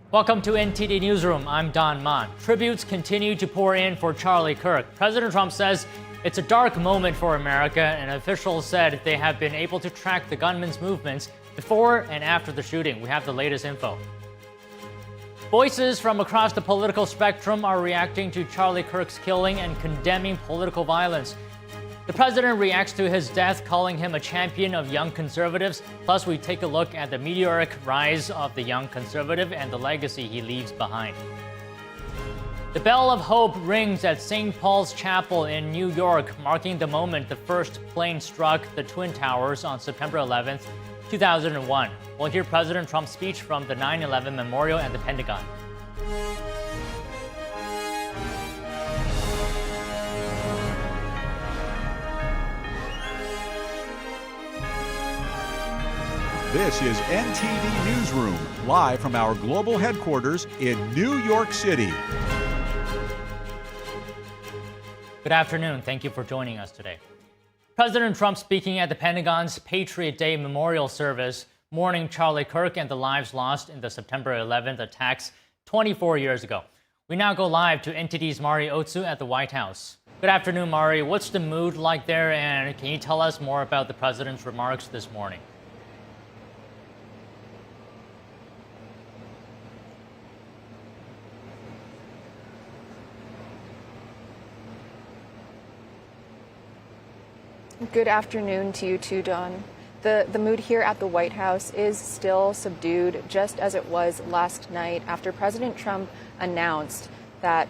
Welcome to NTD Newsroom. I'm Don Mon. Tributes continue to pour in for Charlie Kirk. President Trump says it's a dark moment for America, and officials said they have been able to track the gunman's movements before and after the shooting. We have the latest info. Voices from across the political spectrum are reacting to Charlie Kirk's killing and condemning political violence. The president reacts to his death, calling him a champion of young conservatives. Plus, we take a look at the meteoric rise of the young conservative and the legacy he leaves behind. The bell of hope rings at St. Paul's Chapel in New York, marking the moment the first plane struck the Twin Towers on September 11th, 2001. We'll hear President Trump's speech from the 9/11 Memorial and the Pentagon. This is NTD Newsroom, live from our global headquarters in New York City. Good afternoon. Thank you for joining us today. President Trump speaking at the Pentagon's Patriot Day memorial service, mourning Charlie Kirk and the lives lost in the September 11th attacks 24 years ago. We now go live to NTD's Mari Otsu at the White House. Good afternoon, Mari. What's the mood like there, and can you tell us more about the president's remarks this morning? Good afternoon to you too, Don. The mood here at the White House is still subdued, just as it was last night after President Trump announced that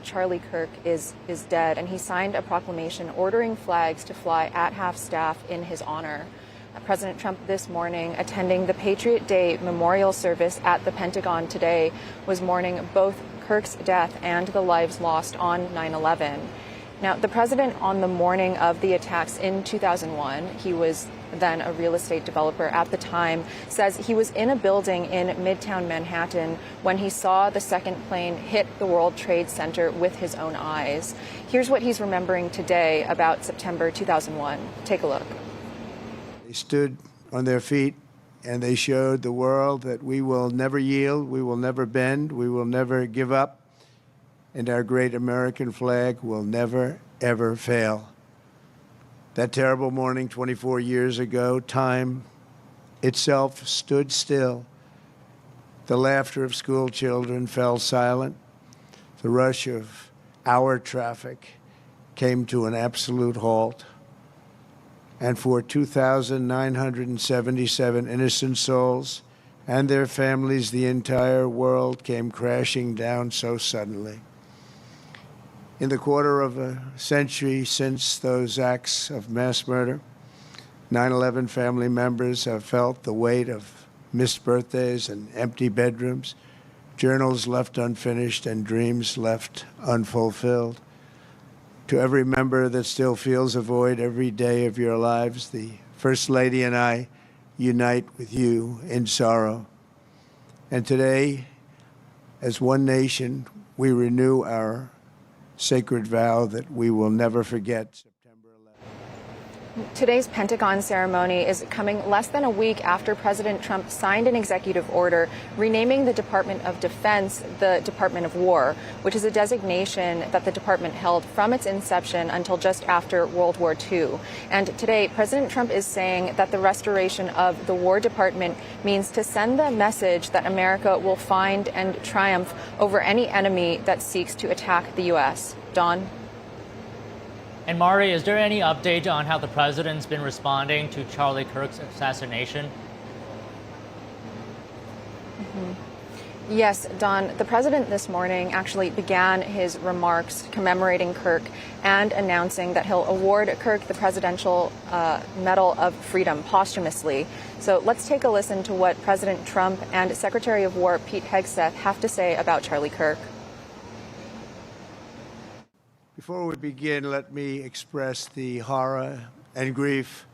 Charlie Kirk is dead, and he signed a proclamation ordering flags to fly at half-staff in his honor. President Trump this morning, attending the Patriot Day memorial service at the Pentagon today, was mourning both Kirk's death and the lives lost on 9/11. Now, the president, on the morning of the attacks in 2001, he was then a real estate developer at the time, says he was in a building in Midtown Manhattan when he saw the second plane hit the World Trade Center with his own eyes. Here's what he's remembering today about September 2001. Take a look. They stood on their feet and they showed the world that we will never yield, we will never bend, we will never give up, and our great American flag will never, ever fail. That terrible morning 24 years ago, time itself stood still. The laughter of school children fell silent. The rush of our traffic came to an absolute halt. And for 2,977 innocent souls and their families, the entire world came crashing down so suddenly. In the quarter of a century since those acts of mass murder, 9/11 family members have felt the weight of missed birthdays and empty bedrooms, journals left unfinished and dreams left unfulfilled. To every member that still feels a void every day of your lives, the First Lady and I unite with you in sorrow. And today, as one nation, we renew our sacred vow that we will never forget September 11th. Today's Pentagon ceremony is coming less than a week after President Trump signed an executive order renaming the Department of Defense the Department of War, which is a designation that the department held from its inception until just after World War II. And today, President Trump is saying that the restoration of the War Department means to send the message that America will find and triumph over any enemy that seeks to attack the U.S. Don? And Mari, is there any update on how the president's been responding to Charlie Kirk's assassination? Yes, Don, the president this morning actually began his remarks commemorating Kirk and announcing that he'll award Kirk the Presidential Medal of Freedom posthumously. So let's take a listen to what President Trump and Secretary of War Pete Hegseth have to say about Charlie Kirk. Before we begin, let me express the horror and grief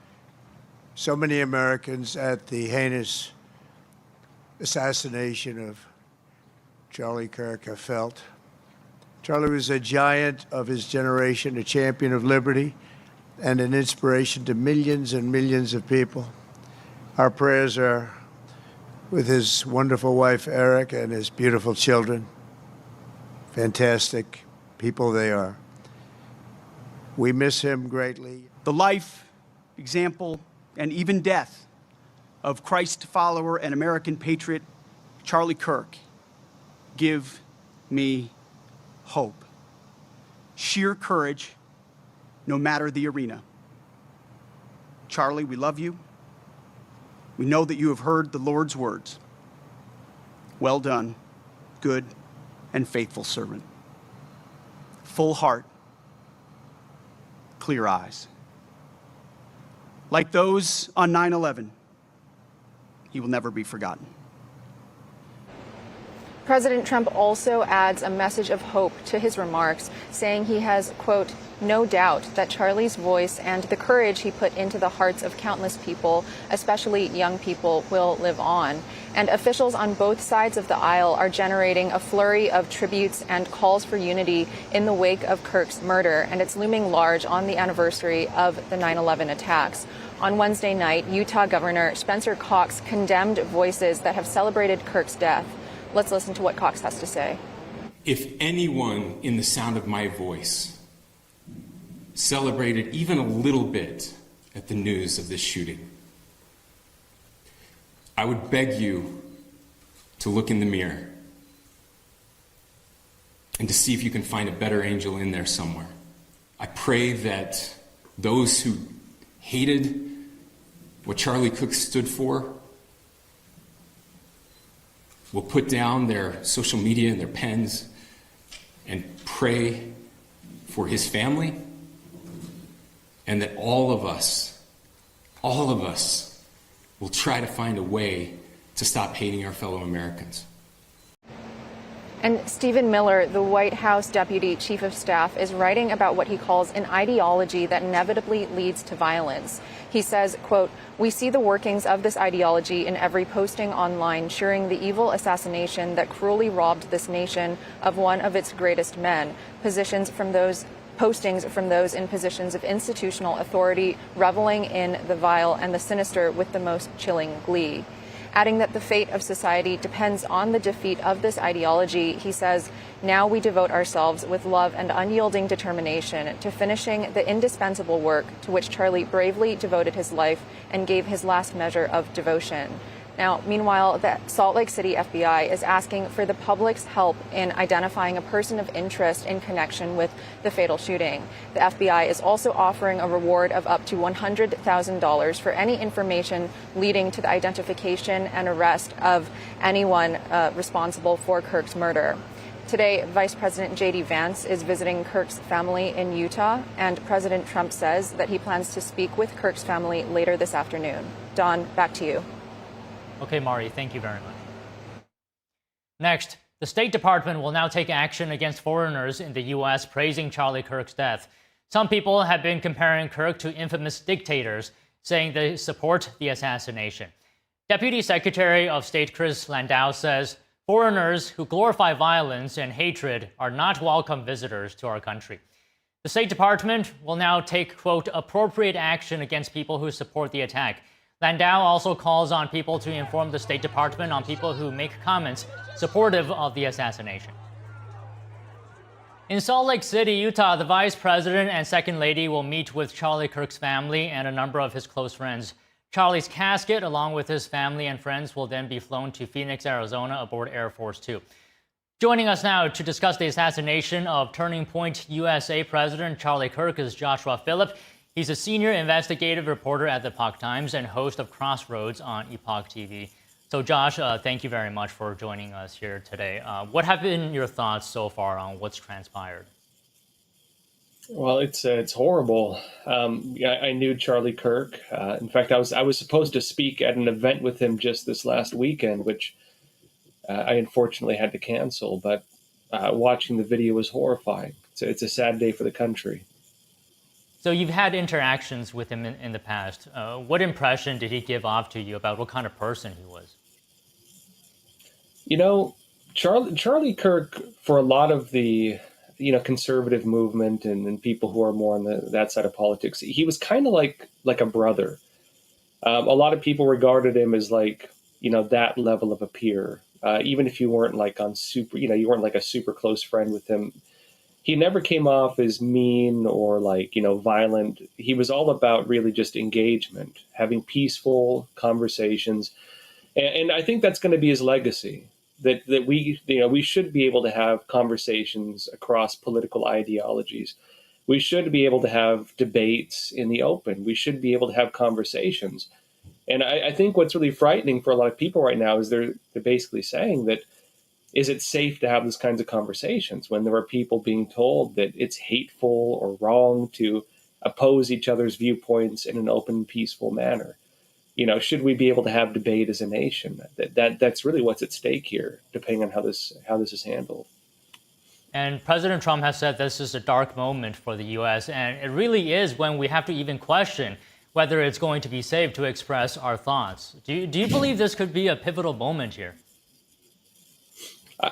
so many Americans at the heinous assassination of Charlie Kirk have felt. Charlie was a giant of his generation, a champion of liberty, and an inspiration to millions and millions of people. Our prayers are with his wonderful wife, Eric, and his beautiful children. Fantastic people they are. We miss him greatly. The life, example, and even death of Christ follower and American patriot Charlie Kirk give me hope. Sheer courage, no matter the arena. Charlie, we love you. We know that you have heard the Lord's words. Well done, good and faithful servant. Full heart, clear eyes. Like those on 9/11, he will never be forgotten. President Trump also adds a message of hope to his remarks, saying he has, quote, no doubt that Charlie's voice and the courage he put into the hearts of countless people, especially young people, will live on. And officials on both sides of the aisle are generating a flurry of tributes and calls for unity in the wake of Kirk's murder, and it's looming large on the anniversary of the 9/11 attacks. On Wednesday night, Utah Governor Spencer Cox condemned voices that have celebrated Kirk's death. Let's listen to what Cox has to say. If anyone in the sound of my voice celebrated even a little bit at the news of this shooting, I would beg you to look in the mirror and to see if you can find a better angel in there somewhere. I pray that those who hated what Charlie Kirk stood for will put down their social media and their pens and pray for his family, and that all of us will try to find a way to stop hating our fellow Americans. And Stephen Miller, the White House Deputy Chief of Staff, is writing about what he calls an ideology that inevitably leads to violence. He says, quote, we see the workings of this ideology in every posting online cheering the evil assassination that cruelly robbed this nation of one of its greatest men. Postings from those in positions of institutional authority, reveling in the vile and the sinister with the most chilling glee. Adding that the fate of society depends on the defeat of this ideology, he says, now we devote ourselves with love and unyielding determination to finishing the indispensable work to which Charlie bravely devoted his life and gave his last measure of devotion. Now, meanwhile, the Salt Lake City FBI is asking for the public's help in identifying a person of interest in connection with the fatal shooting. The FBI is also offering a reward of up to $100,000 for any information leading to the identification and arrest of anyone responsible for Kirk's murder. Today, Vice President J.D. Vance is visiting Kirk's family in Utah, and President Trump says that he plans to speak with Kirk's family later this afternoon. Don, back to you. Okay, Mari, thank you very much. Next, the State Department will now take action against foreigners in the U.S. praising Charlie Kirk's death. Some people have been comparing Kirk to infamous dictators, saying they support the assassination. Deputy Secretary of State Chris Landau says foreigners who glorify violence and hatred are not welcome visitors to our country. The State Department will now take, quote, appropriate action against people who support the attack. Landau also calls on people to inform the State Department on people who make comments supportive of the assassination. In Salt Lake City, Utah, the Vice President and Second Lady will meet with Charlie Kirk's family and a number of his close friends. Charlie's casket, along with his family and friends, will then be flown to Phoenix, Arizona, aboard Air Force Two. Joining us now to discuss the assassination of Turning Point USA President Charlie Kirk is Joshua Phillip. He's a senior investigative reporter at the Epoch Times and host of Crossroads on Epoch TV. So, Josh, thank you very much for joining us here today. What have been your thoughts so far on what's transpired? Well, it's horrible. I knew Charlie Kirk. In fact, I was supposed to speak at an event with him just this last weekend, which I unfortunately had to cancel. But watching the video was horrifying. It's a sad day for the country. So you've had interactions with him in the past. What impression did he give off to you about what kind of person he was? You know, Charlie Kirk, for a lot of the conservative movement and people who are more on that side of politics, he was kind of like a brother. A lot of people regarded him as like that level of a peer. Even if you weren't like on super, you weren't like a super close friend with him, he never came off as mean or like, violent. He was all about really just engagement, having peaceful conversations. And I think that's going to be his legacy, that we should be able to have conversations across political ideologies. We should be able to have debates in the open. We should be able to have conversations. And I think what's really frightening for a lot of people right now is they're basically saying that, is it safe to have these kinds of conversations when there are people being told that it's hateful or wrong to oppose each other's viewpoints in an open, peaceful manner? Should we be able to have debate as a nation? That's really what's at stake here, depending on how this is handled. And President Trump has said this is a dark moment for the U.S., and it really is when we have to even question whether it's going to be safe to express our thoughts. Do you believe this could be a pivotal moment here?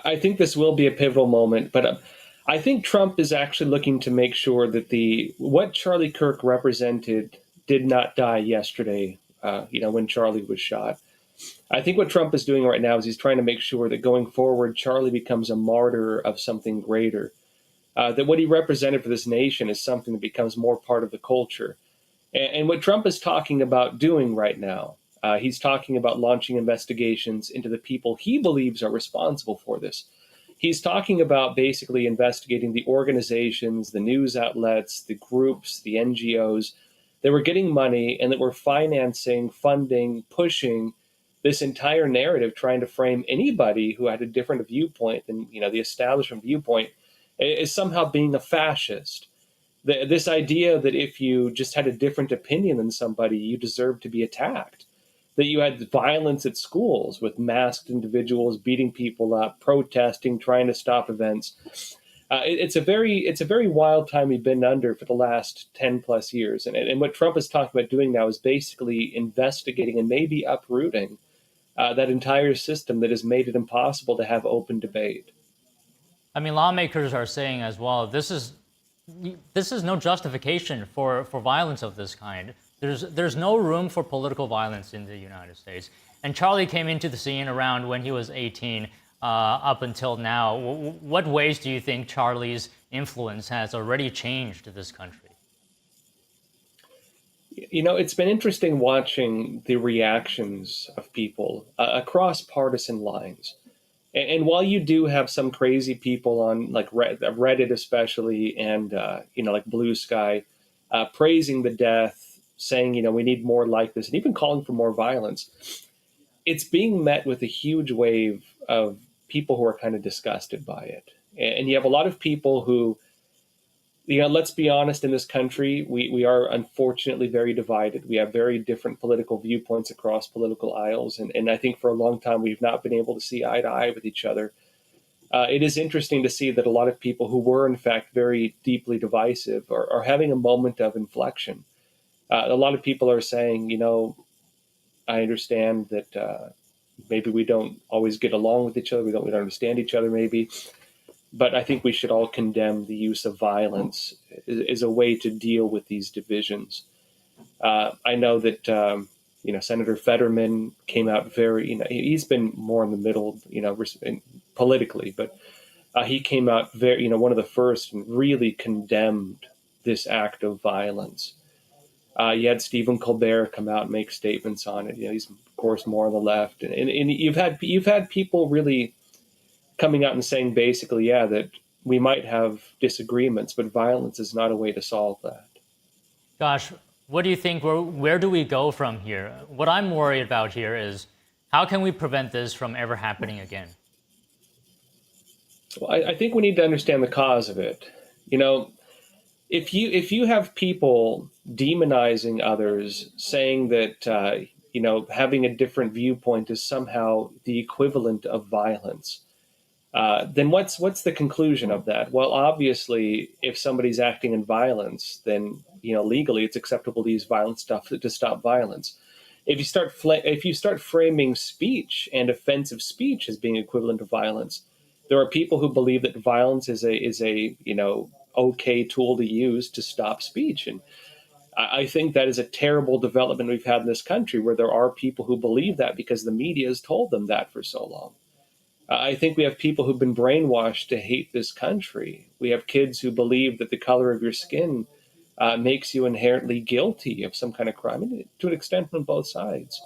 I think this will be a pivotal moment, but I think Trump is actually looking to make sure that what Charlie Kirk represented did not die yesterday, when Charlie was shot. I think what Trump is doing right now is he's trying to make sure that going forward, Charlie becomes a martyr of something greater, that what he represented for this nation is something that becomes more part of the culture. And what Trump is talking about doing right now, he's talking about launching investigations into the people he believes are responsible for this. He's talking about basically investigating the organizations, the news outlets, the groups, the NGOs that were getting money and that were financing, funding, pushing this entire narrative, trying to frame anybody who had a different viewpoint than the establishment viewpoint is somehow being a fascist. This idea that if you just had a different opinion than somebody, you deserve to be attacked. That you had violence at schools with masked individuals beating people up, protesting, trying to stop events. It's a very wild time we've been under for the last 10 plus years. And what Trump is talking about doing now is basically investigating and maybe uprooting that entire system that has made it impossible to have open debate. I mean, lawmakers are saying as well, this is no justification for violence of this kind. There's no room for political violence in the United States. And Charlie came into the scene around when he was 18 up until now. What ways do you think Charlie's influence has already changed this country? It's been interesting watching the reactions of people across partisan lines. And while you do have some crazy people on like Reddit especially and, like Blue Sky praising the death, saying, we need more like this, and even calling for more violence, it's being met with a huge wave of people who are kind of disgusted by it. And you have a lot of people who, let's be honest, in this country, we are unfortunately very divided. We have very different political viewpoints across political aisles. And I think for a long time, we've not been able to see eye to eye with each other. It is interesting to see that a lot of people who were, in fact, very deeply divisive are having a moment of inflection. A lot of people are saying, I understand that maybe we don't always get along with each other. We don't understand each other, maybe. But I think we should all condemn the use of violence as a way to deal with these divisions. I know that, Senator Fetterman came out very, he's been more in the middle, politically, but he came out very, one of the first and really condemned this act of violence. You had Stephen Colbert come out and make statements on it. He's of course more on the left, and you've had people really coming out and saying basically, that we might have disagreements, but violence is not a way to solve that. Josh, what do you think? Where do we go from here? What I'm worried about here is how can we prevent this from ever happening again? Well, I think we need to understand the cause of it. If you have people demonizing others, saying that having a different viewpoint is somehow the equivalent of violence, then what's the conclusion of that? Well, obviously, if somebody's acting in violence, then legally it's acceptable to use violent stuff to stop violence. If you start framing speech and offensive speech as being equivalent to violence, there are people who believe that violence is a okay tool to use to stop speech. And I think that is a terrible development we've had in this country, where there are people who believe that because the media has told them that for so long. I think we have people who've been brainwashed to hate this country. We have kids who believe that the color of your skin makes you inherently guilty of some kind of crime, and to an extent on both sides.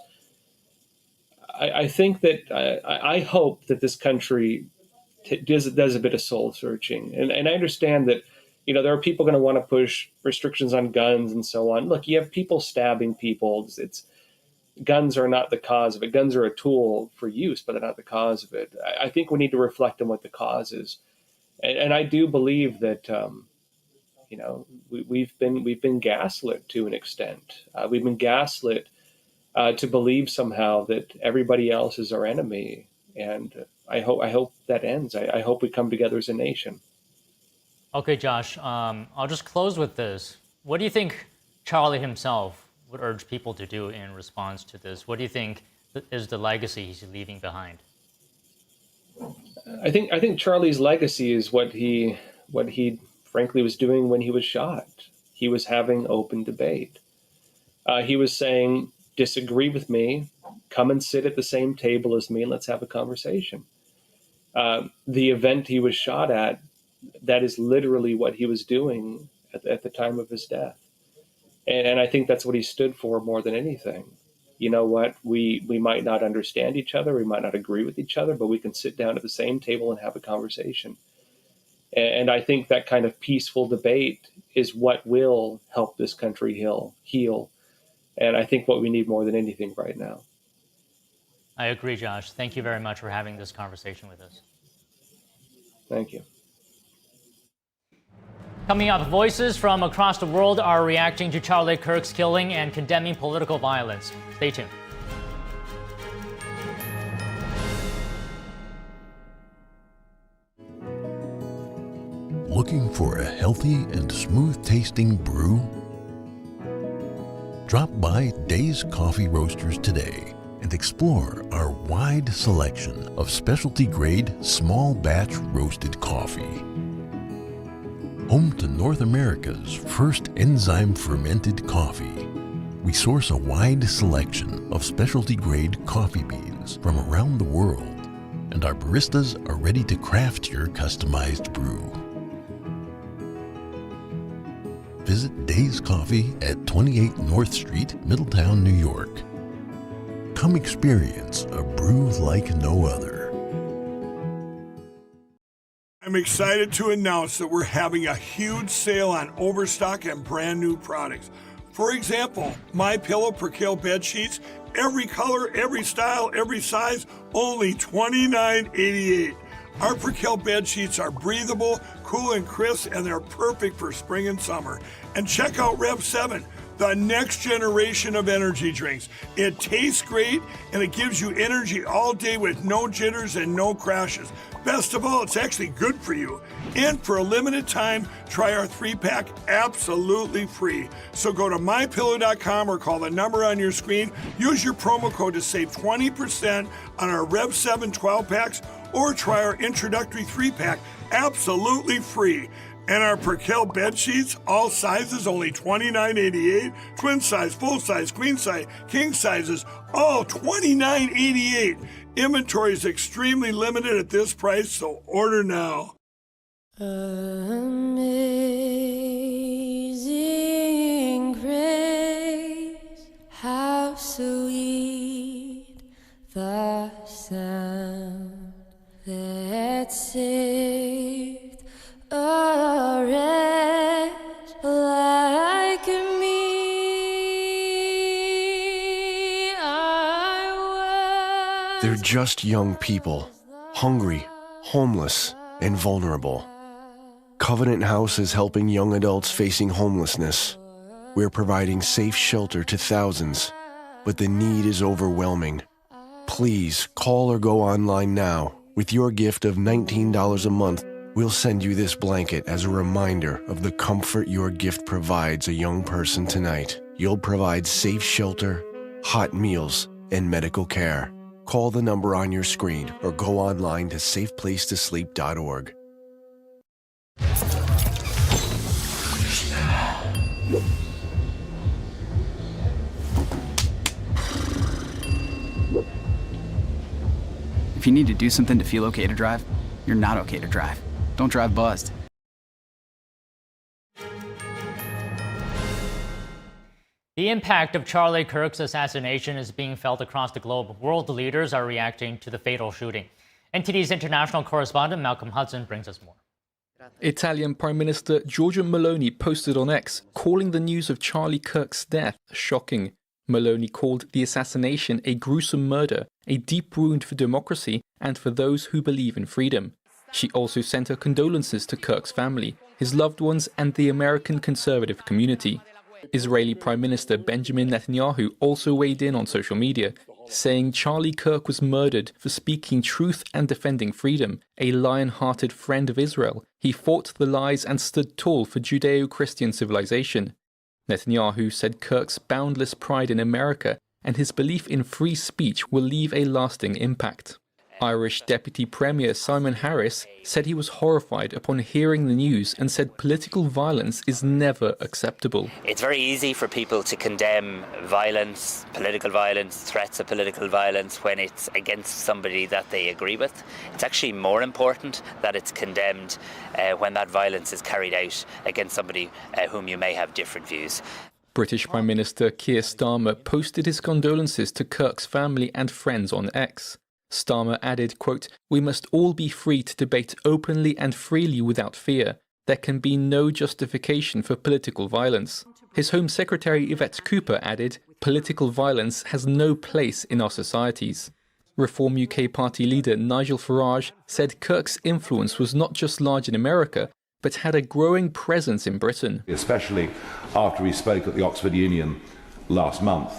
I think that I hope that this country does a bit of soul searching, and I understand that there are people going to want to push restrictions on guns and so on. Look, you have people stabbing people. Guns are not the cause of it. Guns are a tool for use, but they're not the cause of it. I think we need to reflect on what the cause is, and I do believe that we've been gaslit to an extent. We've been gaslit to believe somehow that everybody else is our enemy, and I hope that ends. I hope we come together as a nation. Okay, Josh, I'll just close with this. What do you think Charlie himself would urge people to do in response to this? What do you think is the legacy he's leaving behind? I think Charlie's legacy is what he frankly was doing when he was shot. He was having open debate. He was saying, disagree with me, come and sit at the same table as me, and let's have a conversation. The event he was shot at, that is literally what he was doing at the time of his death. And I think that's what he stood for more than anything. You know what? We might not understand each other, we might not agree with each other, but we can sit down at the same table and have a conversation. And I think that kind of peaceful debate is what will help this country heal. And I think what we need more than anything right now. I agree, Josh. Thank you very much for having this conversation with us. Thank you. Coming up, voices from across the world are reacting to Charlie Kirk's killing and condemning political violence. Stay tuned. Looking for a healthy and smooth-tasting brew? Drop by Days Coffee Roasters today and explore our wide selection of specialty-grade, small-batch roasted coffee. Home to North America's first enzyme-fermented coffee, we source a wide selection of specialty-grade coffee beans from around the world, and our baristas are ready to craft your customized brew. Visit Days Coffee at 28 North Street, Middletown, New York. Come experience a brew like no other. I'm excited to announce that we're having a huge sale on overstock and brand new products. For example, My Pillow Percale bed sheets, every color, every style, every size, only $29.88. Our Percale bed sheets are breathable, cool and crisp, and they're perfect for spring and summer. And check out Rev 7, the next generation of energy drinks. It tastes great, and it gives you energy all day with no jitters and no crashes. Best of all, it's actually good for you. And for a limited time, try our 3-pack absolutely free. So go to mypillow.com or call the number on your screen. Use your promo code to save 20% on our Rev 7 12-packs, or try our introductory 3-pack absolutely free. And our Percale bed sheets, all sizes, only $29.88. Twin size, full size, queen size, king sizes, all $29.88. Inventory is extremely limited at this price, so order now. Amazing grace, how sweet the sound that saved a wretch like me. They're just young people, hungry, homeless, and vulnerable. Covenant House is helping young adults facing homelessness. We're providing safe shelter to thousands, but the need is overwhelming. Please call or go online now. With your gift of $19 a month, we'll send you this blanket as a reminder of the comfort your gift provides a young person tonight. You'll provide safe shelter, hot meals, and medical care. Call the number on your screen or go online to safeplacetosleep.org. If you need to do something to feel okay to drive, you're not okay to drive. Don't drive buzzed. The impact of Charlie Kirk's assassination is being felt across the globe. World leaders are reacting to the fatal shooting. NTD's international correspondent Malcolm Hudson brings us more. Italian Prime Minister Giorgia Meloni posted on X, calling the news of Charlie Kirk's death shocking. Meloni called the assassination a gruesome murder, a deep wound for democracy and for those who believe in freedom. She also sent her condolences to Kirk's family, his loved ones and the American conservative community. Israeli Prime Minister Benjamin Netanyahu also weighed in on social media, saying Charlie Kirk was murdered for speaking truth and defending freedom, a lion-hearted friend of Israel. He fought the lies and stood tall for Judeo-Christian civilization. Netanyahu said Kirk's boundless pride in America and his belief in free speech will leave a lasting impact. Irish Deputy Premier Simon Harris said he was horrified upon hearing the news and said political violence is never acceptable. It's very easy for people to condemn violence, political violence, threats of political violence when it's against somebody that they agree with. It's actually more important that it's condemned when that violence is carried out against somebody whom you may have different views. British Prime Minister Keir Starmer posted his condolences to Kirk's family and friends on X. Starmer added, quote, "We must all be free to debate openly and freely without fear. There can be no justification for political violence." His Home Secretary Yvette Cooper added, "Political violence has no place in our societies." Reform UK Party leader Nigel Farage said Kirk's influence was not just large in America, but had a growing presence in Britain. Especially after he spoke at the Oxford Union last month.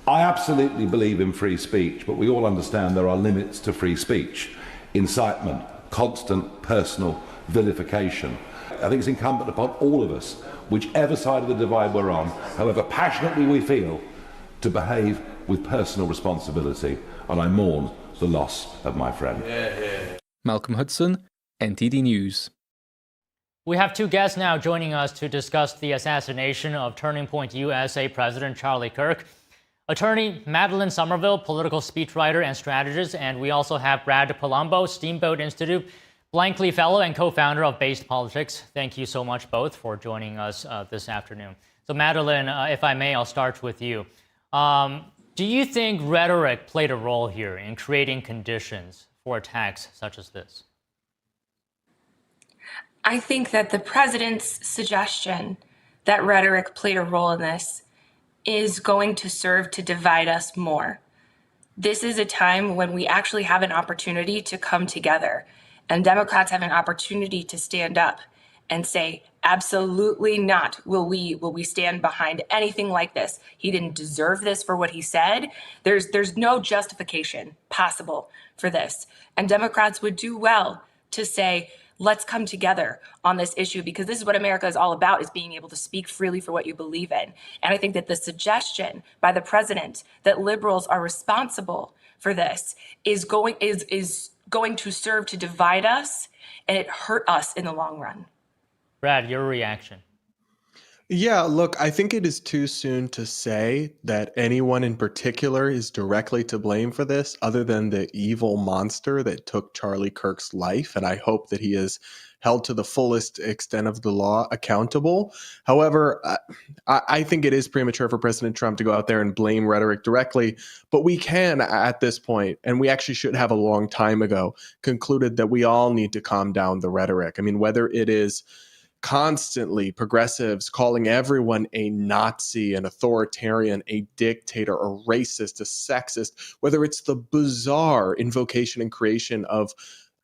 I absolutely believe in free speech, but we all understand there are limits to free speech. Incitement, constant personal vilification. I think it's incumbent upon all of us, whichever side of the divide we're on, however passionately we feel, to behave with personal responsibility. And I mourn the loss of my friend. Malcolm Hudson, NTD News. We have two guests now joining us to discuss the assassination of Turning Point USA President Charlie Kirk. Attorney Madeline Somerville, political speechwriter and strategist, and we also have Brad Palumbo, Steamboat Institute, Blankley Fellow and co-founder of Based Politics. Thank you so much both for joining us this afternoon. So Madeline, if I may, I'll start with you. Do you think rhetoric played a role here in creating conditions for attacks such as this? I think that the president's suggestion that rhetoric played a role in this is going to serve to divide us more. This is a time when we actually have an opportunity to come together, and Democrats have an opportunity to stand up and say, absolutely not will we stand behind anything like this. He didn't deserve this for what he said. There's no justification possible for this. And Democrats would do well to say, let's come together on this issue, because this is what America is all about, is being able to speak freely for what you believe in. And I think that the suggestion by the president that liberals are responsible for this is going to serve to divide us, and it hurt us in the long run. Brad, your reaction? Yeah, look, I think it is too soon to say that anyone in particular is directly to blame for this, other than the evil monster that took Charlie Kirk's life. And I hope that he is held to the fullest extent of the law accountable. However, I think it is premature for President Trump to go out there and blame rhetoric directly. But we can at this point, and we actually should have a long time ago, concluded that we all need to calm down the rhetoric. I mean, whether it is constantly progressives calling everyone a Nazi, an authoritarian, a dictator, a racist, a sexist, whether it's the bizarre invocation and creation of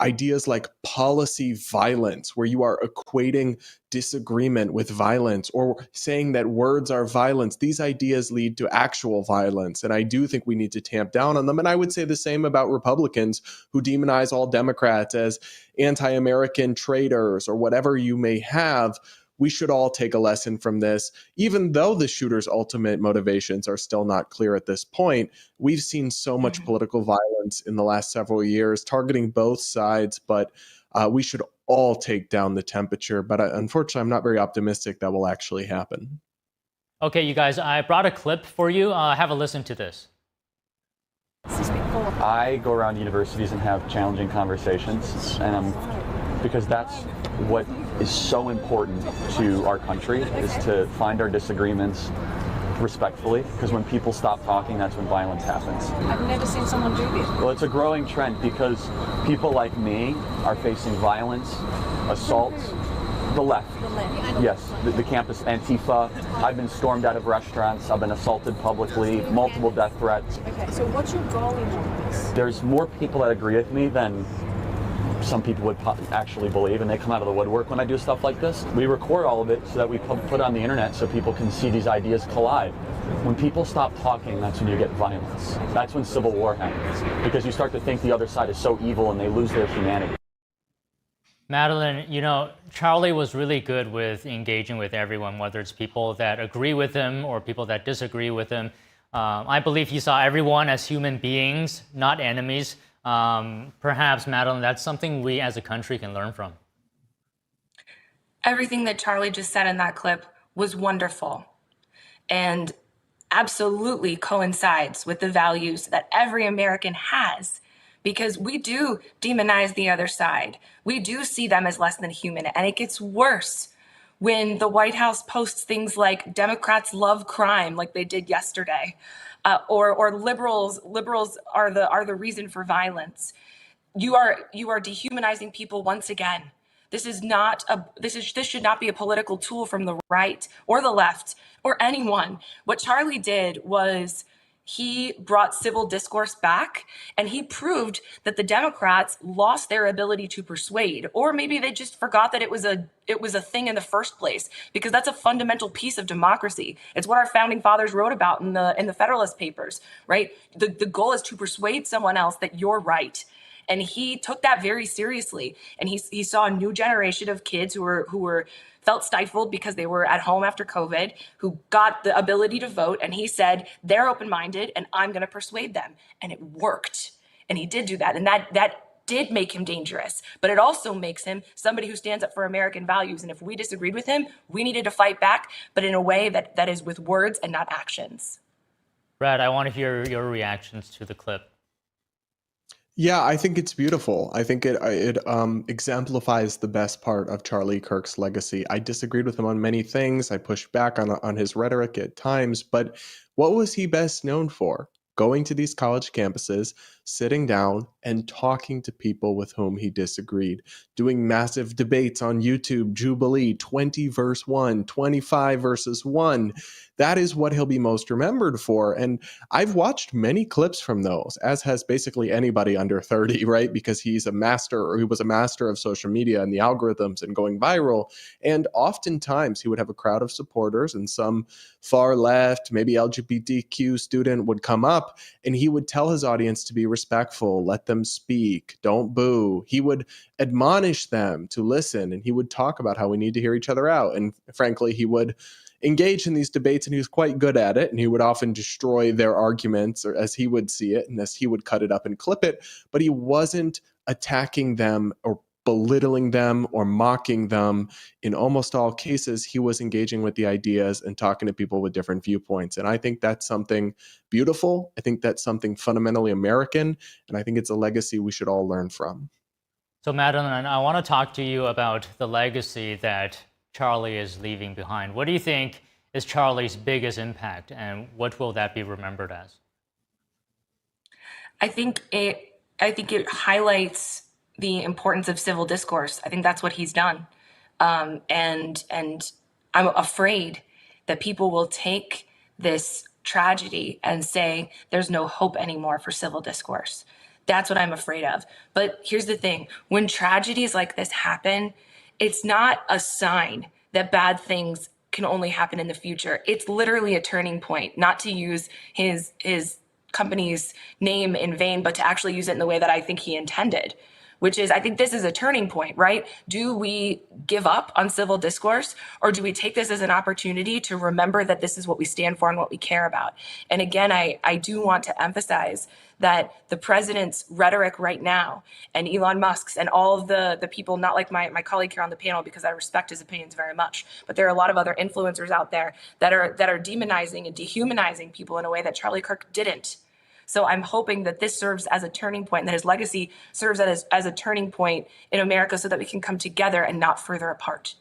ideas like policy violence, where you are equating disagreement with violence, or saying that words are violence. These ideas lead to actual violence, and I do think we need to tamp down on them. And I would say the same about Republicans who demonize all Democrats as anti-American traitors or whatever you may have. We should all take a lesson from this. Even though the shooter's ultimate motivations are still not clear at this point, we've seen so much political violence in the last several years targeting both sides, but we should all take down the temperature. But unfortunately, I'm not very optimistic that will actually happen. Okay, you guys, I brought a clip for you. Have a listen to this. This has been I go around universities and have challenging conversations, and because that's what is so important to our country, is to find our disagreements respectfully, because when people stop talking, that's when violence happens. I've never seen someone do this. Well, it's a growing trend because people like me are facing violence, assaults. The left. Yes, the campus Antifa. I've been stormed out of restaurants. I've been assaulted publicly, multiple death threats. Okay, so what's your goal in all this? There's more people that agree with me than some people would actually believe, and they come out of the woodwork when I do stuff like this. We record all of it so that we put it on the internet so people can see these ideas collide. When people stop talking, that's when you get violence. That's when civil war happens, because you start to think the other side is so evil and they lose their humanity. Madeline, you know, Charlie was really good with engaging with everyone, whether it's people that agree with him or people that disagree with him. I believe he saw everyone as human beings, not enemies. Perhaps, Madeline, that's something we as a country can learn from. Everything that Charlie just said in that clip was wonderful and absolutely coincides with the values that every American has. Because we do demonize the other side. We do see them as less than human. And it gets worse when the White House posts things like Democrats love crime, like they did yesterday, or liberals are the reason for violence. You are dehumanizing people once again. This should not be a political tool from the right or the left or anyone. What Charlie did was he brought civil discourse back, and he proved that the Democrats lost their ability to persuade, or maybe they just forgot that it was a thing in the first place, because that's a fundamental piece of democracy. It's what our founding fathers wrote about in the Federalist Papers, right? The goal is to persuade someone else that you're right. And he took that very seriously. And he saw a new generation of kids who felt stifled because they were at home after COVID, who got the ability to vote. And he said, they're open-minded and I'm going to persuade them. And it worked. And he did do that. And that did make him dangerous. But it also makes him somebody who stands up for American values. And if we disagreed with him, we needed to fight back, but in a way that is with words and not actions. Brad, I want to hear your reactions to the clip. Yeah, I think it's beautiful. I think it exemplifies the best part of Charlie Kirk's legacy. I disagreed with him on many things. I pushed back on his rhetoric at times, but what was he best known for? Going to these college campuses, sitting down and talking to people with whom he disagreed, doing massive debates on YouTube, Jubilee, 20 versus 1, 25 versus 1. That is what he'll be most remembered for. And I've watched many clips from those, as has basically anybody under 30, right? Because he was a master of social media and the algorithms and going viral. And oftentimes he would have a crowd of supporters, and some far left, maybe LGBTQ student would come up, and he would tell his audience to be respectful, let them speak, don't boo. He would admonish them to listen, and he would talk about how we need to hear each other out. And frankly, he would engage in these debates, and he was quite good at it, and he would often destroy their arguments, or as he would see it, and as he would cut it up and clip it, but he wasn't attacking them or belittling them or mocking them. In almost all cases, he was engaging with the ideas and talking to people with different viewpoints. And I think that's something beautiful. I think that's something fundamentally American, and I think it's a legacy we should all learn from. So Madeline, I want to talk to you about the legacy that Charlie is leaving behind. What do you think is Charlie's biggest impact, and what will that be remembered as? I think it highlights the importance of civil discourse. I think that's what he's done. And I'm afraid that people will take this tragedy and say there's no hope anymore for civil discourse. That's what I'm afraid of. But here's the thing. When tragedies like this happen, it's not a sign that bad things can only happen in the future. It's literally a turning point, not to use his company's name in vain, but to actually use it in the way that I think he intended, which is, I think this is a turning point, right? Do we give up on civil discourse, or do we take this as an opportunity to remember that this is what we stand for and what we care about? And again, I do want to emphasize that the president's rhetoric right now, and Elon Musk's, and all of the people, not like my colleague here on the panel, because I respect his opinions very much, but there are a lot of other influencers out there that are demonizing and dehumanizing people in a way that Charlie Kirk didn't. So I'm hoping that this serves as a turning point, and that his legacy serves as a turning point in America so that we can come together and not further apart.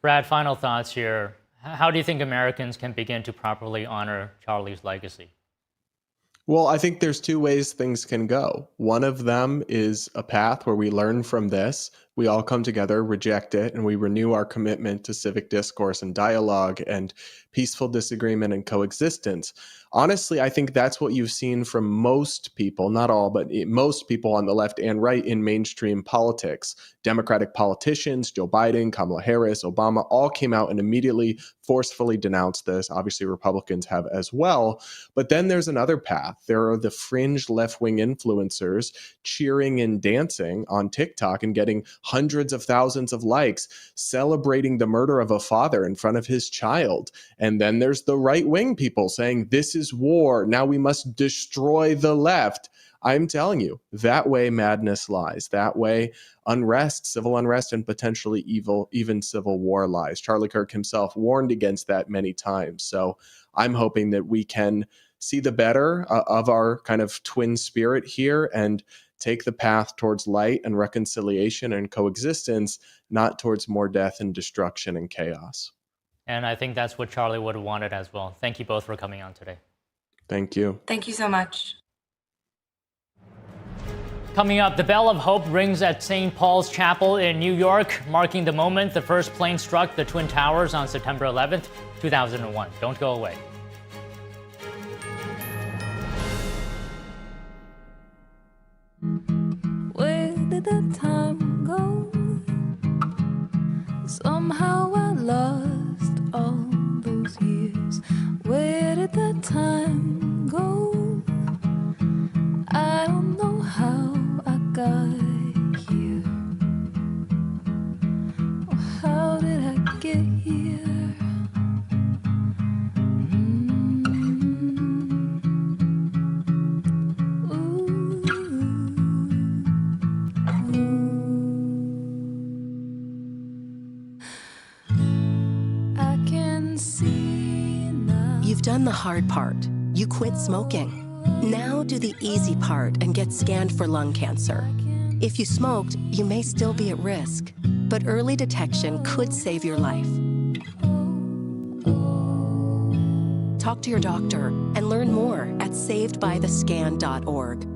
Brad, final thoughts here. How do you think Americans can begin to properly honor Charlie's legacy? Well, I think there's two ways things can go. One of them is a path where we learn from this, we all come together, reject it, and we renew our commitment to civic discourse and dialogue and peaceful disagreement and coexistence. Honestly, I think that's what you've seen from most people, not all, but most people on the left and right in mainstream politics. Democratic politicians, Joe Biden, Kamala Harris, Obama, all came out and immediately forcefully denounced this. Obviously, Republicans have as well. But then there's another path. There are the fringe left-wing influencers cheering and dancing on TikTok and getting hundreds of thousands of likes, celebrating the murder of a father in front of his child. And then there's the right-wing people saying, this is war. Now we must destroy the left. I'm telling you, that way madness lies. That way unrest, civil unrest, and potentially even civil war lies. Charlie Kirk himself warned against that many times. So I'm hoping that we can see the better of our kind of twin spirit here and take the path towards light and reconciliation and coexistence, not towards more death and destruction and chaos. And I think that's what Charlie would have wanted as well. Thank you both for coming on today. Thank you. Thank you so much. Coming up, the bell of hope rings at St. Paul's Chapel in New York, marking the moment the first plane struck the Twin Towers on September 11th, 2001. Don't go away. Where did the time go? Somehow I lost all those years. Where did the time go? I don't know how I got here. Or how did I get here? You've done the hard part. You quit smoking. Now do the easy part and get scanned for lung cancer. If you smoked, you may still be at risk, but early detection could save your life. Talk to your doctor and learn more at savedbythescan.org.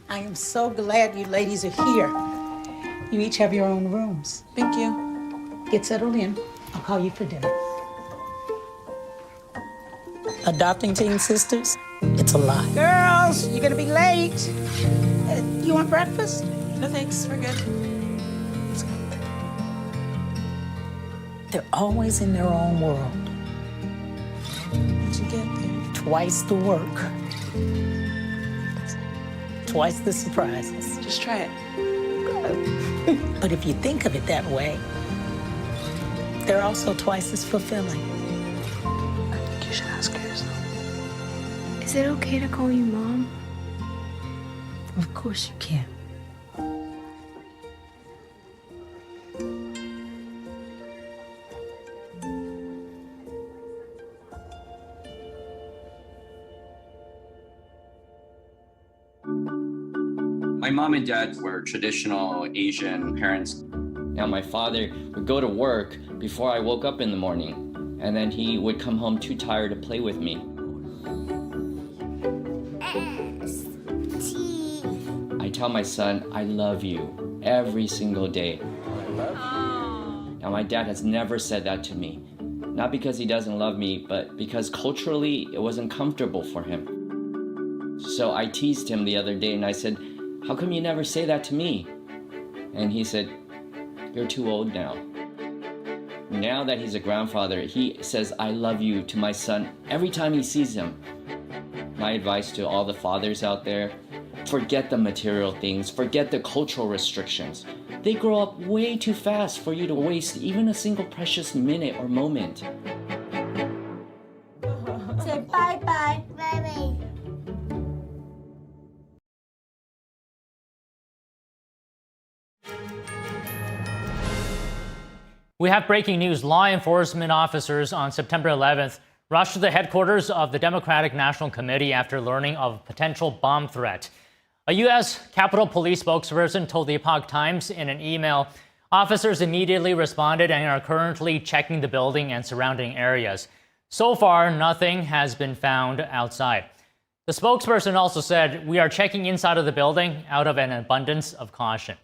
I am so glad you ladies are here. You each have your own rooms. Thank you. Get settled in. I'll call you for dinner. Adopting teen sisters, it's a lot. Girls, you're gonna be late. You want breakfast? No thanks, we're good. They're always in their own world. What'd you get there? Twice the work. Twice the surprises. Just try it. But if you think of it that way, they're also twice as fulfilling. I think you should ask her yourself. Is it okay to call you Mom? Of course you can. My mom and dad were traditional Asian parents. Now, my father would go to work before I woke up in the morning, and then he would come home too tired to play with me. I tell my son, I love you every single day. I love you. Now, my dad has never said that to me. Not because he doesn't love me, but because culturally it wasn't comfortable for him. So I teased him the other day and I said, how come you never say that to me? And he said, you're too old now. Now that he's a grandfather, he says, I love you to my son every time he sees him. My advice to all the fathers out there, forget the material things, forget the cultural restrictions. They grow up way too fast for you to waste even a single precious minute or moment. Say bye-bye. Bye-bye. We have breaking news. Law enforcement officers on September 11th rushed to the headquarters of the Democratic National Committee after learning of a potential bomb threat. A U.S. Capitol Police spokesperson told the Epoch Times in an email, officers immediately responded and are currently checking the building and surrounding areas. So far, nothing has been found outside. The spokesperson also said, we are checking inside of the building out of an abundance of caution.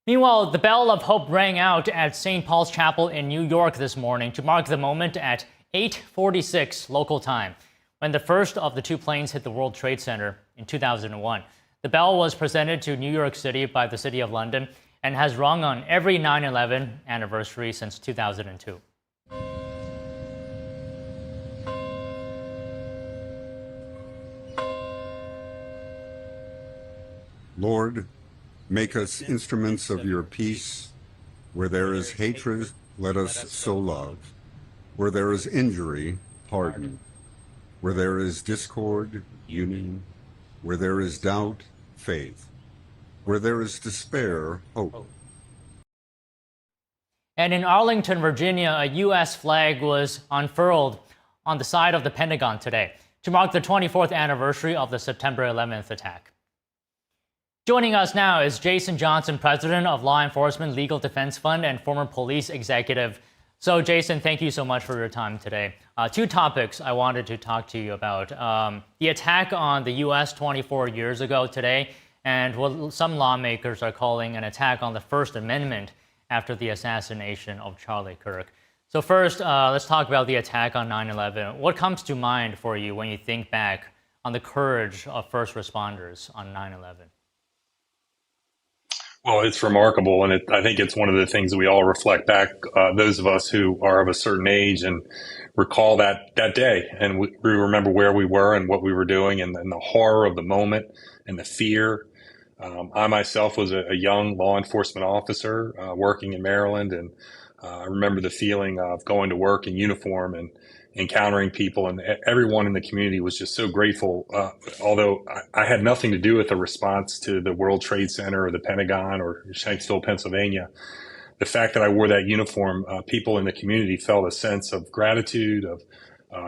Meanwhile, the bell of hope rang out at St. Paul's Chapel in New York this morning to mark the moment at 8:46 local time, when the first of the two planes hit the World Trade Center in 2001. The bell was presented to New York City by the City of London and has rung on every 9/11 anniversary since 2002. Lord, make us instruments of your peace. Where there is hatred, let us sow love. Where there is injury, pardon. Where there is discord, union. Where there is doubt, faith. Where there is despair, hope. And in Arlington, Virginia, a U.S. flag was unfurled on the side of the Pentagon today to mark the 24th anniversary of the September 11th attack. Joining us now is Jason Johnson, president of Law Enforcement Legal Defense Fund and former police executive. So, Jason, thank you so much for your time today. Two topics I wanted to talk to you about. The attack on the U.S. 24 years ago today, and what some lawmakers are calling an attack on the First Amendment after the assassination of Charlie Kirk. So first, let's talk about the attack on 9/11. What comes to mind for you when you think back on the courage of first responders on 9/11? Well, it's remarkable, and I think it's one of the things that we all reflect back, those of us who are of a certain age, and recall that day, and we remember where we were and what we were doing, and the horror of the moment and the fear. I myself was a young law enforcement officer working in Maryland, and I remember the feeling of going to work in uniform and encountering people, and everyone in the community was just so grateful. Although I had nothing to do with the response to the World Trade Center or the Pentagon or Shanksville, Pennsylvania, the fact that I wore that uniform, people in the community felt a sense of gratitude, of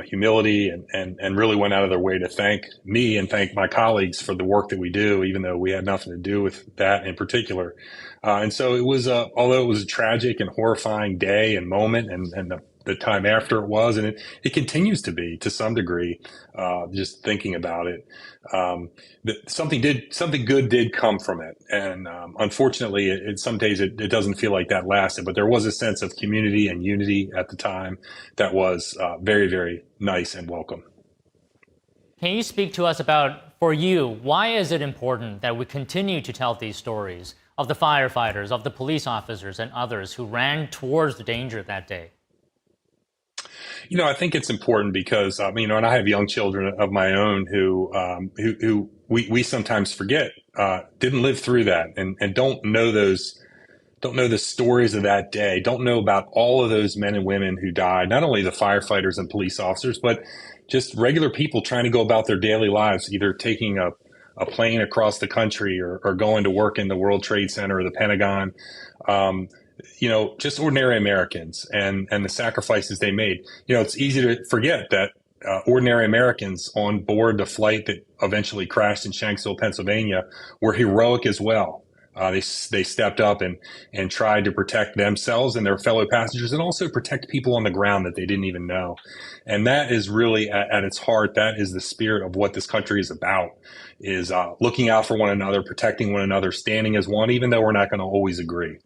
humility, and really went out of their way to thank me and thank my colleagues for the work that we do, even though we had nothing to do with that in particular. And so it was, although it was a tragic and horrifying day and moment, and the time after it was, and it continues to be to some degree, just thinking about it. Something good did come from it, and unfortunately, some days it doesn't feel like that lasted. But there was a sense of community and unity at the time that was very, very nice and welcome. Can you speak to us about, for you, why is it important that we continue to tell these stories of the firefighters, of the police officers, and others who ran towards the danger that day? I think it's important because, and I have young children of my own who we sometimes forget, didn't live through that, and don't know the stories of that day, don't know about all of those men and women who died, not only the firefighters and police officers, but just regular people trying to go about their daily lives, either taking a plane across the country or going to work in the World Trade Center or the Pentagon. Just ordinary Americans and the sacrifices they made. It's easy to forget that ordinary Americans on board the flight that eventually crashed in Shanksville, Pennsylvania, were heroic as well. They stepped up and tried to protect themselves and their fellow passengers, and also protect people on the ground that they didn't even know. And that is really at its heart, that is the spirit of what this country is about, is looking out for one another, protecting one another, standing as one, even though we're not going to always agree.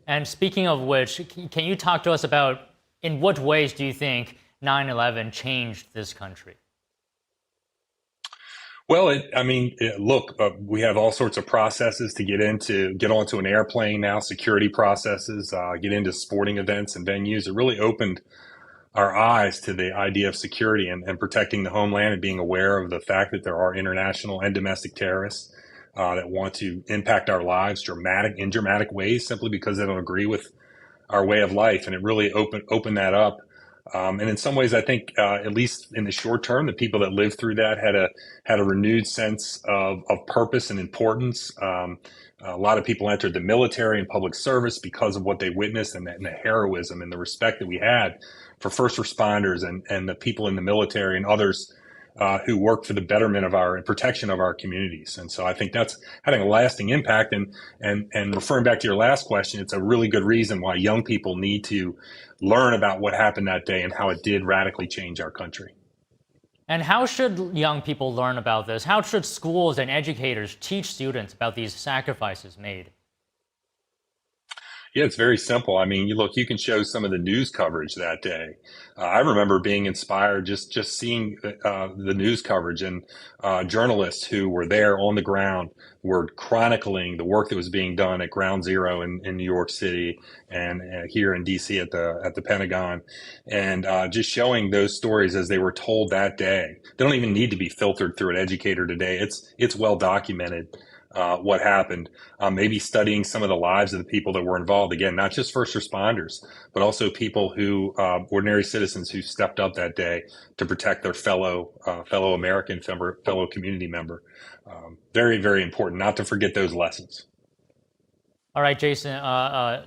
And speaking of which, can you talk to us about in what ways do you think 9/11 changed this country? Well, look, we have all sorts of processes to get onto an airplane now, security processes, get into sporting events and venues. It really opened our eyes to the idea of security and protecting the homeland, and being aware of the fact that there are international and domestic terrorists that want to impact our lives in dramatic ways, simply because they don't agree with our way of life. And it really opened that up And in some ways, I think, at least in the short term, the people that lived through that had a renewed sense of purpose and importance. A lot of people entered the military and public service because of what they witnessed and the heroism and the respect that we had for first responders and the people in the military and others who work for the betterment of and protection of our communities. And so I think that's having a lasting impact. And referring back to your last question, it's a really good reason why young people need to learn about what happened that day and how it did radically change our country. And how should young people learn about this? How should schools and educators teach students about these sacrifices made? Yeah, it's very simple. I mean, you can show some of the news coverage that day. I remember being inspired just seeing the news coverage, and journalists who were there on the ground were chronicling the work that was being done at Ground Zero in New York City and here in DC at the Pentagon, and just showing those stories as they were told that day. They don't even need to be filtered through an educator today. It's well documented. What happened, maybe studying some of the lives of the people that were involved. Again, not just first responders, but also people who, ordinary citizens who stepped up that day to protect their fellow American, fellow community member. Very, very important not to forget those lessons. All right, Jason, I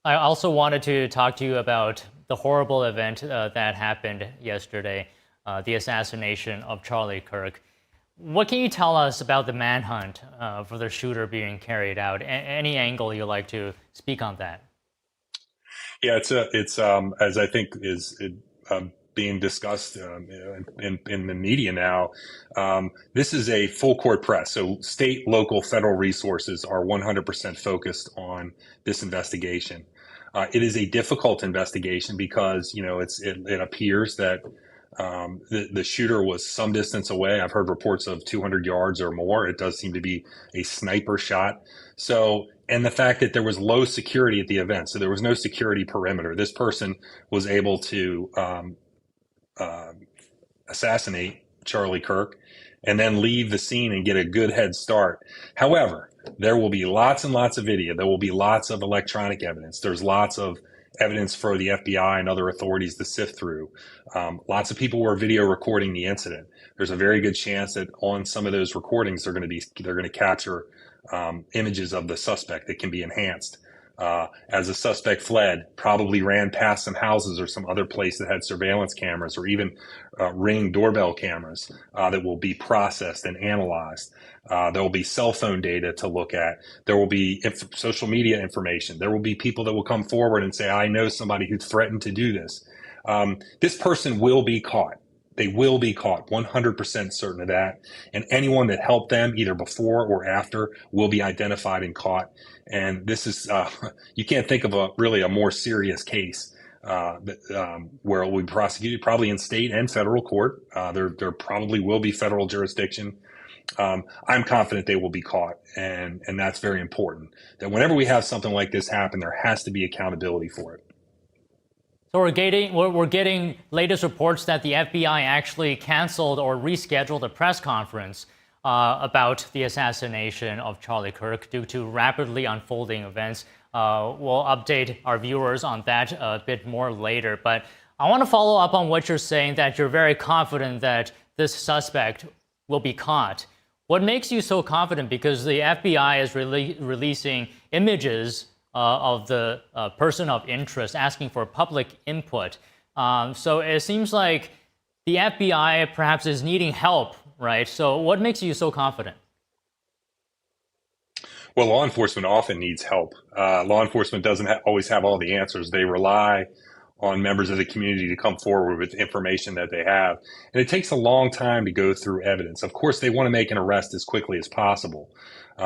also wanted to talk to you about the horrible event that happened yesterday, the assassination of Charlie Kirk. What can you tell us about the manhunt for the shooter being carried out? Any angle you'd like to speak on that? Yeah, it's as I think is being discussed in the media now. This is a full court press. So state, local, federal resources are 100% focused on this investigation. It is a difficult investigation because it appears that the shooter was some distance away. I've heard reports of 200 yards or more. It does seem to be a sniper shot. So, and the fact that there was low security at the event, so there was no security perimeter. This person was able to assassinate Charlie Kirk and then leave the scene and get a good head start. However, there will be lots and lots of video. There will be lots of electronic evidence. There's lots of evidence for the FBI and other authorities to sift through. Lots of people were video recording the incident. There's a very good chance that on some of those recordings, they're going to capture images of the suspect that can be enhanced. As the suspect fled, probably ran past some houses or some other place that had surveillance cameras or even Ring doorbell cameras that will be processed and analyzed. There will be cell phone data to look at. There will be social media information. There will be people that will come forward and say, I know somebody who threatened to do this. This person will be caught. They will be caught, 100% certain of that. And anyone that helped them either before or after will be identified and caught. And this is, you can't think of a more serious case where it will be prosecuted, probably in state and federal court. There probably will be federal jurisdiction. I'm confident they will be caught. And that's very important. That whenever we have something like this happen, there has to be accountability for it. So we're getting latest reports that the FBI actually canceled or rescheduled a press conference about the assassination of Charlie Kirk due to rapidly unfolding events. We'll update our viewers on that a bit more later. But I want to follow up on what you're saying, that you're very confident that this suspect will be caught. What makes you so confident? Because the FBI is releasing images of the person of interest, asking for public input. So it seems like the FBI perhaps is needing help, right? So what makes you so confident? Well, law enforcement often needs help. Law enforcement doesn't always have all the answers. They rely on members of the community to come forward with information that they have. And it takes a long time to go through evidence. Of course, they want to make an arrest as quickly as possible.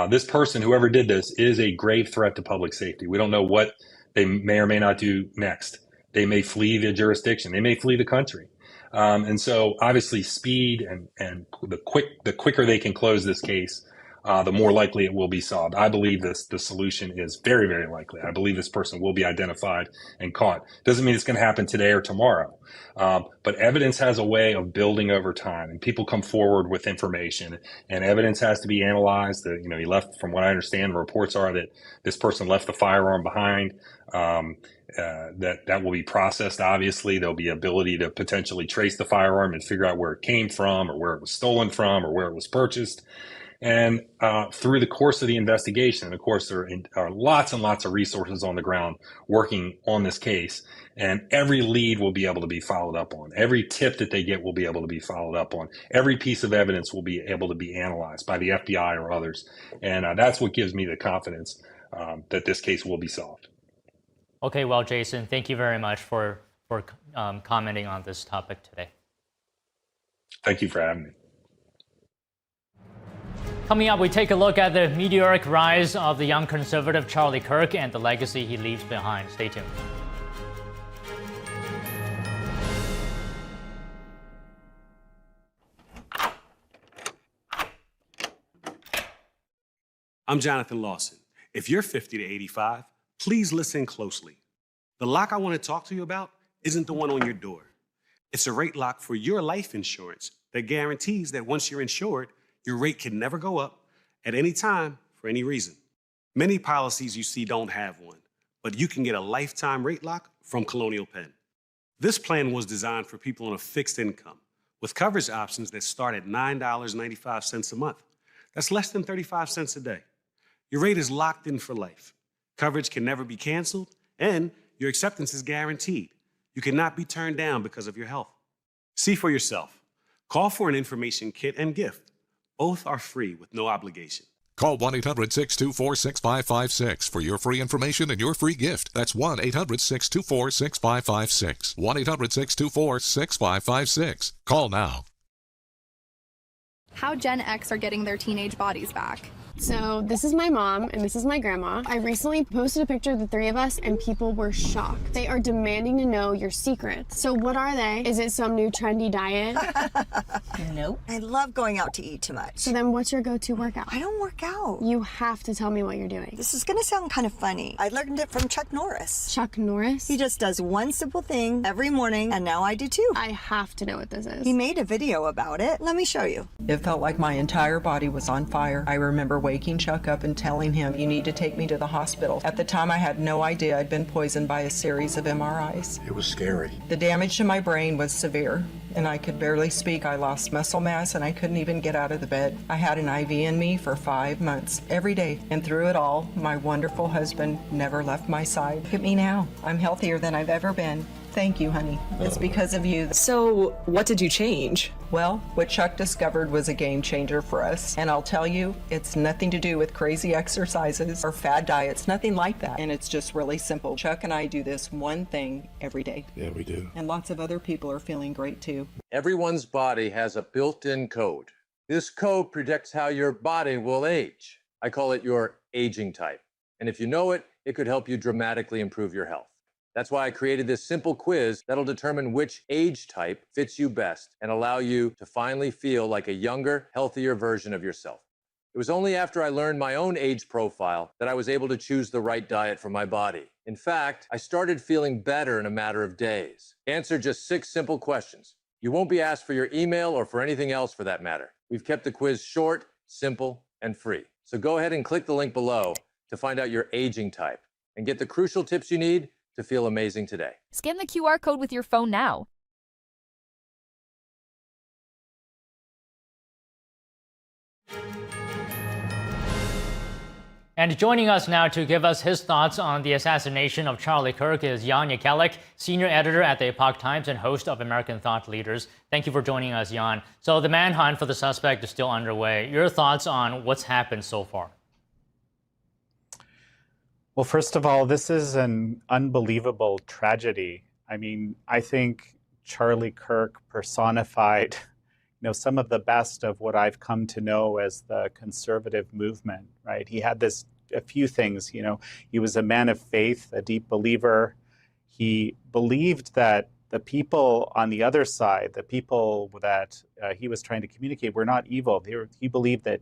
This person, whoever did this, is a grave threat to public safety. We don't know what they may or may not do next. They may flee the jurisdiction. They may flee the country. And so obviously speed and the quicker they can close this case, the more likely it will be solved. I believe the solution is very, very likely. I believe this person will be identified and caught. Doesn't mean it's going to happen today or tomorrow. But evidence has a way of building over time, and people come forward with information, and evidence has to be analyzed. He left, from what I understand, the reports are that this person left the firearm behind. That will be processed. Obviously, there'll be ability to potentially trace the firearm and figure out where it came from, or where it was stolen from, or where it was purchased. And through the course of the investigation, and of course, there are lots and lots of resources on the ground working on this case, and every lead will be able to be followed up on. Every tip that they get will be able to be followed up on. Every piece of evidence will be able to be analyzed by the FBI or others. And that's what gives me the confidence that this case will be solved. Okay, well, Jason, thank you very much for commenting on this topic today. Thank you for having me. Coming up, we take a look at the meteoric rise of the young conservative Charlie Kirk and the legacy he leaves behind. Stay tuned. I'm Jonathan Lawson. If you're 50 to 85, please listen closely. The lock I want to talk to you about isn't the one on your door. It's a rate lock for your life insurance that guarantees that once you're insured, your rate can never go up at any time for any reason. Many policies you see don't have one, but you can get a lifetime rate lock from Colonial Penn. This plan was designed for people on a fixed income with coverage options that start at $9.95 a month. That's less than 35 cents a day. Your rate is locked in for life. Coverage can never be canceled, and your acceptance is guaranteed. You cannot be turned down because of your health. See for yourself. Call for an information kit and gift. Both are free with no obligation. Call 1-800-624-6556 for your free information and your free gift. That's 1-800-624-6556. 1-800-624-6556. Call now. How Gen X are getting their teenage bodies back. So this is my mom and this is my grandma. I recently posted a picture of the three of us and people were shocked. They are demanding to know your secrets. So what are they? Is it some new trendy diet? Nope. I love going out to eat too much. So then what's your go-to workout? I don't work out. You have to tell me what you're doing. This is gonna sound kind of funny. I learned it from Chuck Norris. Chuck Norris? He just does one simple thing every morning, and now I do too. I have to know what this is. He made a video about it. Let me show you. It felt like my entire body was on fire. I remember waking Chuck up and telling him, "You need to take me to the hospital." At the time, I had no idea I'd been poisoned by a series of MRIs. It was scary. The damage to my brain was severe, and I could barely speak. I lost muscle mass, and I couldn't even get out of the bed. I had an IV in me for 5 months, every day. And through it all, my wonderful husband never left my side. Look at me now. I'm healthier than I've ever been. Thank you, honey. It's because of you. So, what did you change? Well, what Chuck discovered was a game changer for us. And I'll tell you, it's nothing to do with crazy exercises or fad diets, nothing like that. And it's just really simple. Chuck and I do this one thing every day. Yeah, we do. And lots of other people are feeling great too. Everyone's body has a built-in code. This code predicts how your body will age. I call it your aging type. And if you know it, it could help you dramatically improve your health. That's why I created this simple quiz that'll determine which age type fits you best and allow you to finally feel like a younger, healthier version of yourself. It was only after I learned my own age profile that I was able to choose the right diet for my body. In fact, I started feeling better in a matter of days. Answer just 6 simple questions. You won't be asked for your email or for anything else for that matter. We've kept the quiz short, simple, and free. So go ahead and click the link below to find out your aging type and get the crucial tips you need to feel amazing today. Scan the QR code with your phone now. And joining us now to give us his thoughts on the assassination of Charlie Kirk is Jan Jekielek, senior editor at the Epoch Times and host of American Thought Leaders. Thank you for joining us, Jan. So the manhunt for the suspect is still underway. Your thoughts on what's happened so far? Well, first of all, this is an unbelievable tragedy. I mean, I think Charlie Kirk personified, some of the best of what I've come to know as the conservative movement, right? He had a few things, he was a man of faith, a deep believer. He believed that the people on the other side, the people that he was trying to communicate were not evil. He believed that,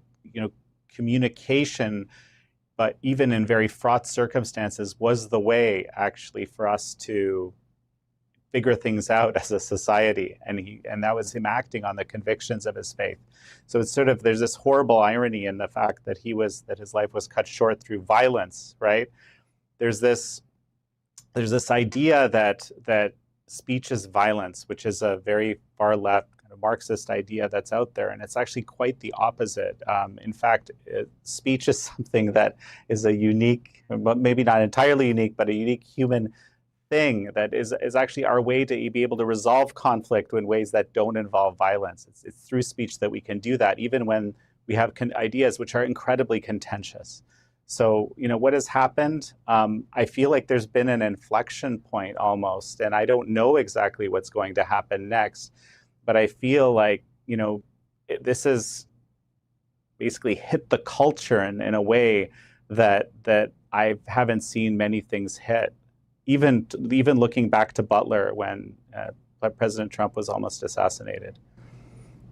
communication, but even in very fraught circumstances, was the way actually for us to figure things out as a society. And that was him acting on the convictions of his faith. So it's sort of, there's this horrible irony in the fact that his life was cut short through violence, right? There's this idea that speech is violence, which is a very far left kind of Marxist idea that's out there, and it's actually quite the opposite. In fact, speech is something that is a unique, maybe not entirely unique, but a unique human thing that is actually our way to be able to resolve conflict in ways that don't involve violence. It's through speech that we can do that, even when we have ideas which are incredibly contentious. So, what has happened? I feel like there's been an inflection point almost, and I don't know exactly what's going to happen next, but I feel like, this has basically hit the culture in a way that I haven't seen many things hit. Even looking back to Butler when President Trump was almost assassinated.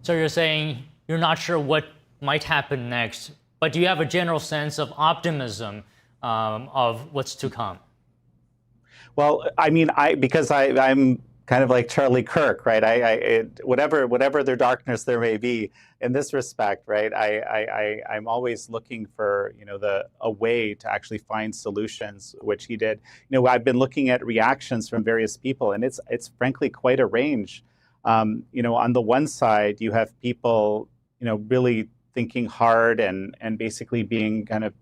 So you're saying you're not sure what might happen next, but do you have a general sense of optimism of what's to come? Well, I mean, because I'm kind of like Charlie Kirk, right? Whatever their darkness there may be, in this respect, right? I'm always looking for a way to actually find solutions, which he did. I've been looking at reactions from various people, and it's frankly quite a range. On the one side, you have people really thinking hard and basically being kind of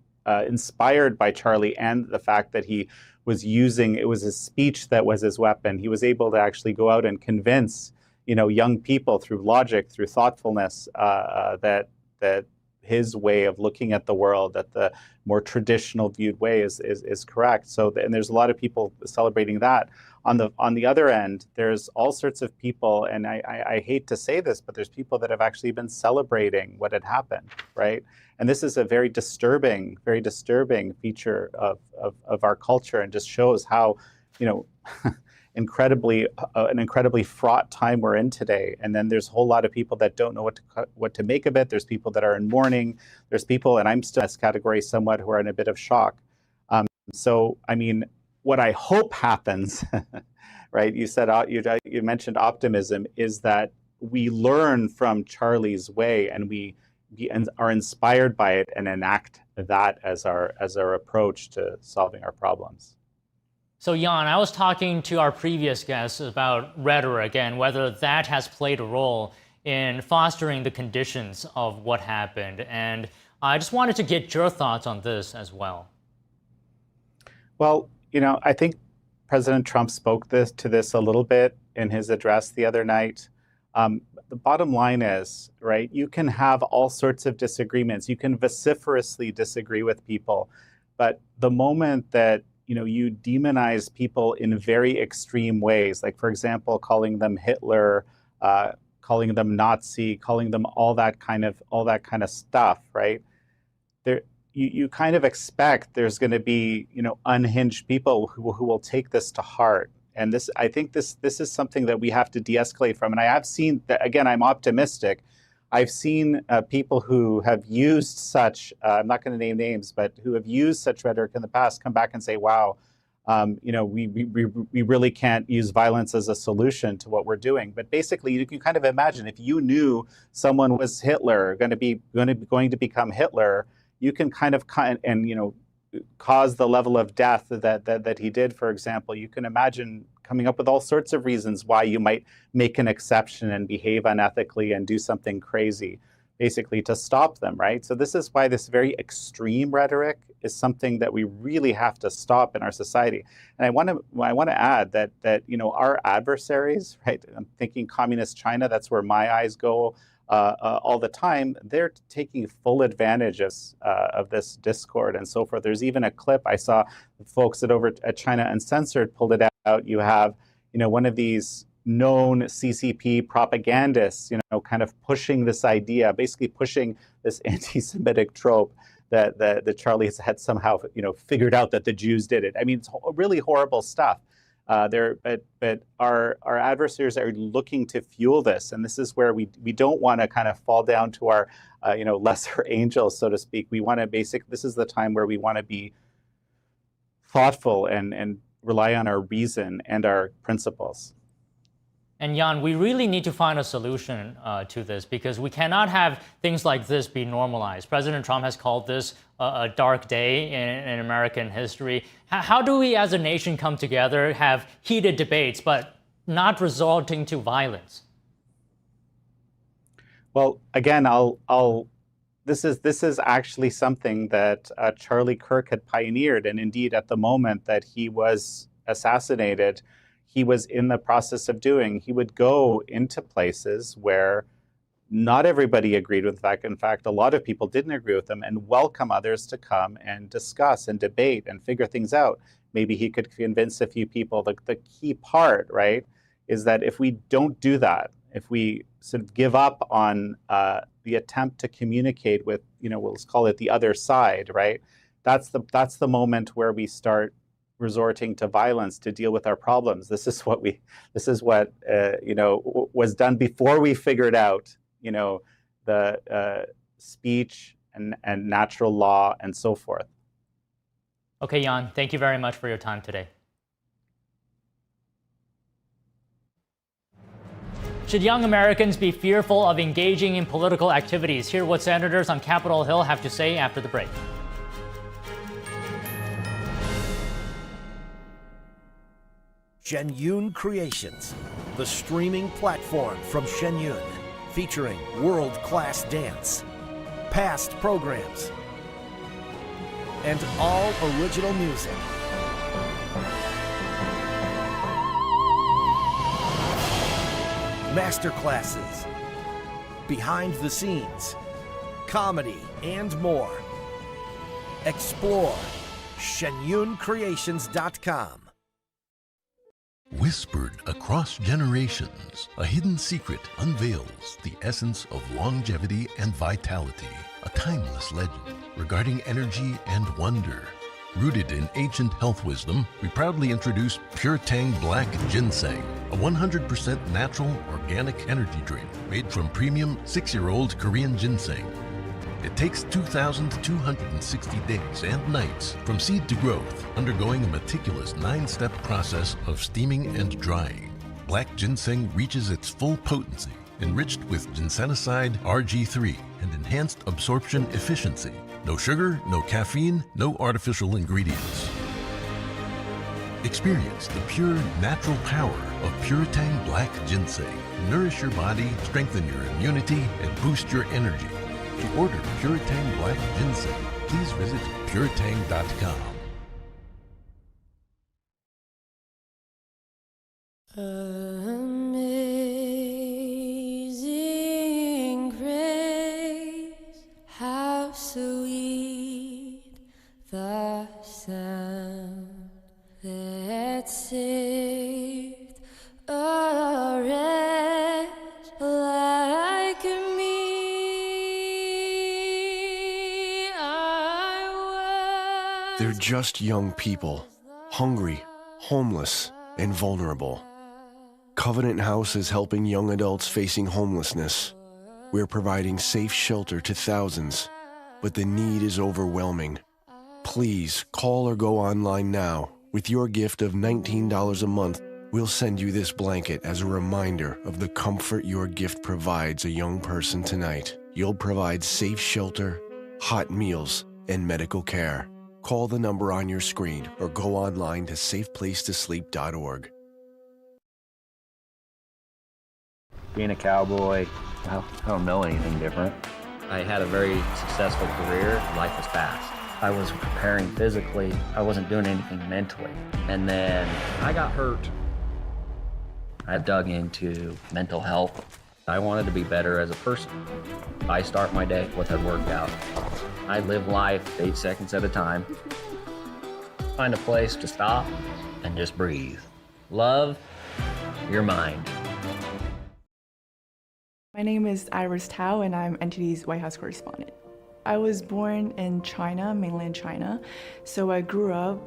inspired by Charlie and the fact that he was it was his speech that was his weapon. He was able to actually go out and convince young people through logic, through thoughtfulness, that his way of looking at the world, that the more traditional viewed way is correct. So, and there's a lot of people celebrating that. On the other end, there's all sorts of people, and I hate to say this, but there's people that have actually been celebrating what had happened, right? And this is a very disturbing feature of our culture, and just shows how, an incredibly fraught time we're in today. And then there's a whole lot of people that don't know what to make of it. There's people that are in mourning. There's people, and I'm still in this category somewhat, who are in a bit of shock. So, I mean, what I hope happens, right? You said you mentioned optimism, is that we learn from Charlie's way, and we are inspired by it and enact that as our approach to solving our problems. So Jan, I was talking to our previous guests about rhetoric and whether that has played a role in fostering the conditions of what happened. And I just wanted to get your thoughts on this as well. Well, I think President Trump spoke to this a little bit in his address the other night. The bottom line is, right, you can have all sorts of disagreements. You can vociferously disagree with people. But the moment that you demonize people in very extreme ways, like, for example, calling them Hitler, calling them Nazi, calling them all that kind of stuff, right? You kind of expect there's going to be unhinged people who will take this to heart. And I think this is something that we have to de-escalate from. And I have seen that, again, I'm optimistic. I've seen people who have used such, I'm not going to name names, but who have used such rhetoric in the past come back and say, wow, we really can't use violence as a solution to what we're doing. But basically, you can kind of imagine, if you knew someone was Hitler, going to become Hitler, you can kind of cause the level of death that he did, for example. You can imagine coming up with all sorts of reasons why you might make an exception and behave unethically and do something crazy, basically to stop them, right? So this is why this very extreme rhetoric is something that we really have to stop in our society. And I want to add that our adversaries, right? I'm thinking communist China. That's where my eyes go all the time. They're taking full advantage of this discord and so forth. There's even a clip I saw, folks at China Uncensored pulled it out. You have, one of these known CCP propagandists, kind of pushing this idea, basically pushing this anti-Semitic trope that Charlie had somehow, figured out that the Jews did it. I mean, it's really horrible stuff. But our adversaries are looking to fuel this, and this is where we don't want to kind of fall down to our lesser angels, so to speak. We want to this is the time where we want to be thoughtful and rely on our reason and our principles. And Jan, we really need to find a solution to this, because we cannot have things like this be normalized. President Trump has called this a dark day in American history. How do we as a nation come together, have heated debates, but not resulting to violence? Well, again, this is actually something that Charlie Kirk had pioneered. And indeed, at the moment that he was assassinated, he was in the process of doing. He would go into places where not everybody agreed with that. In fact, a lot of people didn't agree with him, and welcome others to come and discuss and debate and figure things out. Maybe he could convince a few people. The key part, right, is that if we don't do that, if we sort of give up on the attempt to communicate with, let's call it the other side, right? That's the moment where we start resorting to violence to deal with our problems. This is what was done before we figured out, the speech and natural law and so forth. Okay, Jan, thank you very much for your time today. Should young Americans be fearful of engaging in political activities? Hear what senators on Capitol Hill have to say after the break. Shenyun Creations, the streaming platform from Shenyun, featuring world-class dance, past programs, and all original music. Masterclasses, behind the scenes, comedy, and more. Explore shenyuncreations.com. Whispered across generations, a hidden secret unveils the essence of longevity and vitality, a timeless legend regarding energy and wonder. Rooted in ancient health wisdom, we proudly introduce Pure Tang Black Ginseng, a 100% natural organic energy drink made from premium 6-year-old Korean ginseng. It takes 2,260 days and nights from seed to growth, undergoing a meticulous 9-step process of steaming and drying. Black ginseng reaches its full potency, enriched with ginsenoside RG3 and enhanced absorption efficiency. No sugar, no caffeine, no artificial ingredients. Experience the pure, natural power of Pure Tang Black Ginseng. Nourish your body, strengthen your immunity, and boost your energy. To order Pure Tang Black Ginseng, please visit puretang.com. Amazing grace, how sweet the sound that saved a wretch like me. They're just young people, hungry, homeless, and vulnerable. Covenant House is helping young adults facing homelessness. We're providing safe shelter to thousands, but the need is overwhelming. Please call or go online now. With your gift of $19 a month, we'll send you this blanket as a reminder of the comfort your gift provides a young person tonight. You'll provide safe shelter, hot meals, and medical care. Call the number on your screen or go online to safeplacetosleep.org. Being a cowboy, I don't know anything different. I had a very successful career. Life was fast. I was preparing physically. I wasn't doing anything mentally. And then I got hurt. I dug into mental health. I wanted to be better as a person. I start my day with a workout. I live life 8 seconds at a time. Find a place to stop and just breathe. Love your mind. My name is Iris Tao, and I'm NTD's White House correspondent. I was born in China, mainland China, so I grew up,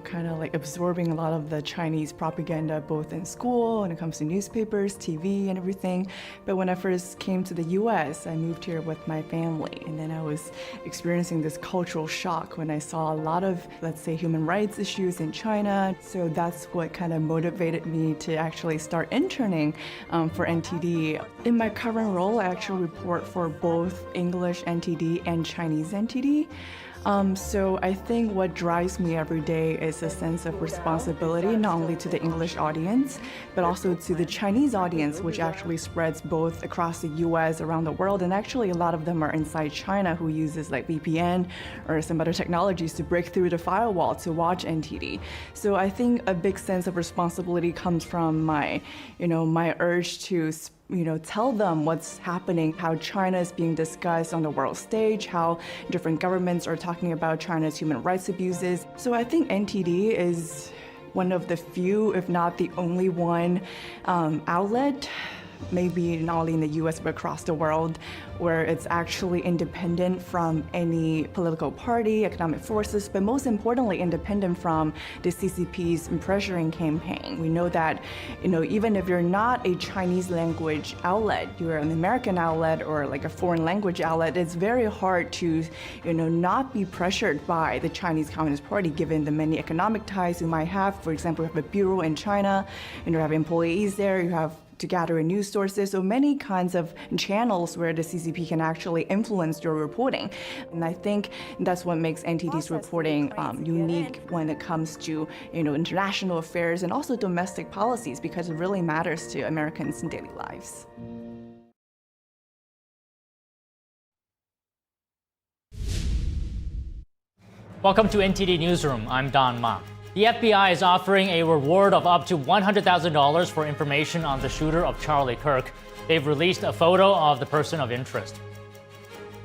kind of like absorbing a lot of the Chinese propaganda both in school, when it comes to newspapers, TV, and everything. But when I first came to the US, I moved here with my family, and then I was experiencing this cultural shock when I saw a lot of, let's say, human rights issues in China. So that's what kind of motivated me to actually start interning for NTD. In my current role, I actually report for both English NTD and Chinese NTD. So I think what drives me every day is a sense of responsibility, not only to the English audience, but also to the Chinese audience, which actually spreads both across the US, around the world, and actually a lot of them are inside China who uses like VPN or some other technologies to break through the firewall to watch NTD. So I think a big sense of responsibility comes from my urge to tell them what's happening, how China is being discussed on the world stage, how different governments are talking about China's human rights abuses. So I think NTD is one of the few, if not the only one, outlet, maybe not only in the US but across the world, where it's actually independent from any political party, economic forces, but most importantly, independent from the CCP's pressuring campaign. We know that, even if you're not a Chinese language outlet, you're an American outlet or like a foreign language outlet, it's very hard to, not be pressured by the Chinese Communist Party, given the many economic ties you might have. For example, you have a bureau in China, and you have employees there, you have to gather news sources, so many kinds of channels where the CCP can actually influence your reporting. And I think that's what makes NTD's reporting unique when it comes to international affairs and also domestic policies, because it really matters to Americans in daily lives. Welcome to NTD Newsroom. I'm Don Ma. The FBI is offering a reward of up to $100,000 for information on the shooter of Charlie Kirk. They've released a photo of the person of interest.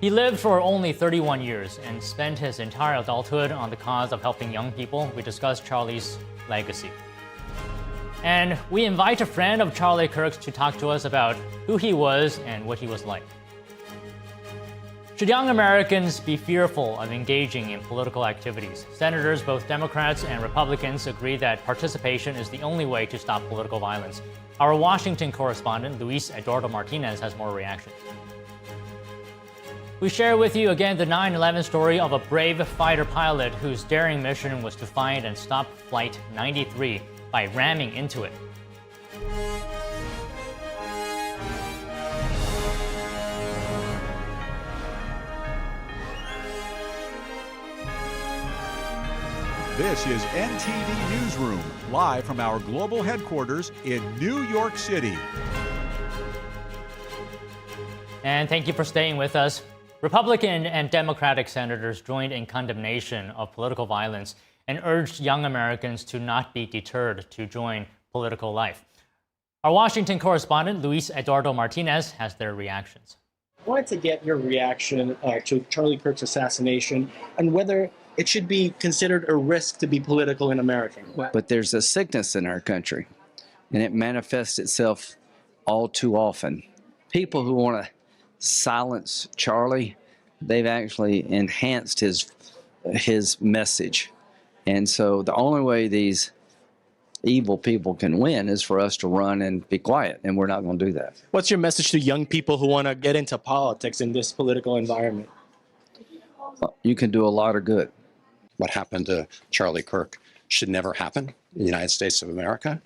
He lived for only 31 years and spent his entire adulthood on the cause of helping young people. We discuss Charlie's legacy. And we invite a friend of Charlie Kirk's to talk to us about who he was and what he was like. Should young Americans be fearful of engaging in political activities? Senators, both Democrats and Republicans, agree that participation is the only way to stop political violence. Our Washington correspondent, Luis Eduardo Martinez, has more reactions. We share with you again the 9/11 story of a brave fighter pilot whose daring mission was to find and stop Flight 93 by ramming into it. This is NTD Newsroom, live from our global headquarters in New York City. And thank you for staying with us. Republican and Democratic senators joined in condemnation of political violence and urged young Americans to not be deterred to join political life. Our Washington correspondent, Luis Eduardo Martinez, has their reactions. I wanted to get your reaction to Charlie Kirk's assassination and whether it should be considered a risk to be political in America. But there's a sickness in our country, and it manifests itself all too often. People who want to silence Charlie, they've actually enhanced his message. And so the only way these evil people can win is for us to run and be quiet, and we're not going to do that. What's your message to young people who want to get into politics in this political environment? You can do a lot of good. What happened to Charlie Kirk should never happen in the United States of America.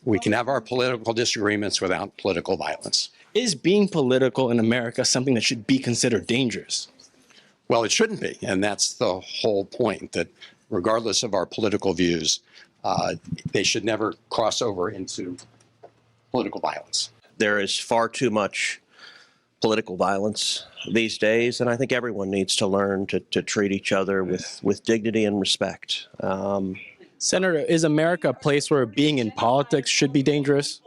We can have our political disagreements without political violence. Is being political in America something that should be considered dangerous? Well, it shouldn't be, and that's the whole point, that regardless of our political views, they should never cross over into political violence. There is far too much political violence these days, and I think everyone needs to learn to treat each other with dignity and respect. Senator, is America a place where being in politics should be dangerous?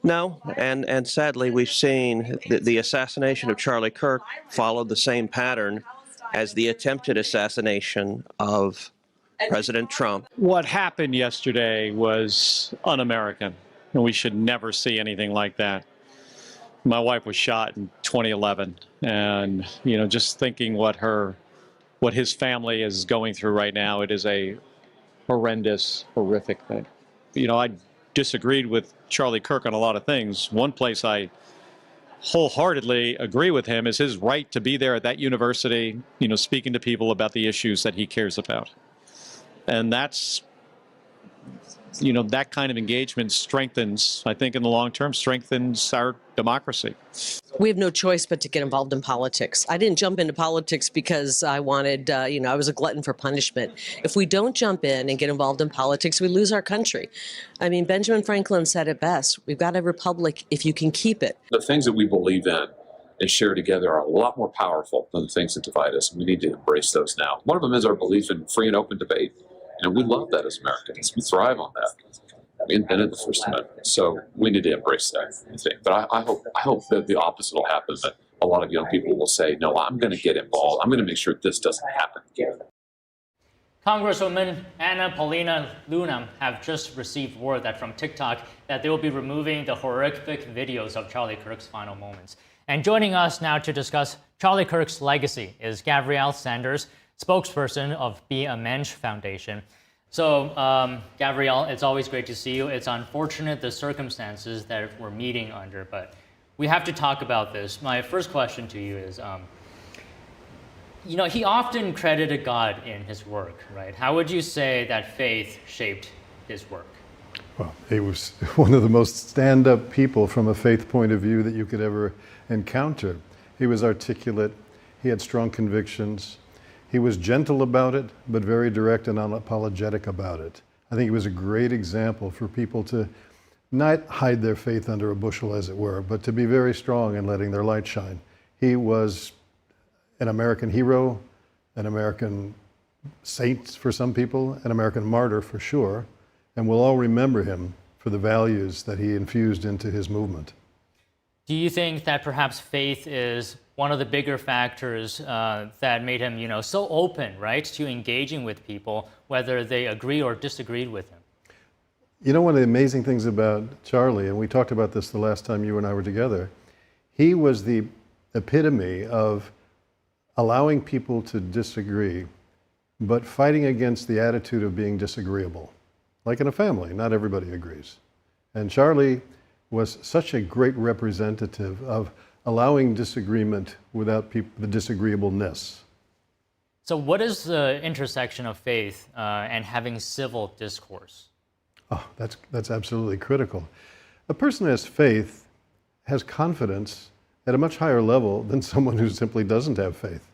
No, and sadly we've seen the assassination of Charlie Kirk followed the same pattern as the attempted assassination of President Trump. What happened yesterday was un-American, and we should never see anything like that. My wife was shot in 2011, and just thinking what his family is going through right now, it is a horrendous, horrific thing. I disagreed with Charlie Kirk on a lot of things. One place I wholeheartedly agree with him is his right to be there at that university, speaking to people about the issues that he cares about. And that's, that kind of engagement strengthens, I think in the long term, strengthens our democracy. We have no choice but to get involved in politics. I didn't jump into politics because I wanted, I was a glutton for punishment. If we don't jump in and get involved in politics, we lose our country. I mean, Benjamin Franklin said it best. We've got a republic if you can keep it. The things that we believe in and share together are a lot more powerful than the things that divide us. We need to embrace those now. One of them is our belief in free and open debate. We love that as Americans. We thrive on that. We invented the First Amendment, so we need to embrace that, I think. But I hope that the opposite will happen, that a lot of young people will say, no, I'm going to get involved. I'm going to make sure this doesn't happen again. Congresswoman Anna Paulina Luna have just received word that from TikTok that they will be removing the horrific videos of Charlie Kirk's final moments. And joining us now to discuss Charlie Kirk's legacy is Gabrielle Sanders, spokesperson of Be a Mensch Foundation. So, Gabrielle, it's always great to see you. It's unfortunate the circumstances that we're meeting under, but we have to talk about this. My first question to you is, he often credited God in his work, right? How would you say that faith shaped his work? Well, he was one of the most stand-up people from a faith point of view that you could ever encounter. He was articulate. He had strong convictions. He was gentle about it, but very direct and unapologetic about it. I think he was a great example for people to not hide their faith under a bushel, as it were, but to be very strong in letting their light shine. He was an American hero, an American saint for some people, an American martyr for sure, and we'll all remember him for the values that he infused into his movement. Do you think that perhaps faith is one of the bigger factors that made him, so open, right, to engaging with people, whether they agree or disagreed with him? One of the amazing things about Charlie, and we talked about this the last time you and I were together, he was the epitome of allowing people to disagree, but fighting against the attitude of being disagreeable. Like in a family, not everybody agrees. And Charlie was such a great representative of allowing disagreement without the disagreeableness. So what is the intersection of faith and having civil discourse? Oh, that's absolutely critical. A person who has faith has confidence at a much higher level than someone who simply doesn't have faith.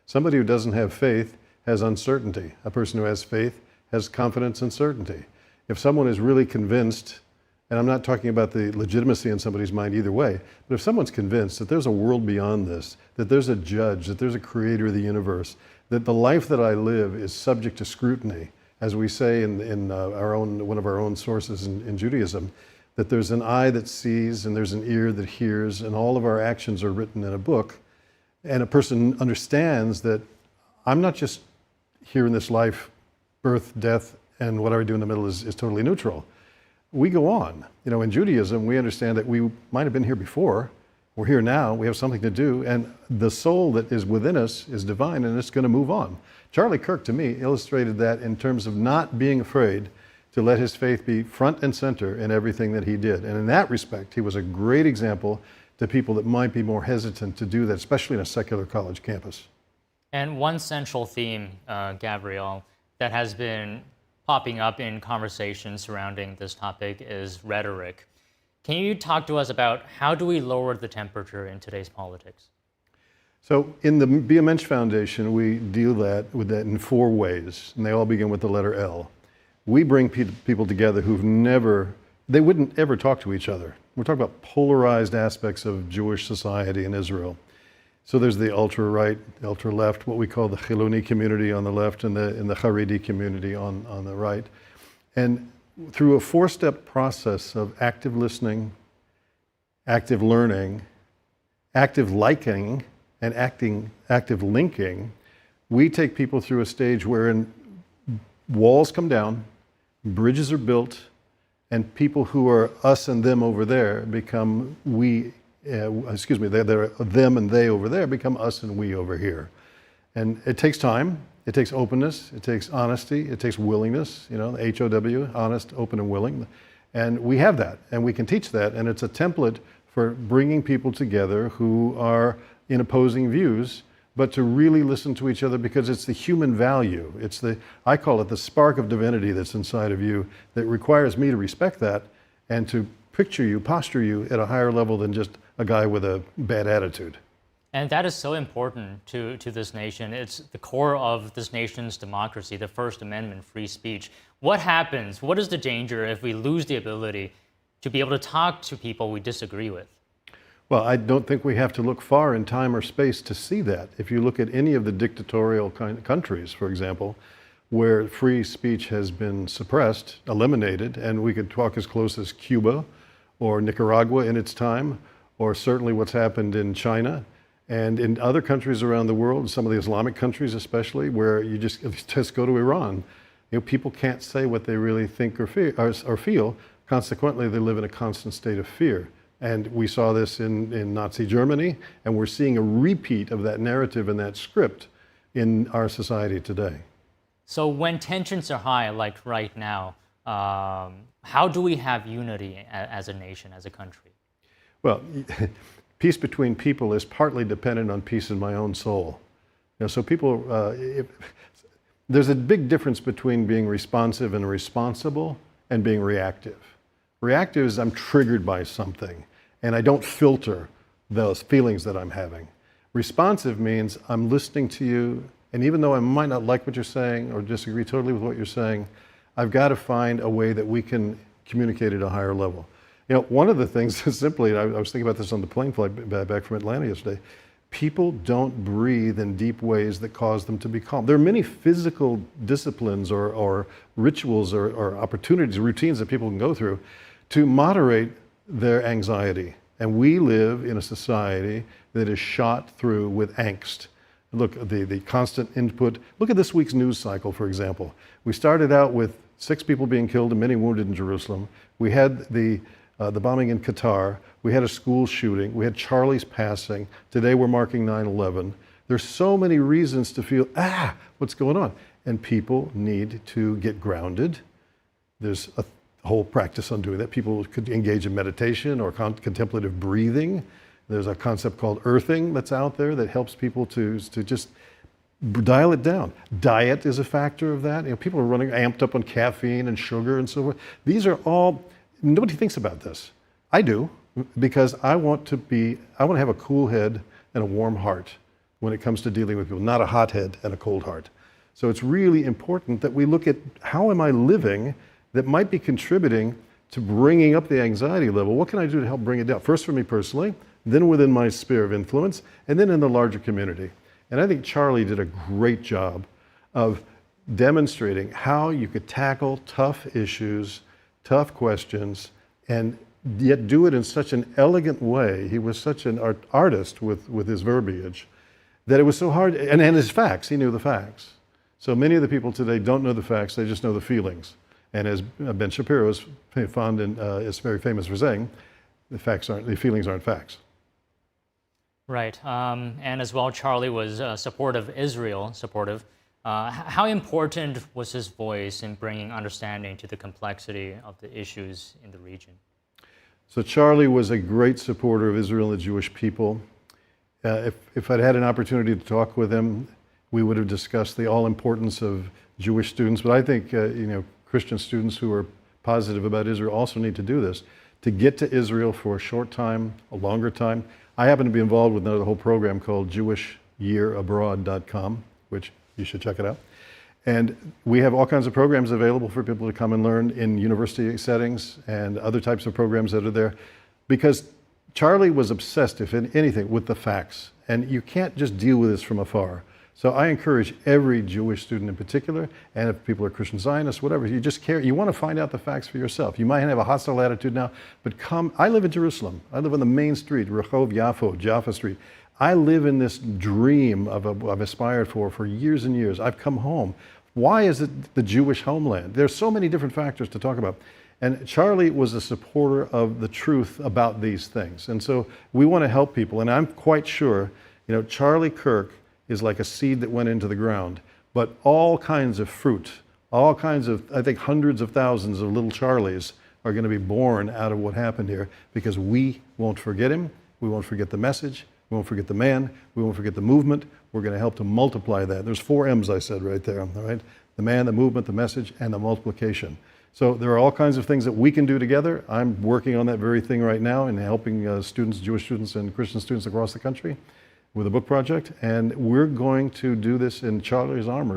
Somebody who doesn't have faith has uncertainty. A person who has faith has confidence and certainty. If someone is really convinced, and I'm not talking about the legitimacy in somebody's mind either way, but if someone's convinced that there's a world beyond this, that there's a judge, that there's a creator of the universe, that the life that I live is subject to scrutiny, as we say in one of our own sources in Judaism, that there's an eye that sees and there's an ear that hears, and all of our actions are written in a book, and a person understands that I'm not just here in this life, birth, death, and whatever I do in the middle is totally neutral. We go on. In Judaism, we understand that we might have been here before. We're here now. We have something to do. And the soul that is within us is divine, and it's going to move on. Charlie Kirk, to me, illustrated that in terms of not being afraid to let his faith be front and center in everything that he did. And in that respect, he was a great example to people that might be more hesitant to do that, especially in a secular college campus. And one central theme, Gabrielle, that has been popping up in conversations surrounding this topic is rhetoric. Can you talk to us about how do we lower the temperature in today's politics? So in the Be a Mensch Foundation, we deal with that in 4 ways, and they all begin with the letter L. We bring people together they wouldn't ever talk to each other. We're talking about polarized aspects of Jewish society in Israel. So there's the ultra-right, the ultra-left, what we call the Chiloni community on the left and the Haredi community on the right. And through a 4-step process of active listening, active learning, active liking, and active linking, we take people through a stage wherein walls come down, bridges are built, and people who are us and them over there become we they're them and they over there become us and we over here. And it takes time, it takes openness, it takes honesty, it takes willingness, HOW, honest, open, and willing. And we have that, and we can teach that, and it's a template for bringing people together who are in opposing views, but to really listen to each other, because it's the human value. I call it the spark of divinity that's inside of you that requires me to respect that and to posture you at a higher level than just a guy with a bad attitude. And that is so important to this nation. It's the core of this nation's democracy, the First Amendment, free speech. What happens? What is the danger if we lose the ability to be able to talk to people we disagree with? Well, I don't think we have to look far in time or space to see that. If you look at any of the dictatorial countries, for example, where free speech has been suppressed, eliminated, and we could talk as close as Cuba or Nicaragua in its time, or certainly what's happened in China, and in other countries around the world, some of the Islamic countries especially, where you just go to Iran. People can't say what they really think or feel. Consequently, they live in a constant state of fear. And we saw this in Nazi Germany, and we're seeing a repeat of that narrative and that script in our society today. So when tensions are high, like right now, how do we have unity as a nation, as a country? Well, peace between people is partly dependent on peace in my own soul. So people, there's a big difference between being responsive and responsible and being reactive. Reactive is I'm triggered by something and I don't filter those feelings that I'm having. Responsive means I'm listening to you, and even though I might not like what you're saying or disagree totally with what you're saying, I've got to find a way that we can communicate at a higher level. One of the things is simply, I was thinking about this on the plane flight back from Atlanta yesterday, people don't breathe in deep ways that cause them to be calm. There are many physical disciplines or rituals or opportunities, routines that people can go through to moderate their anxiety. And we live in a society that is shot through with angst. Look, the constant input. Look at this week's news cycle, for example. We started out with 6 people being killed and many wounded in Jerusalem. We had the bombing in Qatar. We had a school shooting. We had Charlie's passing. Today we're marking 9/11. There's so many reasons to feel, what's going on? And people need to get grounded. There's a whole practice on doing that. People could engage in meditation or contemplative breathing. There's a concept called earthing that's out there that helps people to just dial it down. Diet is a factor of that. People are running amped up on caffeine and sugar and so forth. These are all, nobody thinks about this. I do, because I want to have a cool head and a warm heart when it comes to dealing with people, not a hot head and a cold heart. So it's really important that we look at how am I living that might be contributing to bringing up the anxiety level. What can I do to help bring it down? First for me personally, then within my sphere of influence, and then in the larger community. And I think Charlie did a great job of demonstrating how you could tackle tough issues, tough questions, and yet do it in such an elegant way. He was such an artist with his verbiage that it was so hard, and his facts, he knew the facts. So many of the people today don't know the facts, they just know the feelings. And as Ben Shapiro is fond and is very famous for saying, the feelings aren't facts. Right, and as well, Charlie was supportive of Israel, How important was his voice in bringing understanding to the complexity of the issues in the region? So Charlie was a great supporter of Israel and the Jewish people. If I'd had an opportunity to talk with him, we would have discussed the all-importance of Jewish students. But I think Christian students who are positive about Israel also need to do this, to get to Israel for a short time, a longer time. I happen to be involved with another whole program called JewishYearAbroad.com, which you should check it out. And we have all kinds of programs available for people to come and learn in university settings and other types of programs that are there. Because Charlie was obsessed, if anything, with the facts. And you can't just deal with this from afar. So I encourage every Jewish student in particular, and if people are Christian Zionists, whatever, you just care, you want to find out the facts for yourself. You might have a hostile attitude now, but come, I live in Jerusalem. I live on the main street, Rehov Yafo, Jaffa Street. I live in this dream I've aspired for years and years. I've come home. Why is it the Jewish homeland? There's so many different factors to talk about. And Charlie was a supporter of the truth about these things. And so we want to help people. And I'm quite sure, Charlie Kirk is like a seed that went into the ground, but all kinds of fruit, all kinds of, I think hundreds of thousands of little Charlies are going to be born out of what happened here, because we won't forget him. We won't forget the message. We won't forget the man. We won't forget the movement. We're going to help to multiply that. There's 4 M's I said right there, all right? The man, the movement, the message, and the multiplication. So there are all kinds of things that we can do together. I'm working on that very thing right now and helping students, Jewish students and Christian students across the country with a book project. And we're going to do this in Charlie's Charlie's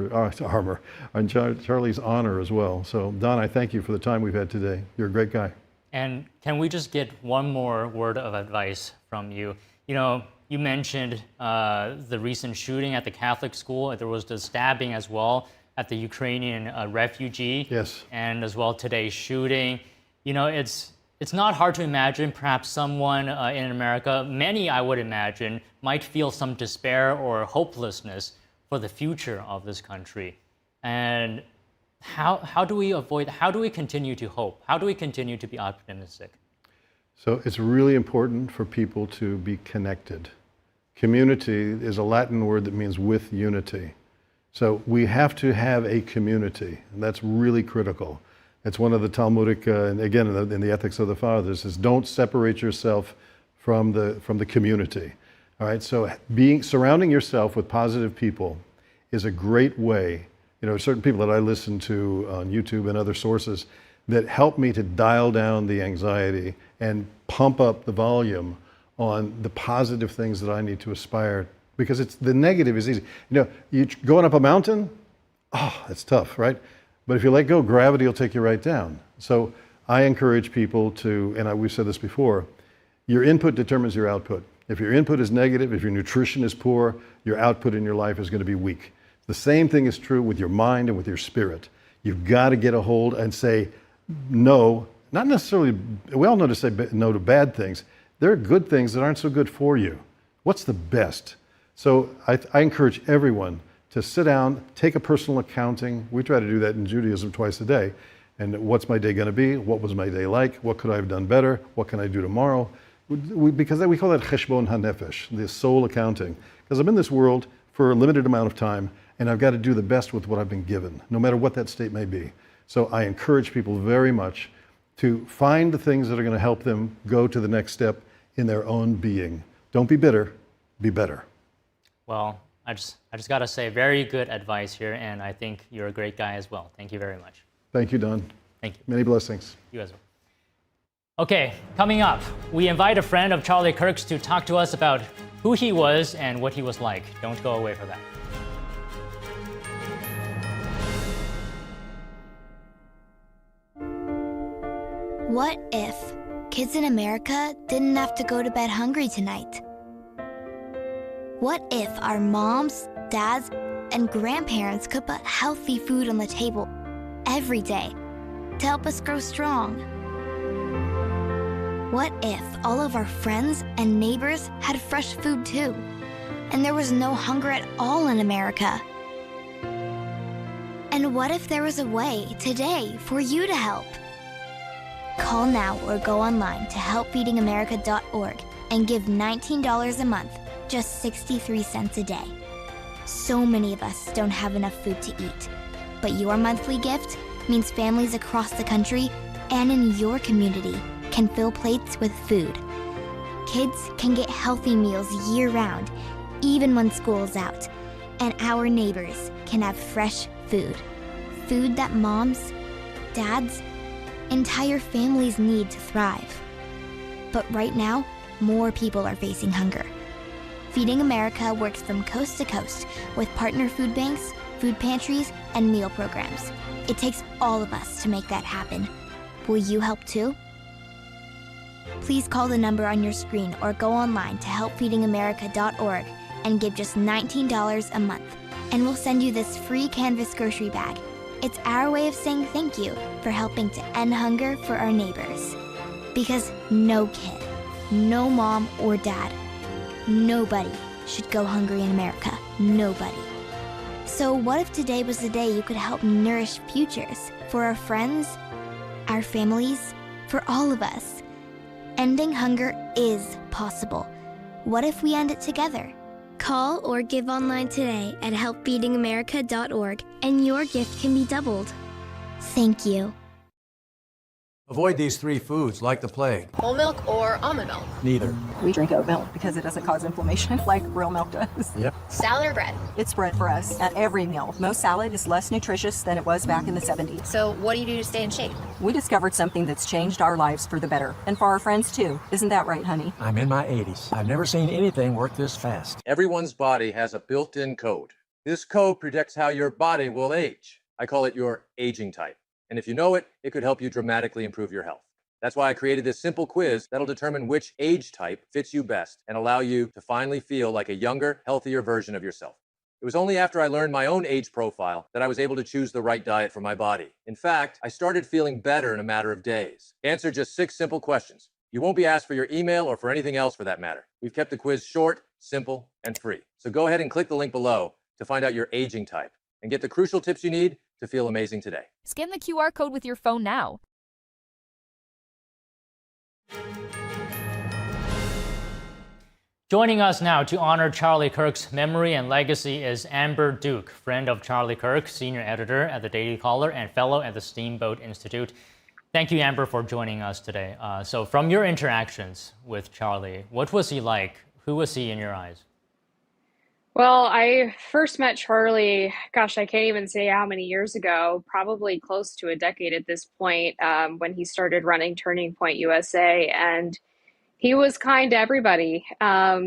honor as well. So Don, I thank you for the time we've had today. You're a great guy. And can we just get one more word of advice from you? You mentioned the recent shooting at the Catholic school. There was the stabbing as well at the Ukrainian refugee. Yes. And as well today's shooting. It's not hard to imagine perhaps someone in America, many I would imagine, might feel some despair or hopelessness for the future of this country. And how do we continue to hope? How do we continue to be optimistic? So it's really important for people to be connected. Community is a Latin word that means with unity. So we have to have a community, and that's really critical. It's one of the Talmudic, and again, in the Ethics of the Fathers, is don't separate yourself from the community. All right, so surrounding yourself with positive people is a great way. Certain people that I listen to on YouTube and other sources that help me to dial down the anxiety and pump up the volume on the positive things that I need to aspire, because the negative is easy. You going up a mountain, that's tough, right? But if you let go, gravity will take you right down. So I encourage people to, and we've said this before, your input determines your output. If your input is negative, if your nutrition is poor, your output in your life is going to be weak. The same thing is true with your mind and with your spirit. You've got to get a hold and say no, not necessarily, we all know to say no to bad things. There are good things that aren't so good for you. What's the best? So I encourage everyone to sit down, take a personal accounting. We try to do that in Judaism twice a day. And what's my day going to be? What was my day like? What could I have done better? What can I do tomorrow? Because we call that cheshbon hanefesh, the soul accounting. Because I'm in this world for a limited amount of time, and I've got to do the best with what I've been given, no matter what that state may be. So I encourage people very much to find the things that are going to help them go to the next step in their own being. Don't be bitter, be better. Well, I just got to say, very good advice here, and I think you're a great guy as well. Thank you very much. Thank you, Don. Thank you. Many blessings. You as well. Okay, coming up, we invite a friend of Charlie Kirk's to talk to us about who he was and what he was like. Don't go away for that. What if kids in America didn't have to go to bed hungry tonight? What if our moms, dads, and grandparents could put healthy food on the table every day to help us grow strong? What if all of our friends and neighbors had fresh food too, and there was no hunger at all in America? And what if there was a way today for you to help? Call now or go online to helpfeedingamerica.org and give $19 a month, just 63 cents a day. So many of us don't have enough food to eat, but your monthly gift means families across the country and in your community can fill plates with food. Kids can get healthy meals year-round, even when school's out, and our neighbors can have fresh food. Food that moms, dads, entire families need to thrive. But right now, more people are facing hunger. Feeding America works from coast to coast with partner food banks, food pantries, and meal programs. It takes all of us to make that happen. Will you help too? Please call the number on your screen or go online to helpfeedingamerica.org and give just $19 a month, and we'll send you this free canvas grocery bag. It's our way of saying thank you for helping to end hunger for our neighbors. Because no kid, no mom or dad, nobody should go hungry in America. Nobody. So what if today was the day you could help nourish futures for our friends, our families, for all of us. Ending hunger is possible. What if we end it together? Call or give online today at helpfeedingamerica.org and your gift can be doubled. Thank you. Avoid these 3 foods like the plague. Whole milk or almond milk? Neither. We drink oat milk because it doesn't cause inflammation like real milk does. Yep. Salad or bread? It's bread for us at every meal. Most salad is less nutritious than it was back in the 70s. So what do you do to stay in shape? We discovered something that's changed our lives for the better. And for our friends too. Isn't that right, honey? I'm in my 80s. I've never seen anything work this fast. Everyone's body has a built-in code. This code predicts how your body will age. I call it your aging type. And if you know it, it could help you dramatically improve your health. That's why I created this simple quiz that'll determine which age type fits you best and allow you to finally feel like a younger, healthier version of yourself. It was only after I learned my own age profile that I was able to choose the right diet for my body. In fact, I started feeling better in a matter of days. Answer just 6 simple questions. You won't be asked for your email or for anything else for that matter. We've kept the quiz short, simple, and free. So go ahead and click the link below to find out your aging type and get the crucial tips you need to feel amazing today. Scan the QR code with your phone now. Joining us now to honor Charlie Kirk's memory and legacy is Amber Duke, friend of Charlie Kirk, senior editor at the Daily Caller and fellow at the Steamboat Institute. Thank you, Amber, for joining us today. So from your interactions with Charlie, what was he like? Who was he in your eyes? Well, I first met Charlie, gosh, I can't even say how many years ago, probably close to a decade at this point, when he started running Turning Point USA. And he was kind to everybody.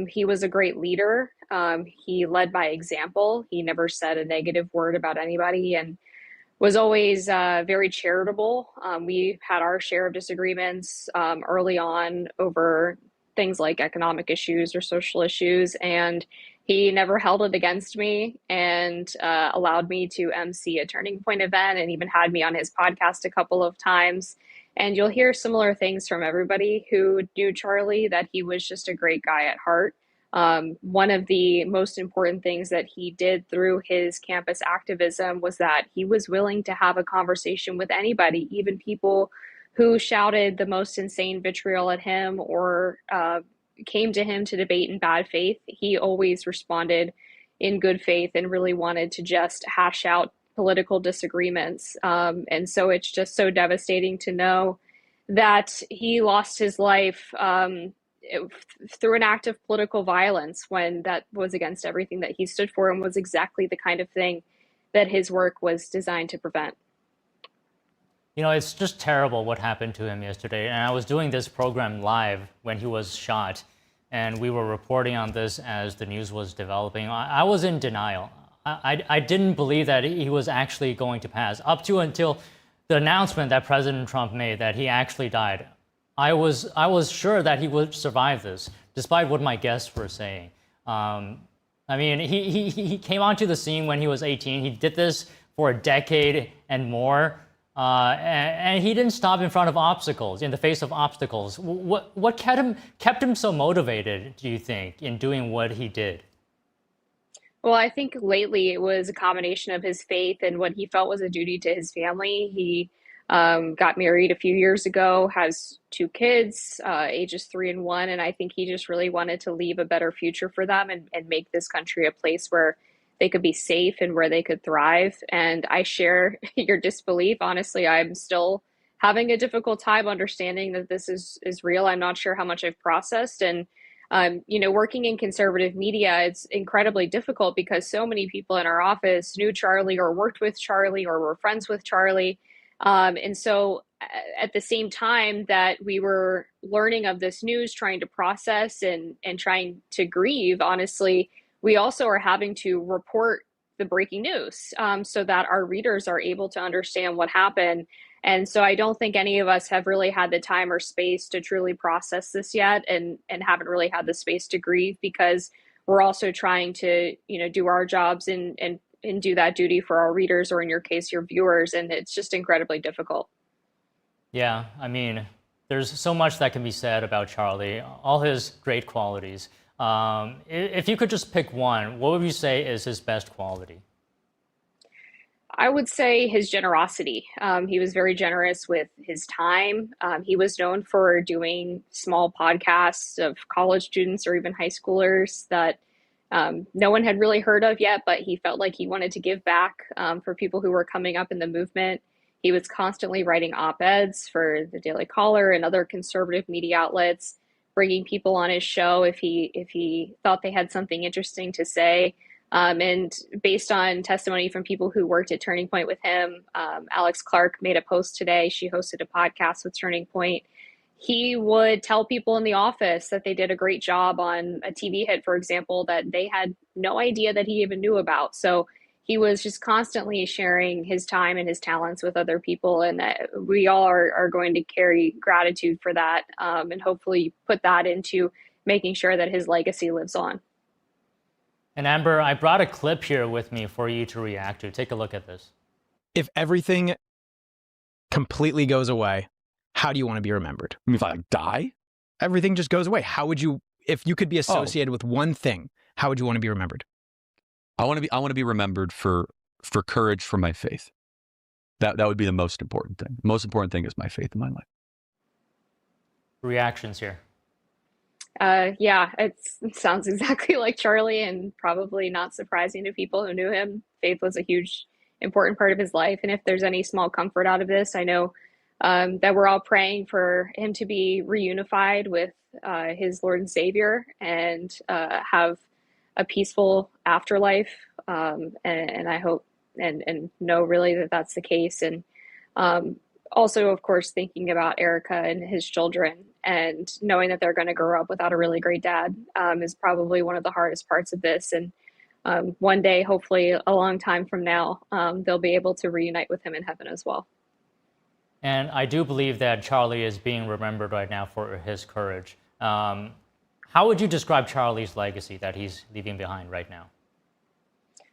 He was a great leader. He led by example. He never said a negative word about anybody and was always very charitable. We had our share of disagreements early on over things like economic issues or social issues, and he never held it against me and allowed me to MC a Turning Point event and even had me on his podcast a couple of times. And you'll hear similar things from everybody who knew Charlie, that he was just a great guy at heart. One of the most important things that he did through his campus activism was that he was willing to have a conversation with anybody, even people who shouted the most insane vitriol at him or came to him to debate in bad faith. He always responded in good faith and really wanted to just hash out political disagreements. And so it's just so devastating to know that he lost his life through an act of political violence when that was against everything that he stood for and was exactly the kind of thing that his work was designed to prevent. You know, it's just terrible what happened to him yesterday. And I was doing this program live when he was shot, and we were reporting on this as the news was developing. I was in denial. I didn't believe that he was actually going to pass up to until the announcement that President Trump made that he actually died. I was sure that he would survive this, despite what my guests were saying. I mean, he came onto the scene when he was 18. He did this for a decade and more. And he didn't stop in front of obstacles, in the face of obstacles. What kept him so motivated, do you think, in doing what he did? Well, I think lately it was a combination of his faith and what he felt was a duty to his family. He got married a few years ago, has 2 kids, ages 3 and 1, and I think he just really wanted to leave a better future for them and make this country a place where they could be safe and where they could thrive. And I share your disbelief. Honestly, I'm still having a difficult time understanding that this is real. I'm not sure how much I've processed. And, you know, working in conservative media, it's incredibly difficult because so many people in our office knew Charlie or worked with Charlie or were friends with Charlie. And so at the same time that we were learning of this news, trying to process and trying to grieve, honestly, we also are having to report the breaking news so that our readers are able to understand what happened. And so I don't think any of us have really had the time or space to truly process this yet and haven't really had the space to grieve because we're also trying to, you know, do our jobs and do that duty for our readers or in your case, your viewers. And it's just incredibly difficult. Yeah, I mean, there's so much that can be said about Charlie, all his great qualities. If you could just pick one, what would you say is his best quality? I would say his generosity. He was very generous with his time. He was known for doing small podcasts of college students or even high schoolers that no one had really heard of yet, but he felt like he wanted to give back for people who were coming up in the movement. He was constantly writing op-eds for the Daily Caller and other conservative media outlets, bringing people on his show if he thought they had something interesting to say. And based on testimony from people who worked at Turning Point with him, Alex Clark made a post today. She hosted a podcast with Turning Point. He would tell people in the office that they did a great job on a TV hit, for example, that they had no idea that he even knew about. So he was just constantly sharing his time and his talents with other people. And we all are going to carry gratitude for that and hopefully put that into making sure that his legacy lives on. And Amber, I brought a clip here with me for you to react to. Take a look at this. If everything completely goes away, how do you want to be remembered? I mean, if I die? Everything just goes away. How would you, if you could be associated with one thing, how would you want to be remembered? I want to be remembered for courage for my faith. That would be the most important thing. The most important thing is my faith in my life. Reactions here. Yeah, it sounds exactly like Charlie and probably not surprising to people who knew him. Faith was a huge, important part of his life. And if there's any small comfort out of this, I know that we're all praying for him to be reunified with his Lord and Savior and have a peaceful afterlife. And I hope and know really that that's the case. And also, of course, thinking about Erica and his children and knowing that they're going to grow up without a really great dad is probably one of the hardest parts of this. And one day, hopefully a long time from now, they'll be able to reunite with him in heaven as well. And I do believe that Charlie is being remembered right now for his courage. How would you describe Charlie's legacy that he's leaving behind right now?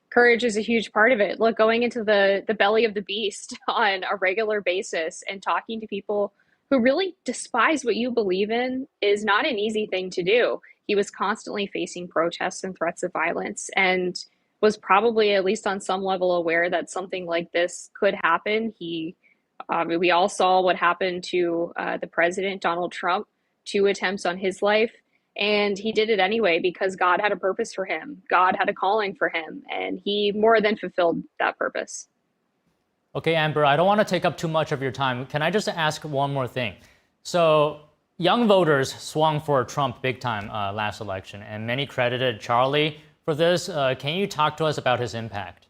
Courage is a huge part of it. Look, going into the belly of the beast on a regular basis and talking to people who really despise what you believe in is not an easy thing to do. He was constantly facing protests and threats of violence and was probably, at least on some level, aware that something like this could happen. We all saw what happened to the president, Donald Trump, 2 attempts on his life. And he did it anyway because God had a purpose for him. God had a calling for him, and he more than fulfilled that purpose. Okay, Amber, I don't want to take up too much of your time. Can I just ask one more thing? So young voters swung for Trump big time last election, and many credited Charlie for this. Can you talk to us about his impact?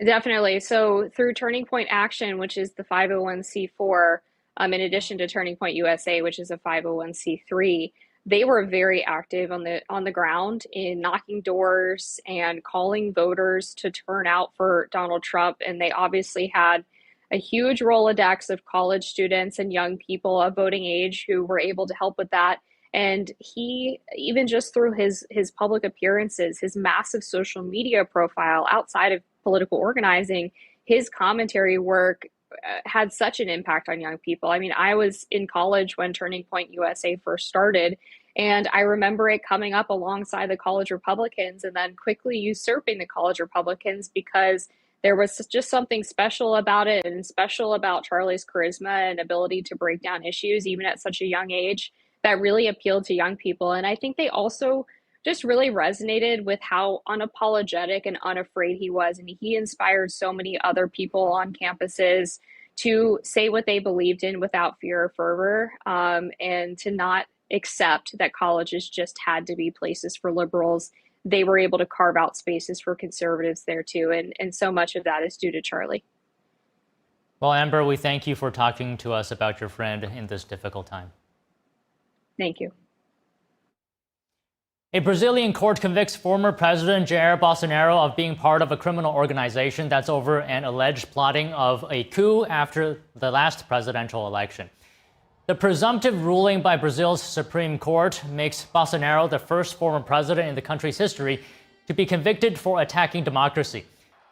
Definitely. So through Turning Point Action, which is the 501c4, in addition to Turning Point USA, which is a 501c3, they were very active on the ground in knocking doors and calling voters to turn out for Donald Trump. And they obviously had a huge Rolodex of college students and young people of voting age who were able to help with that. And he, even just through his public appearances, his massive social media profile outside of political organizing, his commentary work had such an impact on young people. I mean, I was in college when Turning Point USA first started, and I remember it coming up alongside the college Republicans and then quickly usurping the college Republicans because there was just something special about it and special about Charlie's charisma and ability to break down issues, even at such a young age, that really appealed to young people. And I think they also just really resonated with how unapologetic and unafraid he was. And he inspired so many other people on campuses to say what they believed in without fear or fervor, and to not accept that colleges just had to be places for liberals. They were able to carve out spaces for conservatives there too. And so much of that is due to Charlie. Well, Amber, we thank you for talking to us about your friend in this difficult time. Thank you. A Brazilian court convicts former President Jair Bolsonaro of being part of a criminal organization that's over an alleged plotting of a coup after the last presidential election. The presumptive ruling by Brazil's Supreme Court makes Bolsonaro the first former president in the country's history to be convicted for attacking democracy.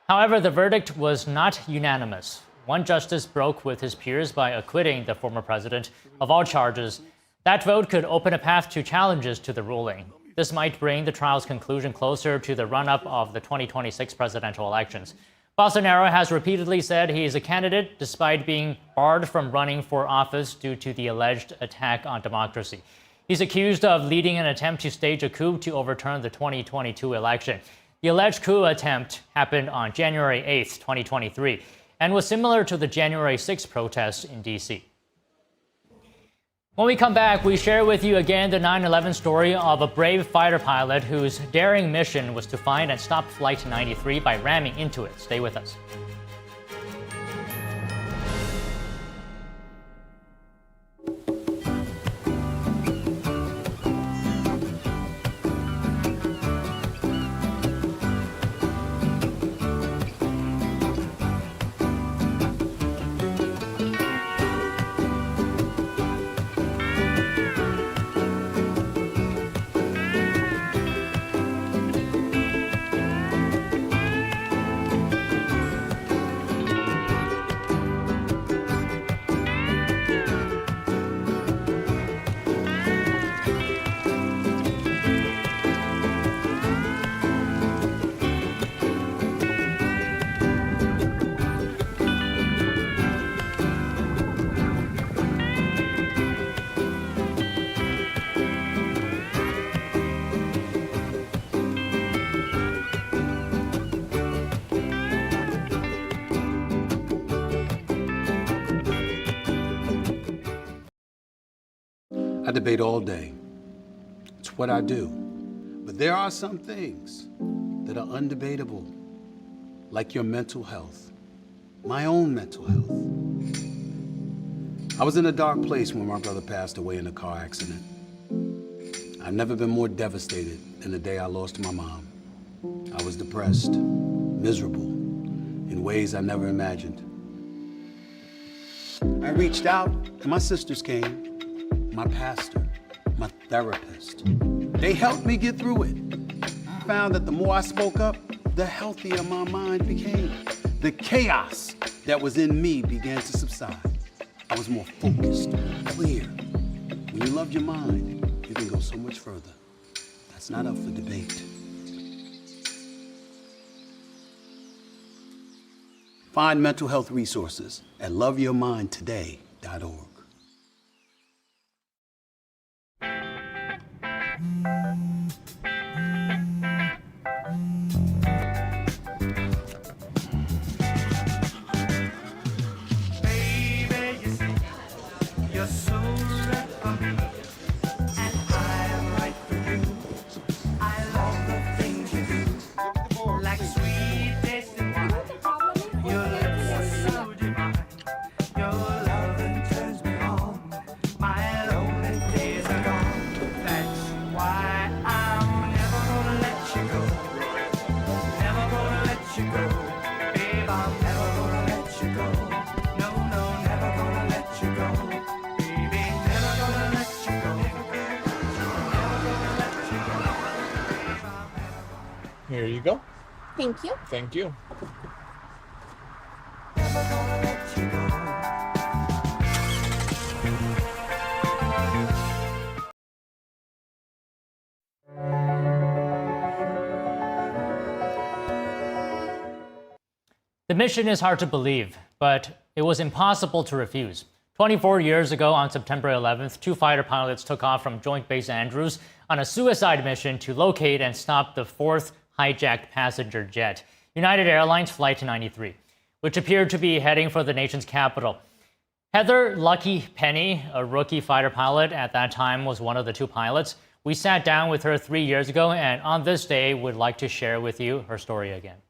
However, the verdict was not unanimous. One justice broke with his peers by acquitting the former president of all charges. That vote could open a path to challenges to the ruling. This might bring the trial's conclusion closer to the run-up of the 2026 presidential elections. Bolsonaro has repeatedly said he is a candidate despite being barred from running for office due to the alleged attack on democracy. He's accused of leading an attempt to stage a coup to overturn the 2022 election. The alleged coup attempt happened on January 8th, 2023, and was similar to the January 6th protests in D.C. When we come back, we share with you again the 9/11 story of a brave fighter pilot whose daring mission was to find and stop Flight 93 by ramming into it. Stay with us. I debate all day. It's what I do. But there are some things that are undebatable, like your mental health, my own mental health. I was in a dark place when my brother passed away in a car accident. I've never been more devastated than the day I lost my mom. I was depressed, miserable, in ways I never imagined. I reached out, and my sisters came. My pastor, my therapist. They helped me get through it. I found that the more I spoke up, the healthier my mind became. The chaos that was in me began to subside. I was more focused, clear. When you love your mind, you can go so much further. That's not up for debate. Find mental health resources at loveyourmindtoday.org. Here you go. Thank you. Thank you. The mission is hard to believe, but it was impossible to refuse. 24 years ago, on September 11th, two fighter pilots took off from Joint Base Andrews on a suicide mission to locate and stop the fourth hijacked passenger jet, United Airlines Flight 93, which appeared to be heading for the nation's capital. Heather Lucky Penny, a rookie fighter pilot at that time, was one of the two pilots. We sat down with her 3 years ago, and on this day, would like to share with you her story again.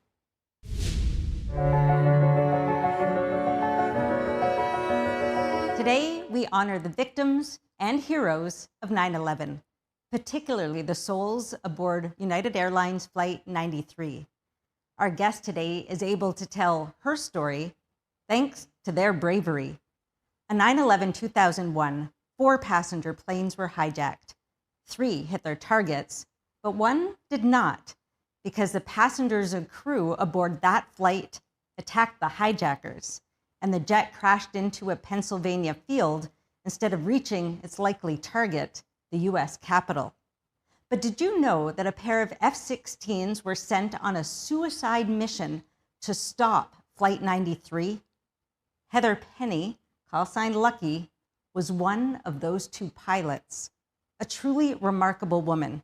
Today, we honor the victims and heroes of 9/11, particularly the souls aboard United Airlines Flight 93. Our guest today is able to tell her story thanks to their bravery. On 9/11/2001, 4 passenger planes were hijacked. 3 hit their targets, but 1 did not, because the passengers and crew aboard that flight attacked the hijackers, and the jet crashed into a Pennsylvania field instead of reaching its likely target, the U.S. Capitol. But did you know that a pair of F-16s were sent on a suicide mission to stop Flight 93? Heather Penny, call sign Lucky, was one of those two pilots. A truly remarkable woman.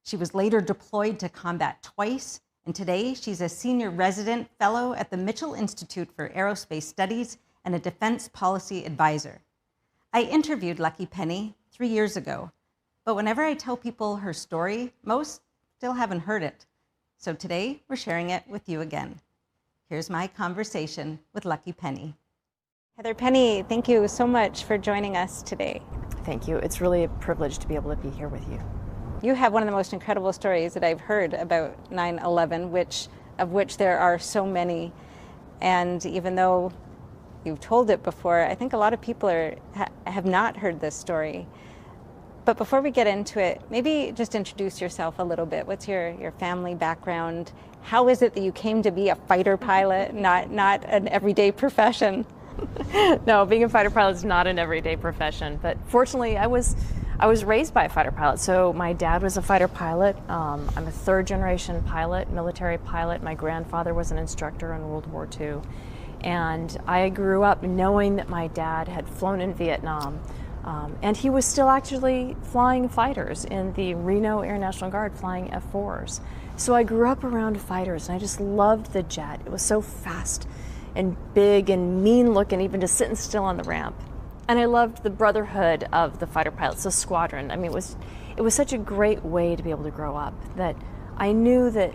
She was later deployed to combat twice, and today she's a senior resident fellow at the Mitchell Institute for Aerospace Studies and a defense policy advisor. I interviewed Lucky Penny 3 years ago, but whenever I tell people her story, most still haven't heard it. So today we're sharing it with you again. Here's my conversation with Lucky Penny. Heather Penny, thank you so much for joining us today. Thank you. It's really a privilege to be able to be here with you. You have one of the most incredible stories that I've heard about 9/11, of which there are so many. And even though you've told it before, I think a lot of people have not heard this story. But before we get into it, maybe just introduce yourself a little bit. What's your family background? How is it that you came to be a fighter pilot, not an everyday profession? No, being a fighter pilot is not an everyday profession. But fortunately, I was raised by a fighter pilot. So my dad was a fighter pilot. I'm a third generation pilot, military pilot. My grandfather was an instructor in World War II. And I grew up knowing that my dad had flown in Vietnam. And he was still actually flying fighters in the Reno Air National Guard, flying F-4s. So I grew up around fighters, and I just loved the jet. It was so fast and big and mean looking, even just sitting still on the ramp. And I loved the brotherhood of the fighter pilots, the squadron. I mean, it was such a great way to be able to grow up that I knew that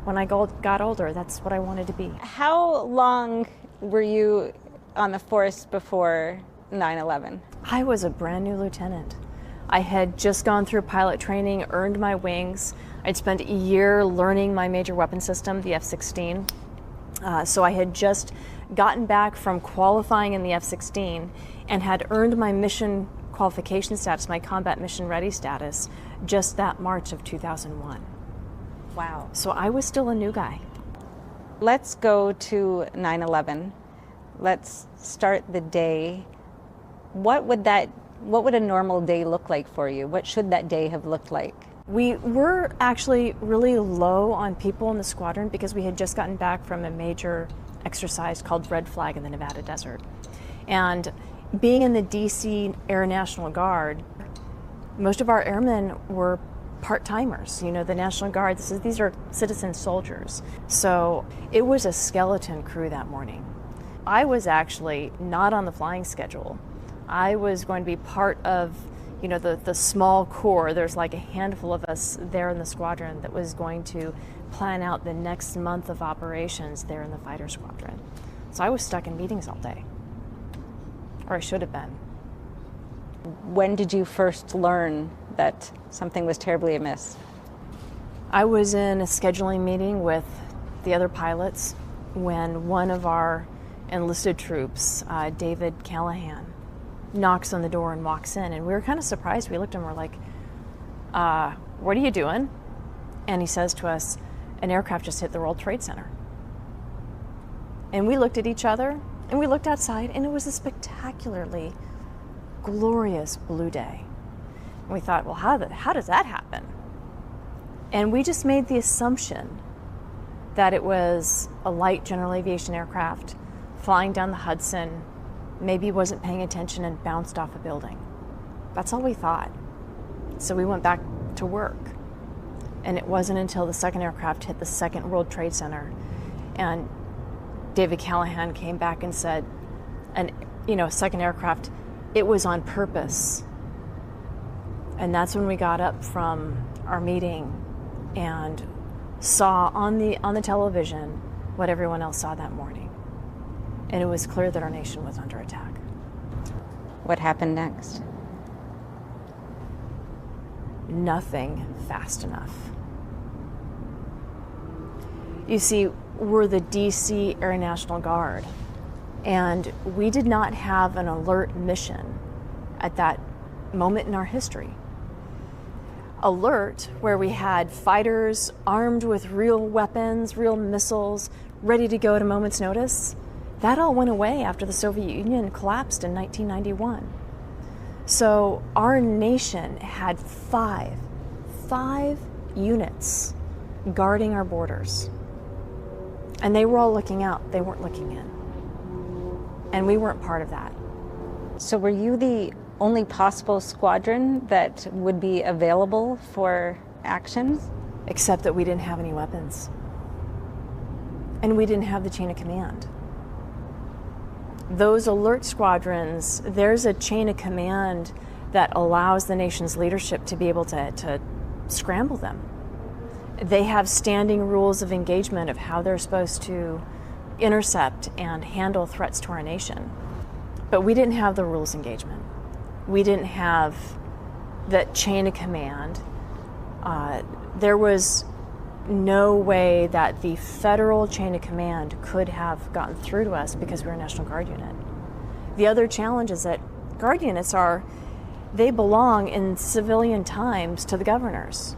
when I got older, that's what I wanted to be. How long were you on the force before 9/11? I was a brand new lieutenant. I had just gone through pilot training, earned my wings. I'd spent a year learning my major weapon system, the F-16. So I had just gotten back from qualifying in the F-16 and had earned my mission qualification status, my combat mission ready status, just that March of 2001. Wow. So I was still a new guy. Let's go to 9/11. Let's start the day. What would a normal day look like for you? What should that day have looked like? We were actually really low on people in the squadron because we had just gotten back from a major exercise called Red Flag in the Nevada desert. And being in the DC Air National Guard, most of our airmen were part-timers. You know, the National Guard, these are citizen soldiers. So it was a skeleton crew that morning. I was actually not on the flying schedule. I was going to be part of, you know, the small corps. There's like a handful of us there in the squadron that was going to plan out the next month of operations there in the fighter squadron. So I was stuck in meetings all day, or I should have been. When did you first learn that something was terribly amiss? I was in a scheduling meeting with the other pilots when one of our enlisted troops, David Callahan, knocks on the door and walks in, and we were kind of surprised. We looked at him and we're like, what are you doing? And he says to us, an aircraft just hit the World Trade Center. And we looked at each other and we looked outside, and it was a spectacularly glorious blue day. And we thought, well, how does that happen? And we just made the assumption that it was a light general aviation aircraft flying down the Hudson, maybe wasn't paying attention and bounced off a building. That's all we thought. So we went back to work. And it wasn't until the second aircraft hit the second World Trade Center and David Callahan came back and said, second aircraft, it was on purpose. And that's when we got up from our meeting and saw on the television what everyone else saw that morning. And it was clear that our nation was under attack. What happened next? Nothing fast enough. You see, we're the DC Air National Guard, and we did not have an alert mission at that moment in our history. Alert, where we had fighters armed with real weapons, real missiles, ready to go at a moment's notice, that all went away after the Soviet Union collapsed in 1991. So our nation had five units guarding our borders. And they were all looking out, they weren't looking in. And we weren't part of that. So were you the only possible squadron that would be available for action? Except that we didn't have any weapons. And we didn't have the chain of command. Those alert squadrons, there's a chain of command that allows the nation's leadership to be able to scramble them. They have standing rules of engagement of how they're supposed to intercept and handle threats to our nation. But we didn't have the rules of engagement. We didn't have that chain of command. There was no way that the federal chain of command could have gotten through to us because we're a National Guard unit. The other challenge is that Guard units they belong in civilian times to the governors.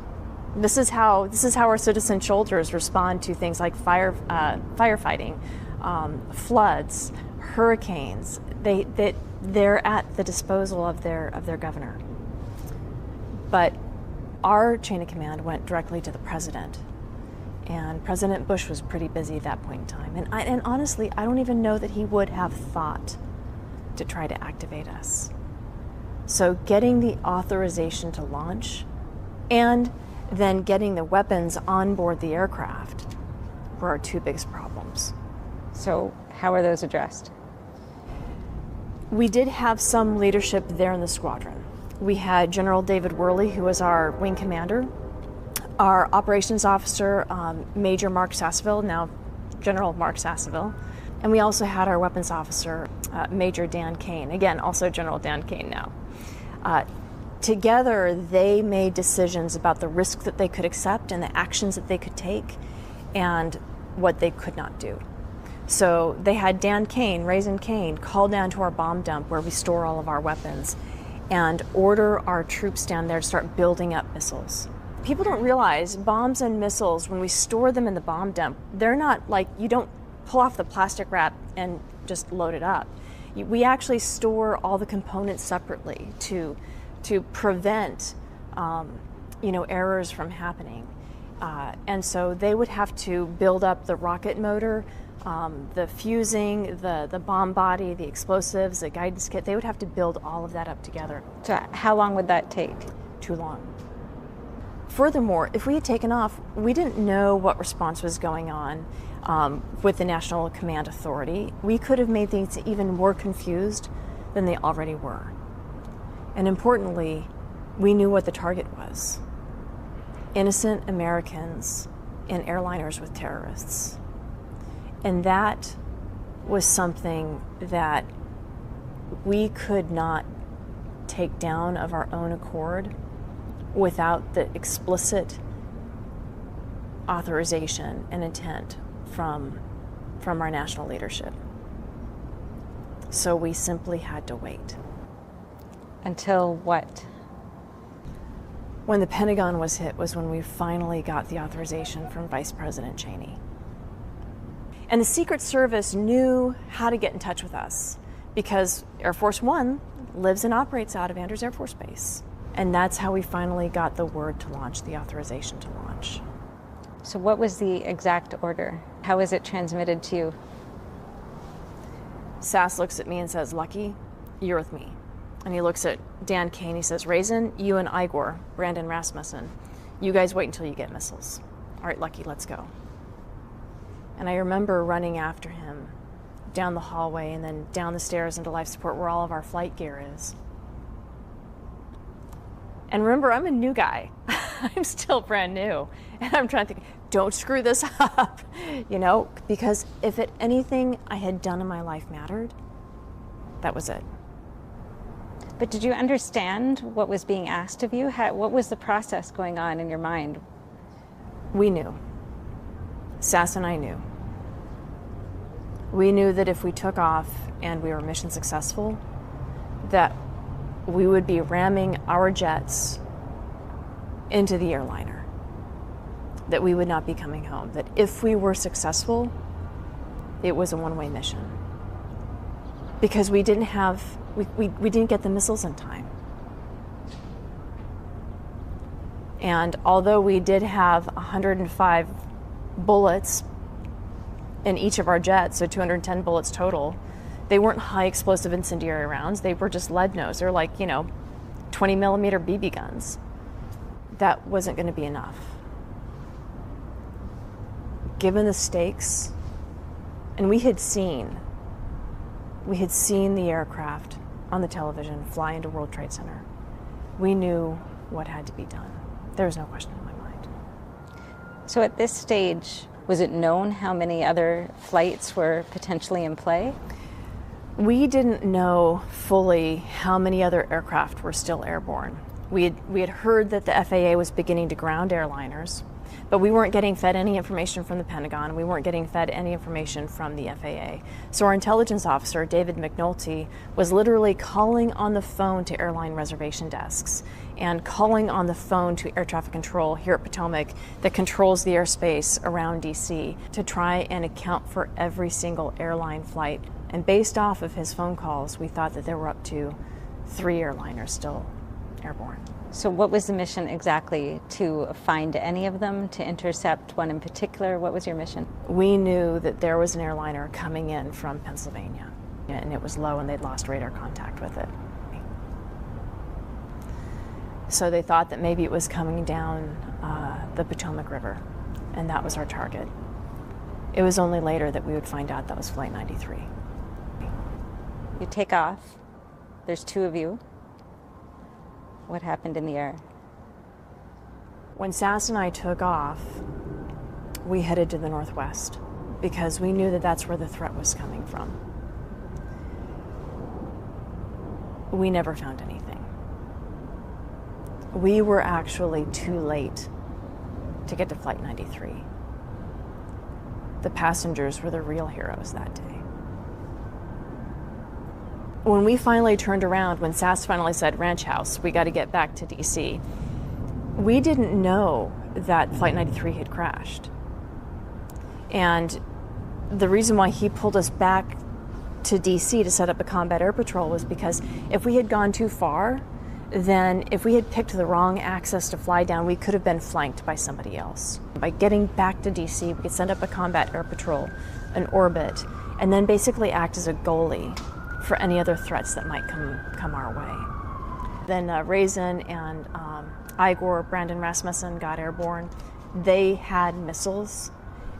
This is how our citizen soldiers respond to things like firefighting, floods, hurricanes. They're at the disposal of their governor. But our chain of command went directly to the president. And President Bush was pretty busy at that point in time. And honestly, I don't even know that he would have thought to try to activate us. So getting the authorization to launch and then getting the weapons on board the aircraft were our two biggest problems. So how are those addressed? We did have some leadership there in the squadron. We had General David Worley, who was our wing commander, our operations officer, Major Mark Sasseville, now General Mark Sasseville, and we also had our weapons officer, Major Dan Kane, again, also General Dan Kane now. Together, they made decisions about the risk that they could accept and the actions that they could take and what they could not do. So they had Dan Kane, Raisin Kane, call down to our bomb dump where we store all of our weapons and order our troops down there to start building up missiles. People don't realize bombs and missiles, when we store them in the bomb dump, they're not like, you don't pull off the plastic wrap and just load it up. We actually store all the components separately to prevent errors from happening. And so they would have to build up the rocket motor, the fusing, the bomb body, the explosives, the guidance kit. They would have to build all of that up together. So how long would that take? Too long. Furthermore, if we had taken off, we didn't know what response was going on with the National Command Authority. We could have made things even more confused than they already were. And importantly, we knew what the target was. Innocent Americans in airliners with terrorists. And that was something that we could not take down of our own accord without the explicit authorization and intent from our national leadership. So we simply had to wait. Until what? When the Pentagon was hit was when we finally got the authorization from Vice President Cheney. And the Secret Service knew how to get in touch with us because Air Force One lives and operates out of Andrews Air Force Base. And that's how we finally got the word to launch, the authorization to launch. So what was the exact order? How was it transmitted to you? Sass looks at me and says, "Lucky, you're with me." And he looks at Dan Kane, he says, "Raisin, you and Igor, Brandon Rasmussen, you guys wait until you get missiles. All right, Lucky, let's go." And I remember running after him down the hallway and then down the stairs into life support where all of our flight gear is. And remember, I'm a new guy. I'm still brand new. And I'm trying to think, don't screw this up, because if anything I had done in my life mattered, that was it. But did you understand what was being asked of you? What was the process going on in your mind? We knew. Sass and I knew. We knew that if we took off and we were mission successful, that we would be ramming our jets into the airliner, that we would not be coming home, that if we were successful, it was a one-way mission. Because we didn't get the missiles in time. And although we did have 105 bullets in each of our jets, so 210 bullets total. They weren't high explosive incendiary rounds. They were just lead nose. They're like, 20 millimeter BB guns. That wasn't going to be enough. Given the stakes, and we had seen the aircraft on the television fly into World Trade Center. We knew what had to be done. There was no question in my mind. So at this stage, was it known how many other flights were potentially in play? We didn't know fully how many other aircraft were still airborne. We had heard that the FAA was beginning to ground airliners, but we weren't getting fed any information from the Pentagon. We weren't getting fed any information from the FAA. So our intelligence officer, David McNulty, was literally calling on the phone to airline reservation desks and calling on the phone to air traffic control here at Potomac that controls the airspace around DC to try and account for every single airline flight. And based off of his phone calls, we thought that there were up to 3 airliners still airborne. So what was the mission exactly? To find any of them, to intercept one in particular? What was your mission? We knew that there was an airliner coming in from Pennsylvania, and it was low and they'd lost radar contact with it. So they thought that maybe it was coming down the Potomac River, and that was our target. It was only later that we would find out that was Flight 93. You take off. There's 2 of you. What happened in the air? When Sass and I took off, we headed to the northwest because we knew that that's where the threat was coming from. We never found anything. We were actually too late to get to Flight 93. The passengers were the real heroes that day. When we finally turned around, when Sass finally said, "Ranch House, we got to get back to DC," we didn't know that Flight 93 had crashed. And the reason why he pulled us back to DC to set up a combat air patrol was because if we had gone too far, then if we had picked the wrong axis to fly down, we could have been flanked by somebody else. By getting back to DC, we could send up a combat air patrol, an orbit, and then basically act as a goalie for any other threats that might come our way. Then Raisin and Igor Brandon Rasmussen got airborne. They had missiles,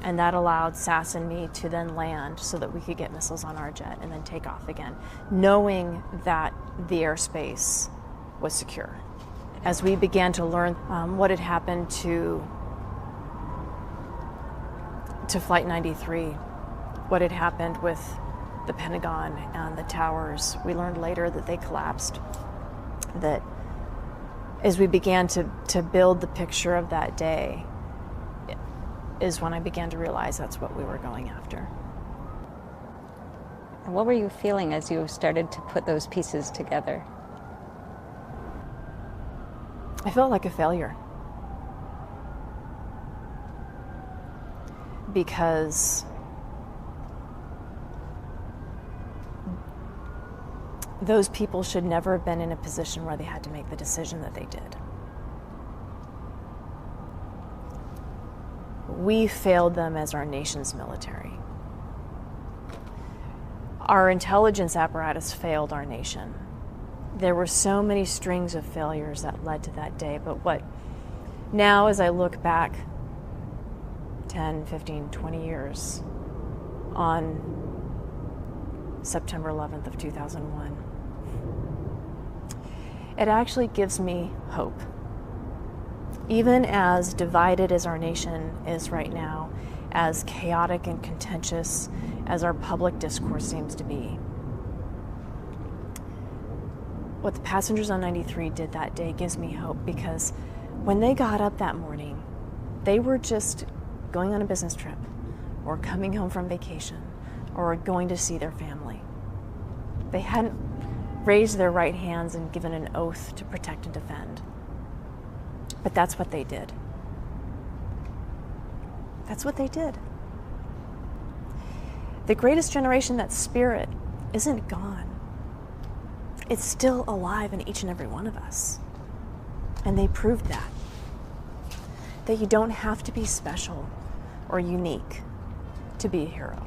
and that allowed Sass and me to then land so that we could get missiles on our jet and then take off again, knowing that the airspace was secure. As we began to learn what had happened to Flight 93, what had happened with the Pentagon and the towers, we learned later that they collapsed. That as we began to build the picture of that day is when I began to realize that's what we were going after. And what were you feeling as you started to put those pieces together? I felt like a failure. Because those people should never have been in a position where they had to make the decision that they did. We failed them as our nation's military. Our intelligence apparatus failed our nation. There were so many strings of failures that led to that day, but what now as I look back 10, 15, 20 years on September 11th of 2001, it actually gives me hope. Even as divided as our nation is right now, as chaotic and contentious as our public discourse seems to be, what the passengers on 93 did that day gives me hope, because when they got up that morning, they were just going on a business trip or coming home from vacation or going to see their family. They hadn't raised their right hands and given an oath to protect and defend. But that's what they did. That's what they did. The greatest generation, that spirit, isn't gone. It's still alive in each and every one of us. And they proved that. That you don't have to be special or unique to to be a hero.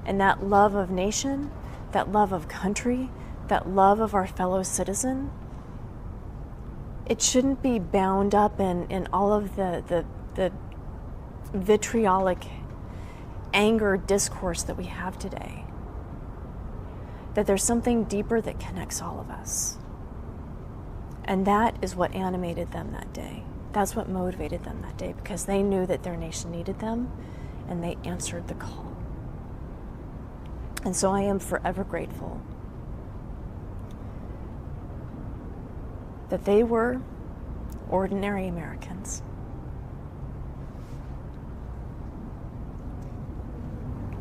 And that love of nation, that love of country, that love of our fellow citizen, it shouldn't be bound up in all of the vitriolic anger discourse that we have today. That there's something deeper that connects all of us. And that is what animated them that day. That's what motivated them that day, because they knew that their nation needed them, and they answered the call. And so I am forever grateful that they were ordinary Americans.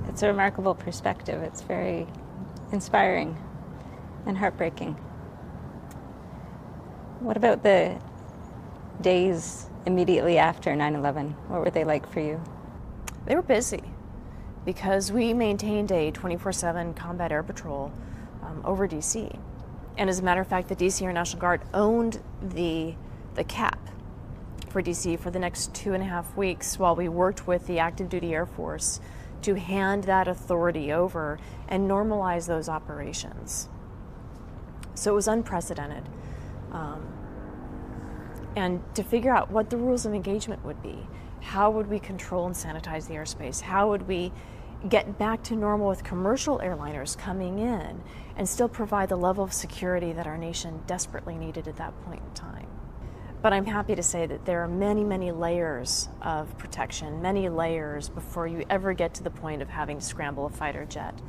It's a remarkable perspective. It's very inspiring and heartbreaking. What about the days immediately after 9/11? What were they like for you? They were busy because we maintained a 24/7 combat air patrol over DC. And as a matter of fact, the DC Air National Guard owned the cap for DC for the next 2.5 weeks while we worked with the active duty Air Force to hand that authority over and normalize those operations. So it was unprecedented. And to figure out what the rules of engagement would be, how would we control and sanitize the airspace, how would we get back to normal with commercial airliners coming in and still provide the level of security that our nation desperately needed at that point in time. But I'm happy to say that there are many, many layers of protection, many layers before you ever get to the point of having to scramble a fighter jet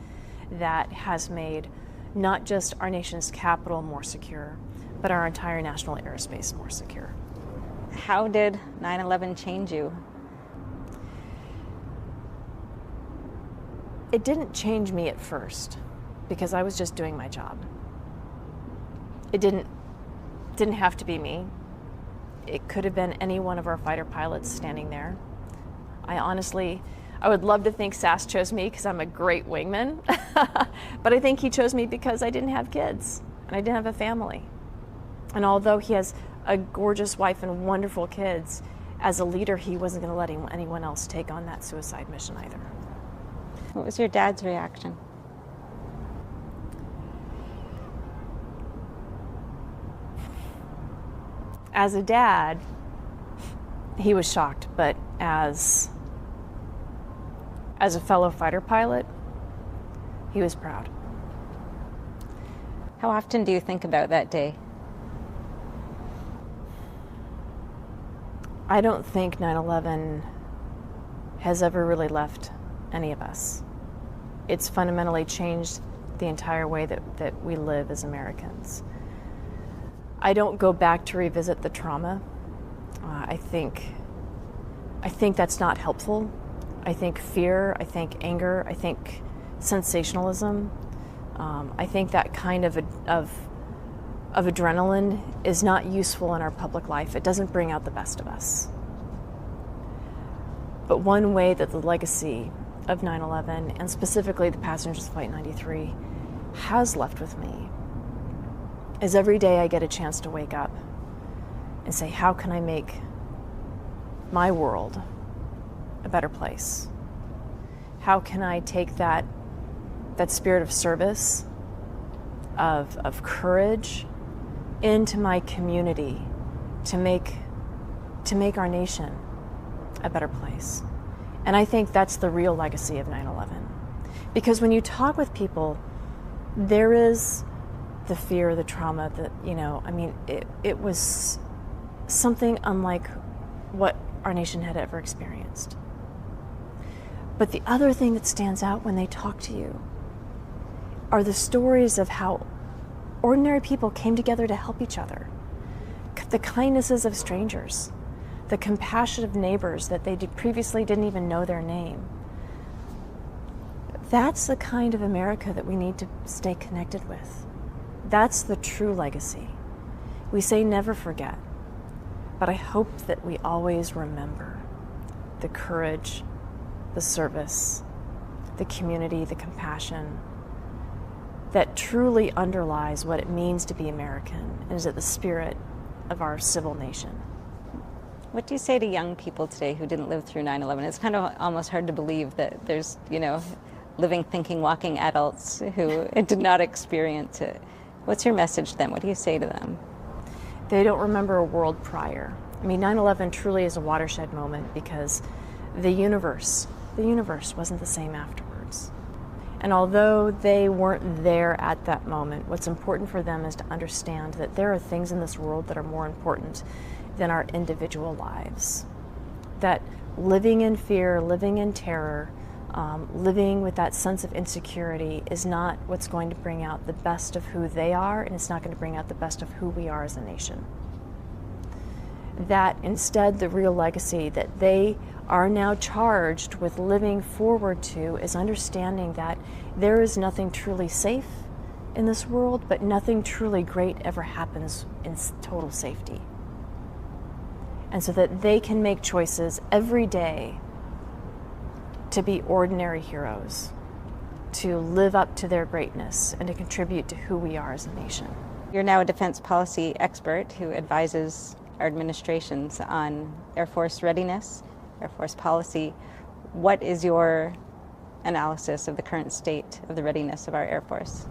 that has made not just our nation's capital more secure, but our entire national airspace more secure. How did 9/11 change you? It didn't change me at first because I was just doing my job. It didn't have to be me. It could have been any one of our fighter pilots standing there. I would love to think SAS chose me because I'm a great wingman, but I think he chose me because I didn't have kids and I didn't have a family. And although he has a gorgeous wife and wonderful kids, as a leader, he wasn't going to let anyone else take on that suicide mission either. What was your dad's reaction? As a dad, he was shocked, but as a fellow fighter pilot, he was proud. How often do you think about that day? I don't think 9/11 has ever really left any of us. It's fundamentally changed the entire way that we live as Americans. I don't go back to revisit the trauma. I think that's not helpful. I think fear, I think anger, I think sensationalism. I think that kind of adrenaline is not useful in our public life. It doesn't bring out the best of us. But one way that the legacy of 9/11, and specifically the passengers of Flight 93, has left with me is every day I get a chance to wake up and say, how can I make my world a better place? How can I take that spirit of service, of courage, into my community to make our nation a better place? And I think that's the real legacy of 9/11. Because when you talk with people, there is the fear, the trauma, it was something unlike what our nation had ever experienced. But the other thing that stands out when they talk to you are the stories of how ordinary people came together to help each other. The kindnesses of strangers, the compassion of neighbors that they previously didn't even know their name. That's the kind of America that we need to stay connected with. That's the true legacy. We say never forget, but I hope that we always remember the courage, the service, the community, the compassion that truly underlies what it means to be American and is at the spirit of our civil nation. What do you say to young people today who didn't live through 9/11? It's kind of almost hard to believe that there's, living, thinking, walking adults who did not experience it. What's your message to them? What do you say to them? They don't remember a world prior. I mean, 9/11 truly is a watershed moment because the universe wasn't the same afterwards. And although they weren't there at that moment, what's important for them is to understand that there are things in this world that are more important than our individual lives. That living in fear, living in terror, living with that sense of insecurity is not what's going to bring out the best of who they are, and it's not going to bring out the best of who we are as a nation. That instead, the real legacy that they are now charged with living forward to is understanding that there is nothing truly safe in this world, but nothing truly great ever happens in total safety. And so that they can make choices every day to be ordinary heroes, to live up to their greatness, and to contribute to who we are as a nation. You're now a defense policy expert who advises our administrations on Air Force readiness, Air Force policy. What is your analysis of the current state of the readiness of our Air Force?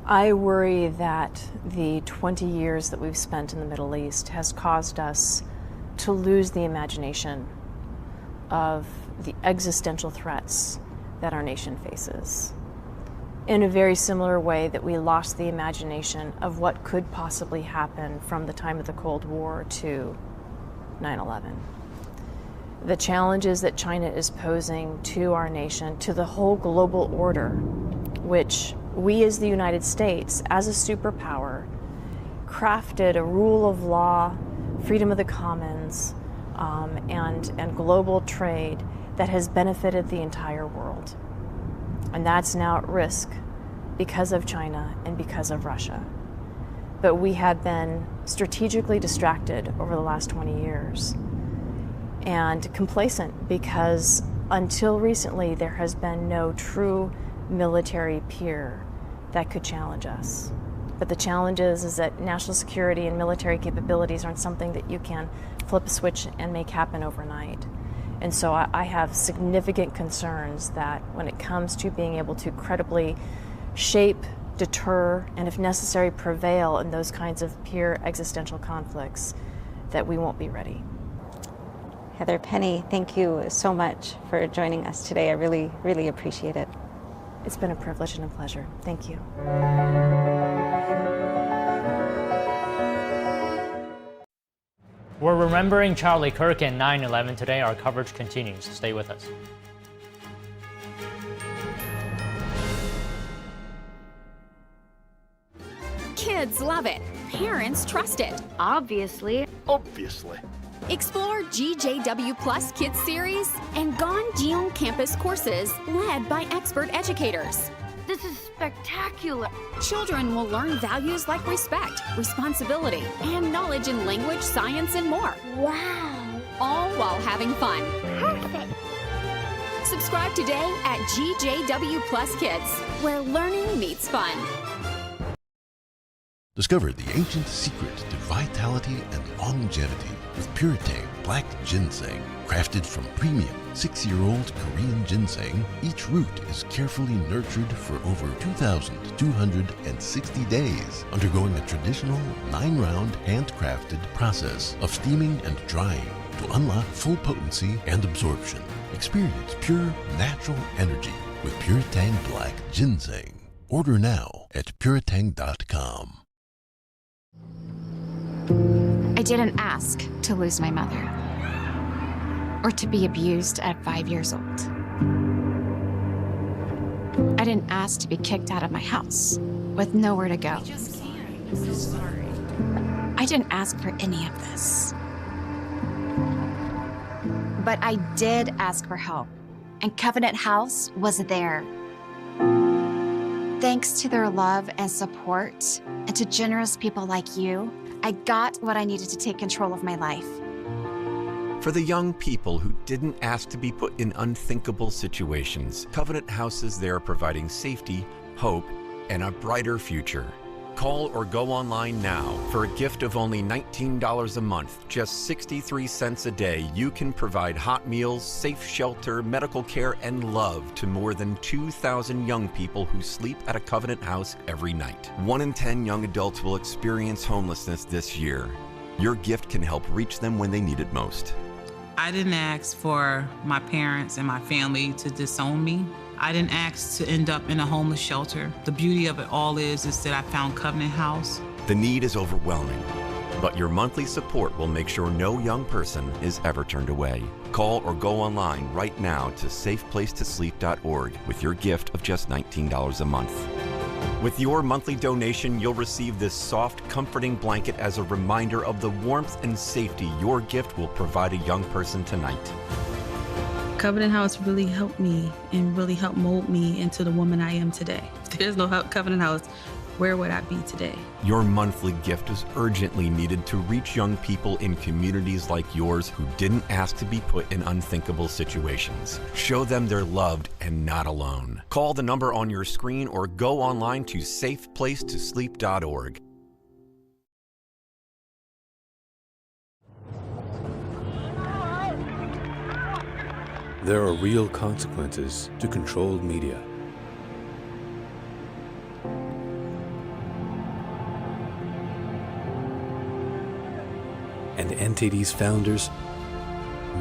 I worry that the 20 years that we've spent in the Middle East has caused us to lose the imagination of the existential threats that our nation faces. In a very similar way that we lost the imagination of what could possibly happen from the time of the Cold War to 9/11. The challenges that China is posing to our nation, to the whole global order, which we as the United States, as a superpower, crafted a rule of law, freedom of the commons, and global trade that has benefited the entire world. And that's now at risk because of China and because of Russia. But we have been strategically distracted over the last 20 years and complacent because until recently there has been no true military peer that could challenge us. But the challenge is that national security and military capabilities aren't something that you can flip a switch and make happen overnight. And so I have significant concerns that when it comes to being able to credibly shape, deter, and if necessary prevail in those kinds of peer existential conflicts, that we won't be ready. Heather Penny, thank you so much for joining us today. I really, really appreciate it. It's been a privilege and a pleasure. Thank you. We're remembering Charlie Kirk and 9/11 today. Our coverage continues. Stay with us. Kids love it. Parents trust it. Obviously. Explore GJW Plus Kids Series and Ganjiong Campus courses led by expert educators. This is spectacular. Children will learn values like respect, responsibility, and knowledge in language, science, and more. Wow. All while having fun. Perfect. Subscribe today at GJW Plus Kids, where learning meets fun. Discover the ancient secret to vitality and longevity with Puretang Black Ginseng. Crafted from premium 6-year-old Korean ginseng, each root is carefully nurtured for over 2,260 days, undergoing a traditional 9-round handcrafted process of steaming and drying to unlock full potency and absorption. Experience pure, natural energy with Puretang Black Ginseng. Order now at puretang.com. I didn't ask to lose my mother or to be abused at 5 years old. I didn't ask to be kicked out of my house with nowhere to go. I'm so sorry. I didn't ask for any of this. But I did ask for help, and Covenant House was there. Thanks to their love and support, and to generous people like you, I got what I needed to take control of my life. For the young people who didn't ask to be put in unthinkable situations, Covenant House is there providing safety, hope, and a brighter future. Call or go online now. For a gift of only $19 a month, just 63 cents a day, you can provide hot meals, safe shelter, medical care, and love to more than 2,000 young people who sleep at a Covenant house every night. 1 in 10 young adults will experience homelessness this year. Your gift can help reach them when they need it most. I didn't ask for my parents and my family to disown me. I didn't ask to end up in a homeless shelter. The beauty of it all is that I found Covenant House. The need is overwhelming, but your monthly support will make sure no young person is ever turned away. Call or go online right now to safeplacetosleep.org with your gift of just $19 a month. With your monthly donation, you'll receive this soft, comforting blanket as a reminder of the warmth and safety your gift will provide a young person tonight. Covenant House really helped me and really helped mold me into the woman I am today. If there's no Covenant House, where would I be today? Your monthly gift is urgently needed to reach young people in communities like yours who didn't ask to be put in unthinkable situations. Show them they're loved and not alone. Call the number on your screen or go online to safeplacetosleep.org. There are real consequences to controlled media. And NTD's founders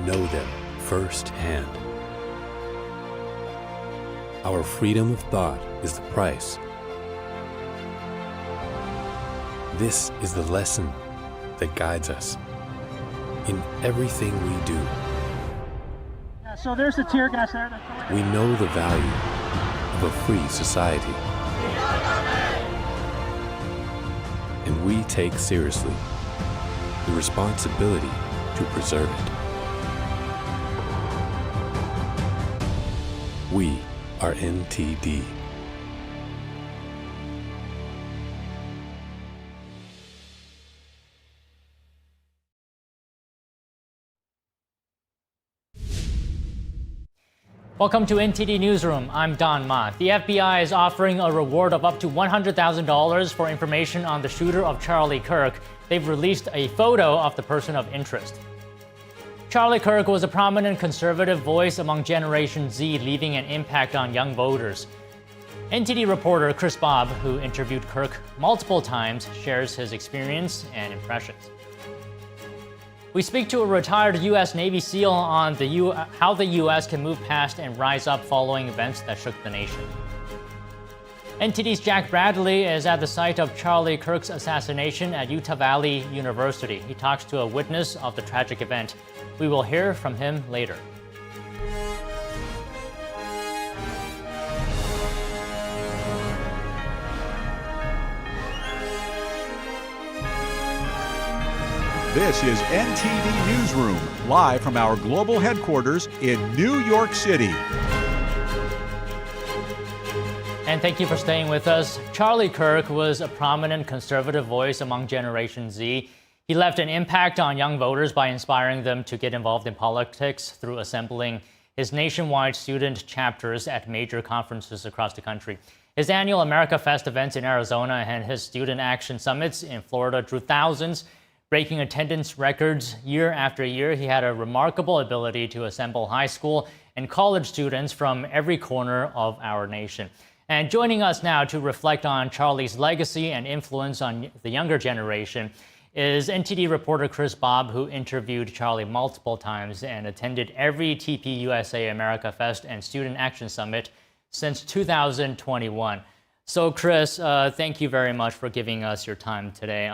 know them firsthand. Our freedom of thought is the price. This is the lesson that guides us in everything we do. So there's the tear gas there. We know the value of a free society. And we take seriously the responsibility to preserve it. We are NTD. Welcome to NTD Newsroom. I'm Don Ma. The FBI is offering a reward of up to $100,000 for information on the shooter of Charlie Kirk. They've released a photo of the person of interest. Charlie Kirk was a prominent conservative voice among Generation Z, leaving an impact on young voters. NTD reporter Chris Bobb, who interviewed Kirk multiple times, shares his experience and impressions. We speak to a retired U.S. Navy SEAL on how the U.S. can move past and rise up following events that shook the nation. NTD's Jack Bradley is at the site of Charlie Kirk's assassination at Utah Valley University. He talks to a witness of the tragic event. We will hear from him later. This is NTD Newsroom, live from our global headquarters in New York City. And thank you for staying with us. Charlie Kirk was a prominent conservative voice among Generation Z. He left an impact on young voters by inspiring them to get involved in politics through assembling his nationwide student chapters at major conferences across the country. His annual America Fest events in Arizona and his student action summits in Florida drew thousands, breaking attendance records year after year. He had a remarkable ability to assemble high school and college students from every corner of our nation. And joining us now to reflect on Charlie's legacy and influence on the younger generation is NTD reporter Chris Bobb, who interviewed Charlie multiple times and attended every TPUSA America Fest and Student Action Summit since 2021. So Chris, thank you very much for giving us your time today.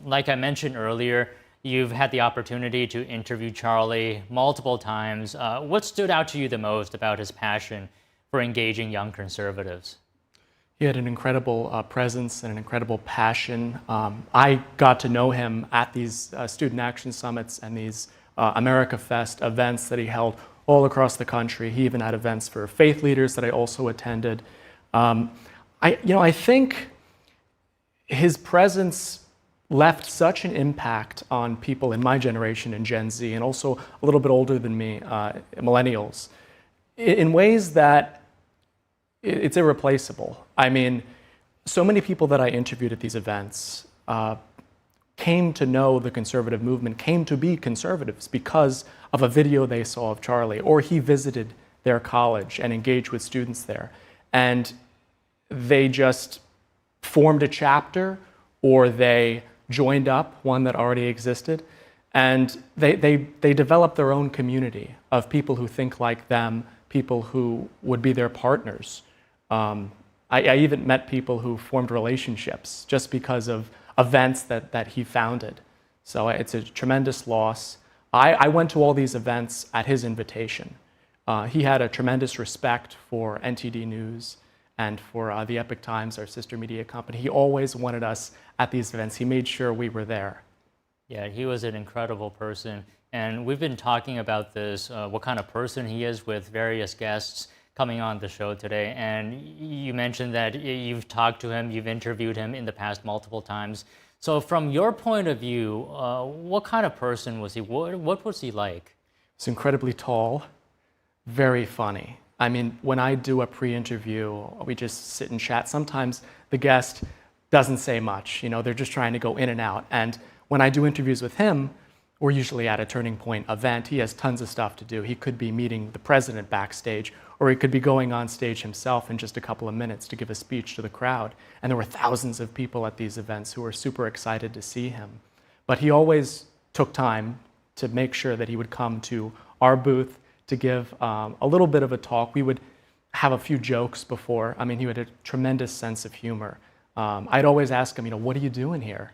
Like I mentioned earlier, you've had the opportunity to interview Charlie multiple times. What stood out to you the most about his passion for engaging young conservatives? He had an incredible presence and an incredible passion. I got to know him at these student action summits and these America Fest events that he held all across the country. He even had events for faith leaders that I also attended. I think his presence left such an impact on people in my generation and Gen Z, and also a little bit older than me, millennials, in ways that it's irreplaceable. I mean, so many people that I interviewed at these events came to know the conservative movement, came to be conservatives because of a video they saw of Charlie, or he visited their college and engaged with students there. And they just formed a chapter, or they joined up one that already existed, and they developed their own community of people who think like them, people who would be their partners. I even met people who formed relationships just because of events that he founded. So it's a tremendous loss. I went to all these events at his invitation. He had a tremendous respect for NTD News and for the Epoch Times, our sister media company. He always wanted us at these events. He made sure we were there. Yeah, he was an incredible person. And we've been talking about this, what kind of person he is, with various guests coming on the show today. And you mentioned that you've talked to him, you've interviewed him in the past multiple times. So from your point of view, what kind of person was he? What was he like? He's incredibly tall, very funny. I mean, when I do a pre-interview, we just sit and chat. Sometimes the guest doesn't say much. You know, they're just trying to go in and out. And when I do interviews with him, we're usually at a Turning Point event. He has tons of stuff to do. He could be meeting the president backstage, or he could be going on stage himself in just a couple of minutes to give a speech to the crowd. And there were thousands of people at these events who were super excited to see him. But he always took time to make sure that he would come to our booth to give a little bit of a talk. We would have a few jokes before. I mean, he had a tremendous sense of humor. I'd always ask him, you know, what are you doing here?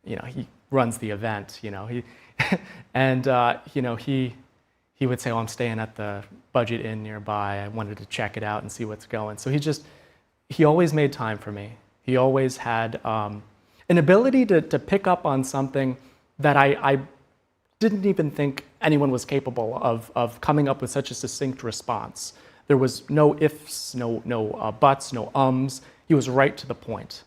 You know, he runs the event, you know. And you know, he would say, oh, I'm staying at the Budget Inn nearby. I wanted to check it out and see what's going. So he always made time for me. He always had an ability to pick up on something that I didn't even think anyone was capable of coming up with such a succinct response. There was no ifs, no buts, no ums. He was right to the point.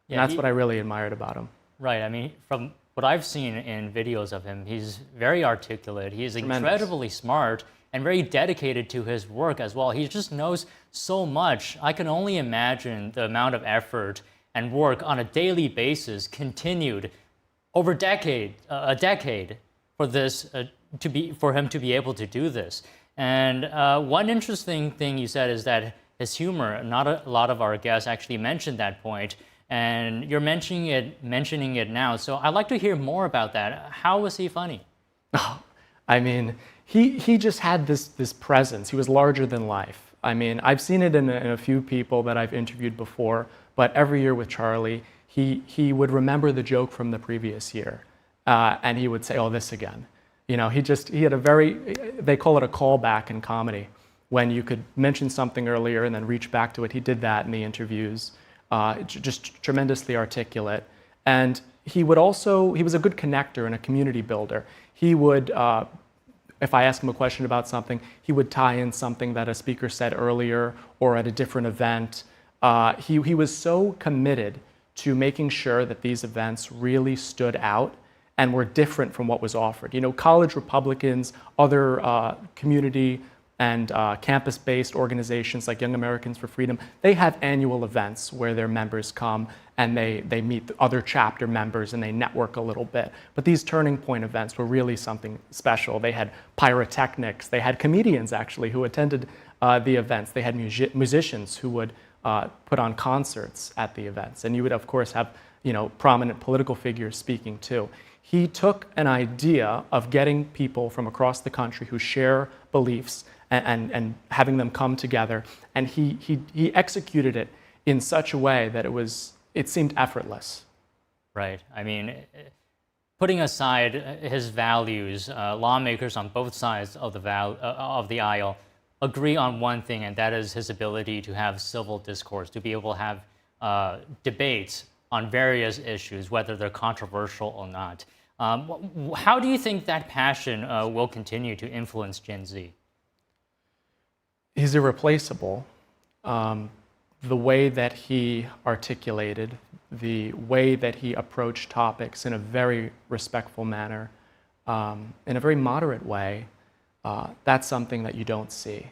Yeah, and that's what I really admired about him. Right. I mean, from what I've seen in videos of him, he's very articulate. He's incredibly smart and very dedicated to his work as well. He just knows so much. I can only imagine the amount of effort and work on a daily basis continued over a decade for this for him to be able to do this. And one interesting thing you said is that his humor. Not a lot of our guests actually mentioned that point. And you're mentioning it now. So I'd like to hear more about that. How was he funny? Oh, I mean, he just had this presence. He was larger than life. I mean, I've seen it in a few people that I've interviewed before, but every year with Charlie, he would remember the joke from the previous year, and he would say, oh, this again. You know, he had a they call it a callback in comedy, when you could mention something earlier and then reach back to it. He did that in the interviews. Just tremendously articulate. And he was a good connector and a community builder. He would, if I asked him a question about something, he would tie in something that a speaker said earlier or at a different event. He was so committed to making sure that these events really stood out and were different from what was offered. You know, college Republicans, other community and campus-based organizations like Young Americans for Freedom, they have annual events where their members come and they meet the other chapter members and they network a little bit. But these Turning Point events were really something special. They had pyrotechnics, they had comedians actually who attended the events, they had musicians who would put on concerts at the events. And you would of course have, you know, prominent political figures speaking too. He took an idea of getting people from across the country who share beliefs and having them come together, and he executed it in such a way that it seemed effortless. Right. I mean, putting aside his values, lawmakers on both sides of the aisle agree on one thing, and that is his ability to have civil discourse, to be able to have debates on various issues, whether they're controversial or not. How do you think that passion will continue to influence Gen Z? He's irreplaceable. The way that he articulated, the way that he approached topics in a very respectful manner, in a very moderate way, that's something that you don't see.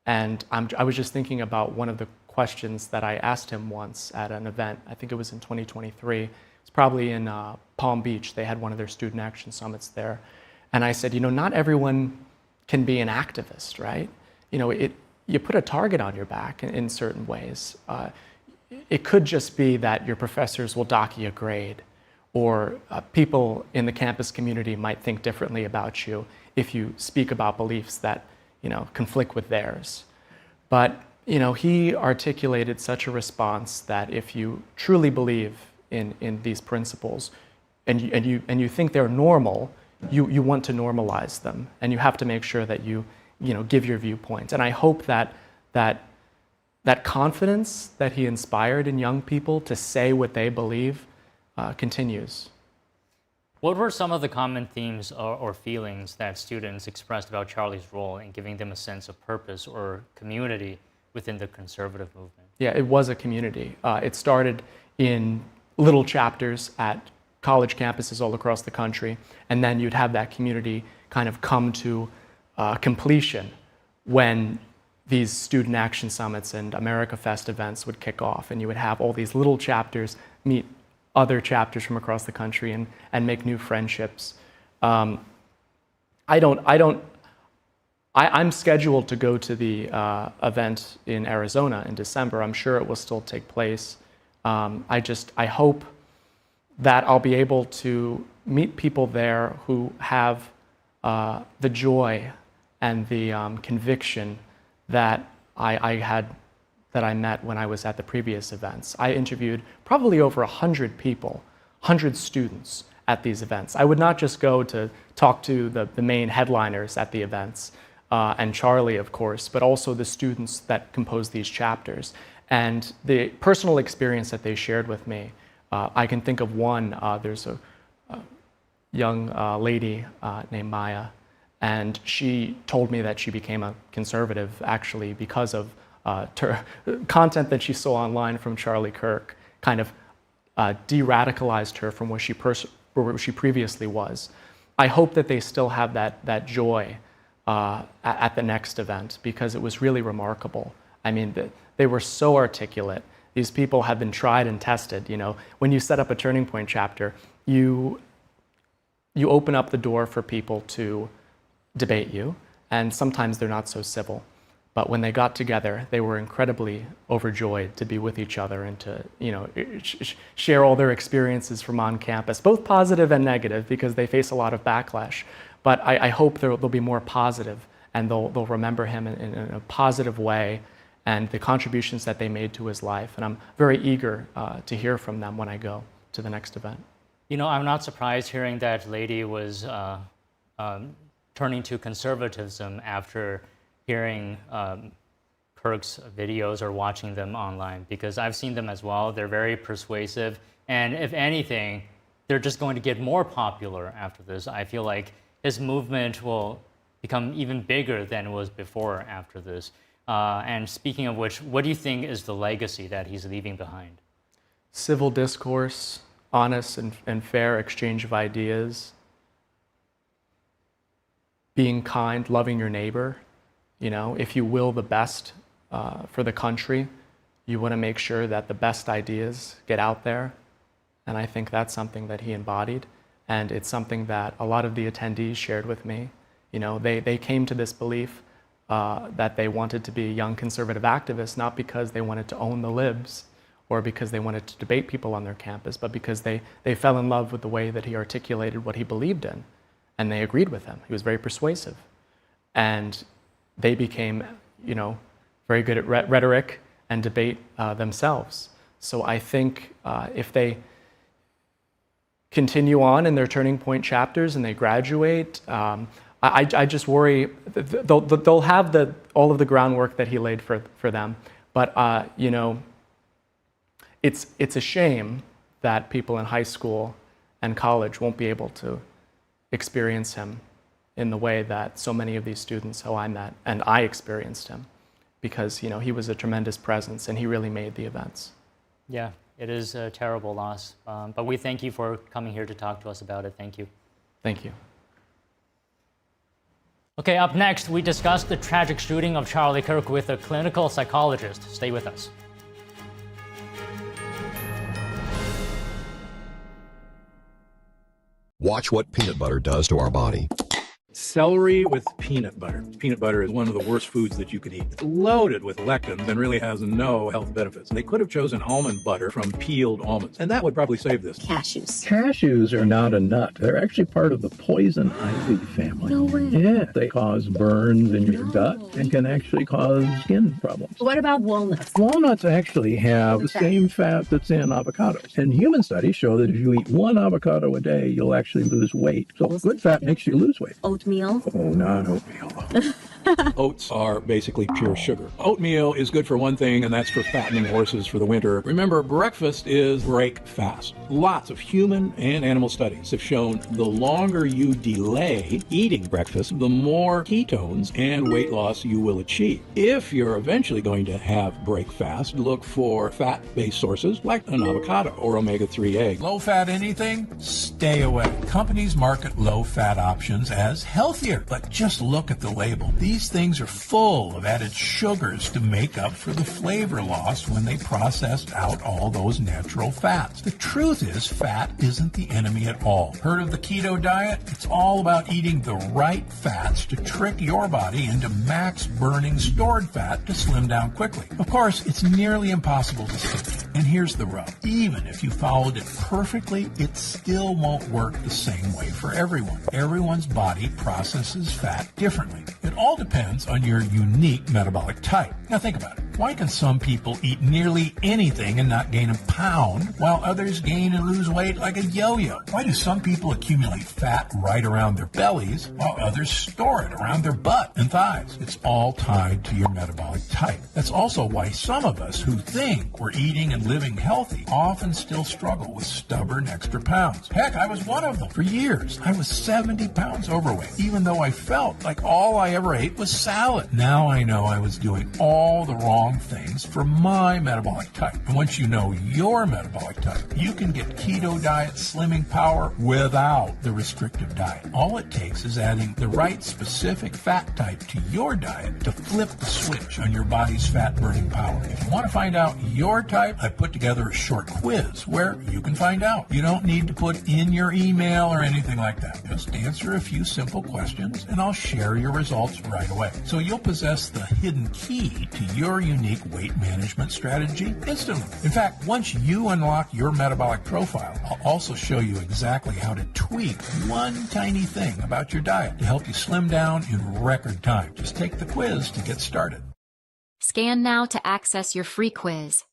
And I was just thinking about one of the questions that I asked him once at an event. I think it was in 2023. It was probably in Palm Beach. They had one of their student action summits there. And I said, not everyone can be an activist, right? You put a target on your back in certain ways. It could just be that your professors will dock you a grade, or people in the campus community might think differently about you if you speak about beliefs that conflict with theirs. But he articulated such a response that if you truly believe in these principles and you think they're normal, you want to normalize them, and you have to make sure that you give your viewpoints. And I hope that confidence that he inspired in young people to say what they believe continues. What were some of the common themes or feelings that students expressed about Charlie's role in giving them a sense of purpose or community within the conservative movement? Yeah, it was a community. It started in little chapters at college campuses all across the country, and then you'd have that community kind of come to completion when these student action summits and America Fest events would kick off, and you would have all these little chapters meet other chapters from across the country and make new friendships. I'm scheduled to go to the event in Arizona in December. I'm sure it will still take place. I hope that I'll be able to meet people there who have the joy and the conviction that I met when I was at the previous events. I interviewed probably over 100 people, 100 students at these events. I would not just go to talk to the main headliners at the events, and Charlie, of course, but also the students that compose these chapters. And the personal experience that they shared with me, I can think of one. There's a young lady named Maya, and she told me that she became a conservative actually because of content that she saw online from Charlie Kirk kind of de-radicalized her from where she previously was. I hope that they still have that joy at the next event, because it was really remarkable. I mean, they were so articulate. These people have been tried and tested. When you set up a Turning Point chapter, you open up the door for people to debate you, and sometimes they're not so civil. But when they got together, they were incredibly overjoyed to be with each other and to, share all their experiences from on campus, both positive and negative, because they face a lot of backlash. But I hope they'll be more positive, and they'll remember him in a positive way and the contributions that they made to his life. And I'm very eager to hear from them when I go to the next event. I'm not surprised hearing that lady was turning to conservatism after hearing Kirk's videos or watching them online, because I've seen them as well. They're very persuasive, and if anything, they're just going to get more popular after this. I feel like his movement will become even bigger than it was before after this. And speaking of which, what do you think is the legacy that he's leaving behind? Civil discourse, honest and fair exchange of ideas, being kind, loving your neighbor. If you will the best for the country, you want to make sure that the best ideas get out there. And I think that's something that he embodied. And it's something that a lot of the attendees shared with me. They came to this belief that they wanted to be young conservative activists, not because they wanted to own the libs or because they wanted to debate people on their campus, but because they fell in love with the way that he articulated what he believed in. And they agreed with him. He was very persuasive. And they became, very good at rhetoric and debate themselves. So I think if they continue on in their Turning Point chapters and they graduate, I just worry they'll have all of the groundwork that he laid for them. But it's a shame that people in high school and college won't be able to experience him in the way that so many of these students who I met and I experienced him, because he was a tremendous presence and he really made the events. Yeah, it is a terrible loss, but we thank you for coming here to talk to us about it. Thank you. Thank you. Okay, up next, we discuss the tragic shooting of Charlie Kirk with a clinical psychologist. Stay with us. Watch what peanut butter does to our body. Celery with peanut butter. Peanut butter is one of the worst foods that you could eat. It's loaded with lectins and really has no health benefits. They could have chosen almond butter from peeled almonds, and that would probably save this. Cashews. Cashews are not a nut. They're actually part of the poison ivy family. No way. Yeah, they cause burns in your gut and can actually cause skin problems. What about walnuts? Walnuts actually have the same fat that's in avocados. And human studies show that if you eat one avocado a day, you'll actually lose weight. So good fat makes you lose weight. Oatmeal? Oh, not oatmeal. Oats are basically pure sugar. Oatmeal is good for one thing, and that's for fattening horses for the winter. Remember, breakfast is break fast. Lots of human and animal studies have shown the longer you delay eating breakfast, the more ketones and weight loss you will achieve. If you're eventually going to have break fast, look for fat-based sources like an avocado or omega-3 egg. Low-fat anything? Stay away. Companies market low-fat options as healthier, but just look at the label. These things are full of added sugars to make up for the flavor loss when they processed out all those natural fats. The truth is, fat isn't the enemy at all. Heard of the keto diet? It's all about eating the right fats to trick your body into max burning stored fat to slim down quickly. Of course, it's nearly impossible to stick. And here's the rub. Even if you followed it perfectly, it still won't work the same way for everyone. Everyone's body processes fat differently. It all depends on your unique metabolic type. Now think about it. Why can some people eat nearly anything and not gain a pound, while others gain and lose weight like a yo-yo? Why do some people accumulate fat right around their bellies, while others store it around their butt and thighs? It's all tied to your metabolic type. That's also why some of us who think we're eating and living healthy often still struggle with stubborn extra pounds. Heck, I was one of them. For years, I was 70 pounds overweight, even though I felt like all I ever ate was salad. Now I know I was doing all the wrong things for my metabolic type. And once you know your metabolic type, you can get keto diet slimming power without the restrictive diet. All it takes is adding the right specific fat type to your diet to flip the switch on your body's fat burning power. If you want to find out your type, I put together a short quiz where you can find out. You don't need to put in your email or anything like that. Just answer a few simple questions and I'll share your results right away. So you'll possess the hidden key to your unique weight management strategy instantly. In fact, once you unlock your metabolic profile, I'll also show you exactly how to tweak one tiny thing about your diet to help you slim down in record time. Just take the quiz to get started. Scan now to access your free quiz.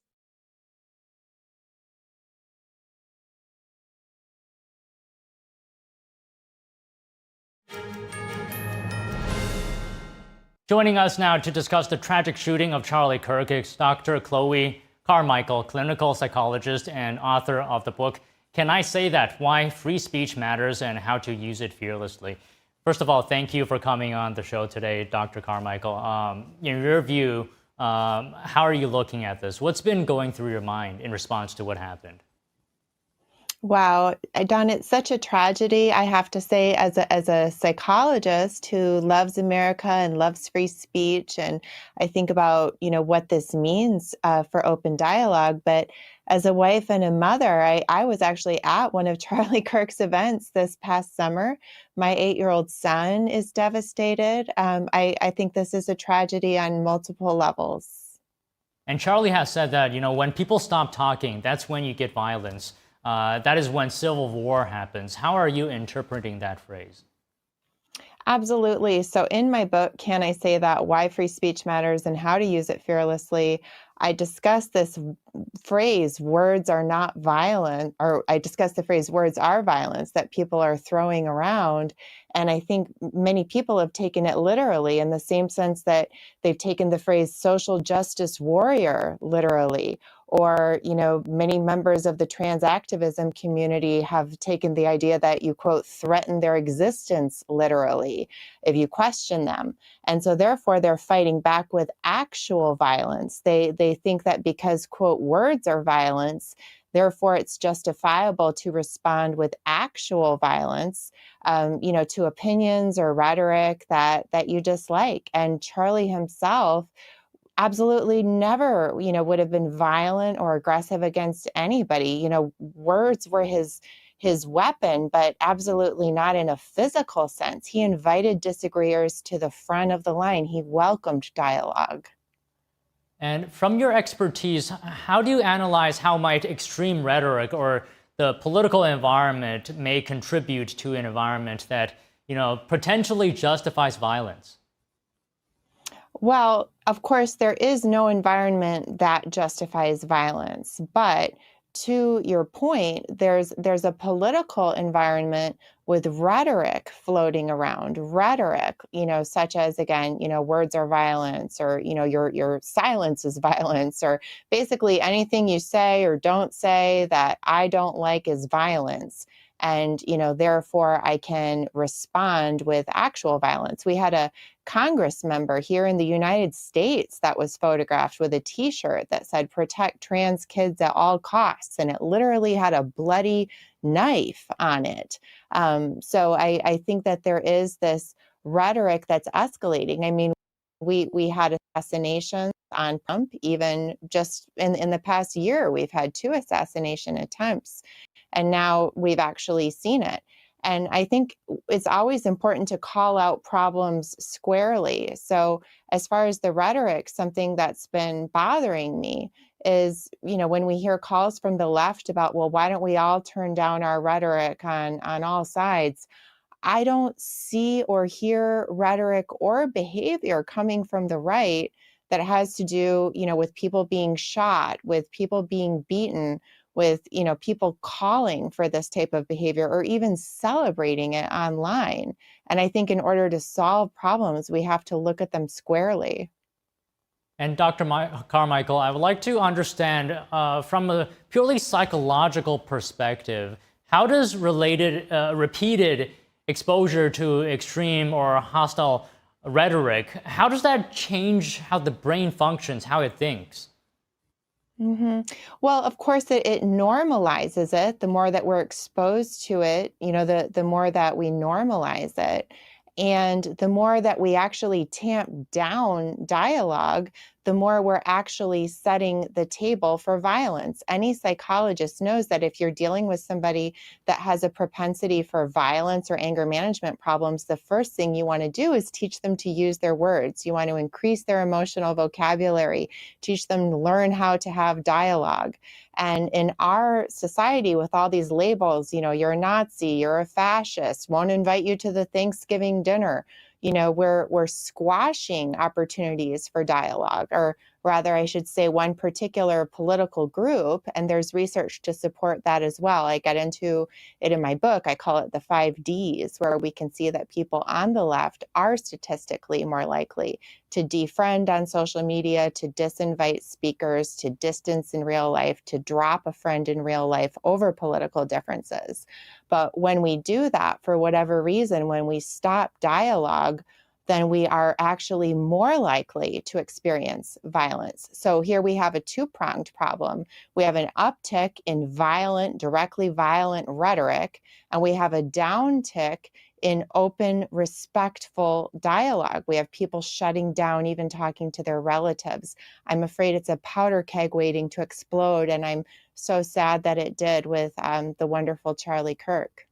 Joining us now to discuss the tragic shooting of Charlie Kirk is Dr. Chloe Carmichael, clinical psychologist and author of the book, Can I Say That? Why Free Speech Matters and How to Use It Fearlessly. First of all, thank you for coming on the show today, Dr. Carmichael. In your view, how are you looking at this? What's been going through your mind in response to what happened? Wow, Don, it's such a tragedy. I have to say, as a psychologist who loves America and loves free speech, and I think about what this means for open dialogue. But as a wife and a mother, I was actually at one of Charlie Kirk's events this past summer. My 8-year-old son is devastated. I think this is a tragedy on multiple levels. And Charlie has said that when people stop talking, that's when you get violence. That is when civil war happens. How are you interpreting that phrase? Absolutely. So in my book, Can I Say That? Why Free Speech Matters and How to Use It Fearlessly, I discuss this phrase, words are not violent, or I discuss the phrase, words are violence, that people are throwing around. And I think many people have taken it literally, in the same sense that they've taken the phrase social justice warrior literally. Or, many members of the trans activism community have taken the idea that you, quote, threaten their existence literally if you question them. And so therefore they're fighting back with actual violence. They think that because, quote, words are violence, therefore it's justifiable to respond with actual violence, to opinions or rhetoric that you dislike. And Charlie himself absolutely never, would have been violent or aggressive against anybody. Words were his his weapon, but absolutely not in a physical sense. He invited disagreeers to the front of the line. He welcomed dialogue. And from your expertise, how do you analyze how might extreme rhetoric or the political environment may contribute to an environment that, potentially justifies violence? Well, of course, there is no environment that justifies violence, but to your point, there's a political environment with rhetoric floating around, rhetoric, such as, again, words are violence, or, your silence is violence, or basically anything you say or don't say that I don't like is violence. And, therefore I can respond with actual violence. We had a Congress member here in the United States that was photographed with a t-shirt that said "Protect trans kids at all costs," and it literally had a bloody knife on it. So I think that there is this rhetoric that's escalating. I mean, we had assassinations on Trump. Even just in the past year, we've had 2 assassination attempts, and now we've actually seen it. And I think it's always important to call out problems squarely. So as far as the rhetoric, something that's been bothering me is, when we hear calls from the left about, well, why don't we all turn down our rhetoric on all sides? I don't see or hear rhetoric or behavior coming from the right that has to do, with people being shot, with people being beaten, with, people calling for this type of behavior or even celebrating it online. And I think in order to solve problems, we have to look at them squarely. And Dr. Carmichael, I would like to understand from a purely psychological perspective, how does repeated exposure to extreme or hostile rhetoric, how does that change how the brain functions, how it thinks? Well, of course, it normalizes it. The more that we're exposed to it, the more that we normalize it. And the more that we actually tamp down dialogue, the more we're actually setting the table for violence. Any psychologist knows that if you're dealing with somebody that has a propensity for violence or anger management problems, the first thing you want to do is teach them to use their words. You want to increase their emotional vocabulary, teach them to learn how to have dialogue. And in our society, with all these labels, you're a Nazi, you're a fascist, won't invite you to the Thanksgiving dinner, we're squashing opportunities for dialogue, or rather, I should say, one particular political group, and there's research to support that as well. I get into it in my book. I call it the 5 Ds, where we can see that people on the left are statistically more likely to defriend on social media, to disinvite speakers, to distance in real life, to drop a friend in real life over political differences. But when we do that, for whatever reason, when we stop dialogue, then we are actually more likely to experience violence. So here we have a 2-pronged problem. We have an uptick in directly violent rhetoric, and we have a downtick in open, respectful dialogue. We have people shutting down, even talking to their relatives. I'm afraid it's a powder keg waiting to explode, and I'm so sad that it did with the wonderful Charlie Kirk.